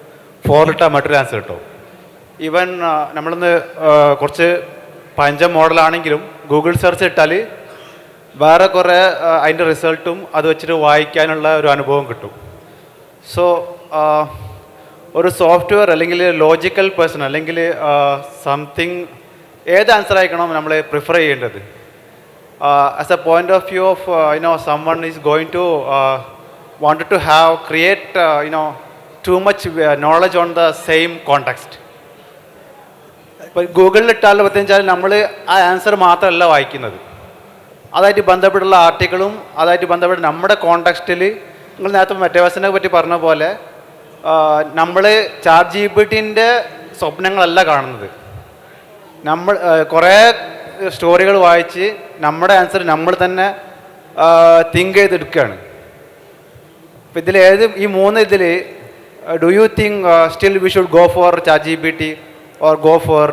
Speaker 9: 4 ഇട്ടാൽ മറ്റൊരു ആൻസർ കിട്ടും. ഈവൻ നമ്മളൊന്ന് കുറച്ച് പഞ്ച മോഡലാണെങ്കിലും ഗൂഗിൾ സെർച്ച് ഇട്ടാൽ വേറെ കുറേ അതിൻ്റെ റിസൾട്ടും അത് വെച്ചിട്ട് വായിക്കാനുള്ള ഒരു അനുഭവം കിട്ടും. സോ ഒരു സോഫ്റ്റ്വെയർ അല്ലെങ്കിൽ ലോജിക്കൽ പേഴ്സൺ അല്ലെങ്കിൽ സംതിങ് ഏത് ആൻസർ ആയിരിക്കണം നമ്മൾ പ്രിഫർ ചെയ്യേണ്ടത്? As A point of view of someone is going to wanted to have create too much knowledge on the same context. ഇപ്പോൾ ഗൂഗിളിൽ ഇട്ടാൽ പ്രത്യേകിച്ചാൽ നമ്മൾ ആ ആൻസർ മാത്രമല്ല വായിക്കുന്നത്, അതായിട്ട് ബന്ധപ്പെട്ടുള്ള ആർട്ടിക്കിളും അതായിട്ട് ബന്ധപ്പെട്ട് നമ്മുടെ കോണ്ടെക്സ്റ്റിൽ നിങ്ങൾ നേരത്തെ മെറ്റാവേഴ്സിനെ പറ്റി പറഞ്ഞ പോലെ നമ്മൾ ചാറ്റ് ജിപിടിൻ്റെ സ്വപ്നങ്ങളല്ല കാണുന്നത്. നമ്മൾ കുറേ സ്റ്റോറികൾ വായിച്ച് നമ്മുടെ ആൻസർ നമ്മൾ തന്നെ തിങ്ക് ചെയ്തെടുക്കുകയാണ്. അപ്പോൾ ഈ മൂന്ന് ഇതിൽ do you think still we should go for chat GPT or go for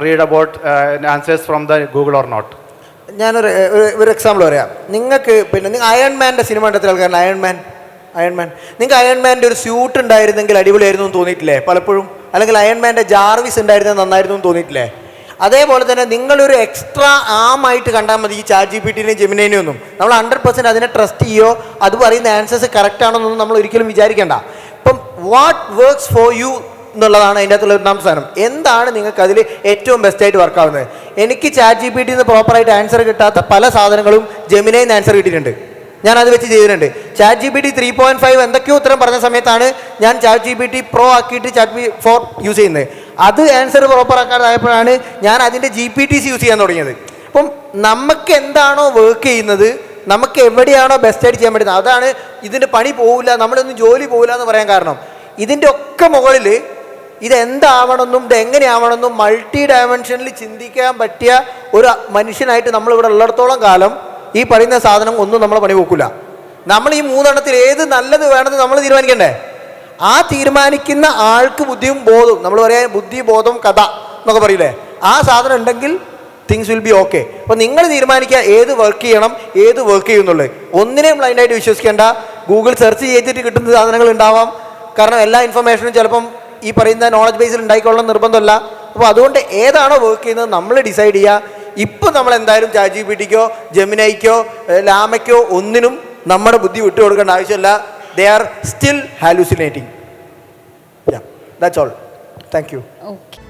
Speaker 9: read about answers from the Google or not?
Speaker 2: ഞാനൊരു എക്സാമ്പിൾ പറയാം. നിങ്ങൾക്ക് നിങ്ങൾ അയൺമാൻ്റെ സിനിമ കണ്ടെത്തിയ ആൾക്കാരാണ്. അയൺമാൻ നിങ്ങൾക്ക് അയൺമാൻ്റെ ഒരു സ്യൂട്ട് ഉണ്ടായിരുന്നെങ്കിൽ അടിപൊളിയായിരുന്നു എന്ന് തോന്നിയിട്ടില്ലേ പലപ്പോഴും? അല്ലെങ്കിൽ അയൺമാൻ്റെ ജാർവിസ് ഉണ്ടായിരുന്നത് നന്നായിരുന്നു എന്ന് തോന്നിയിട്ടില്ലേ? അതേപോലെ തന്നെ നിങ്ങളൊരു എക്സ്ട്രാ ആമായിട്ട് കണ്ടാൽ മതി ഈ ചാറ്റ് ജിപിടിനെയും ജെമിനിനെയും ഒന്നും. നമ്മൾ 100% അതിനെ ട്രസ്റ്റ് ചെയ്യോ അത് പറയുന്ന ആൻസേഴ്സ് കറക്റ്റ് ആണെന്നൊന്നും നമ്മൾ ഒരിക്കലും വിചാരിക്കേണ്ട. ഇപ്പം വാട്ട് വർക്ക്സ് ഫോർ യു എന്നുള്ളതാണ് അതിൻ്റെ അകത്തുള്ള ഒരു സാധനം. എന്താണ് നിങ്ങൾക്ക് അതിൽ ഏറ്റവും ബെസ്റ്റായിട്ട് വർക്കാവുന്നത്? എനിക്ക് ചാറ്റ് ജിപിടിയിൽ നിന്ന് പ്രോപ്പറായിട്ട് ആൻസർ കിട്ടാത്ത പല സാധനങ്ങളും ജെമിനയിൽ നിന്ന് ആൻസർ കിട്ടിയിട്ടുണ്ട്. ഞാൻ അത് വെച്ച് ചെയ്തിട്ടുണ്ട്. ചാറ്റ് ജിപിടി 3.5 എന്തൊക്കെയോ ഉത്തരം പറഞ്ഞ സമയത്താണ് ഞാൻ ചാറ്റ് ജിപിടി പ്രോ ആക്കിയിട്ട് ചാറ്റ് 4 യൂസ് ചെയ്യുന്നത്. അത് ആൻസർ പ്രോപ്പർ ആക്കാതായപ്പോഴാണ് ഞാൻ അതിൻ്റെ GPTs യൂസ് ചെയ്യാൻ തുടങ്ങിയത്. അപ്പം നമുക്ക് എന്താണോ വർക്ക് ചെയ്യുന്നത്, നമുക്ക് എവിടെയാണോ ബെസ്റ്റായിട്ട് ചെയ്യാൻ പറ്റുന്നത്, അതാണ് ഇതിൻ്റെ പണി പോകില്ല, നമ്മളൊന്നും ജോലി പോകില്ല എന്ന് പറയാൻ കാരണം. ഇതിൻ്റെ ഒക്കെ മുകളിൽ ഇതെന്താവണമെന്നും ഇത് എങ്ങനെയാവണമെന്നും മൾട്ടി ഡയമെൻഷനിൽ ചിന്തിക്കാൻ പറ്റിയ ഒരു മനുഷ്യനായിട്ട് നമ്മളിവിടെ ഉള്ളിടത്തോളം കാലം ഈ പറയുന്ന സാധനം ഒന്നും നമ്മളെ പണി പോക്കില്ല. നമ്മൾ ഈ മൂന്നെണ്ണത്തിൽ ഏത് നല്ലത് വേണമെന്ന് നമ്മൾ തീരുമാനിക്കണ്ടേ? ആ തീരുമാനിക്കുന്ന ആൾക്ക് ബുദ്ധിയും ബോധവും, നമ്മൾ പറയാൻ ബുദ്ധി ബോധം കഥ എന്നൊക്കെ പറയില്ലേ, ആ സാധനം ഉണ്ടെങ്കിൽ തിങ്സ് വിൽ ബി ഓക്കെ. അപ്പോൾ നിങ്ങൾ തീരുമാനിക്കുക ഏത് വർക്ക് ചെയ്യണം, ഏത് വർക്ക് ചെയ്യുന്നുള്ളത്. ഒന്നിനെയും ബ്ലൈൻഡായിട്ട് വിശ്വസിക്കേണ്ട. ഗൂഗിൾ സെർച്ച് ചെയ്തിട്ട് കിട്ടുന്ന സാധനങ്ങൾ ഉണ്ടാവാം. കാരണം എല്ലാ ഇൻഫർമേഷനും ചിലപ്പം ഈ പറയുന്ന നോളജ് ബേസിൽ ഉണ്ടായിക്കൊള്ളണം നിർബന്ധമല്ല. അപ്പോൾ അതുകൊണ്ട് ഏതാണോ വർക്ക് ചെയ്യുന്നത് നമ്മൾ ഡിസൈഡ് ചെയ്യുക. ഇപ്പം നമ്മൾ എന്തായാലും ചാറ്റ് ജിപിടിക്കോ ജെമിനൈക്കോ ലാമയ്ക്കോ ഒന്നിനും നമ്മുടെ ബുദ്ധി വിട്ടുകൊടുക്കേണ്ട ആവശ്യമില്ല. They are still hallucinating. Yeah, that's all. Thank you.
Speaker 1: Okay.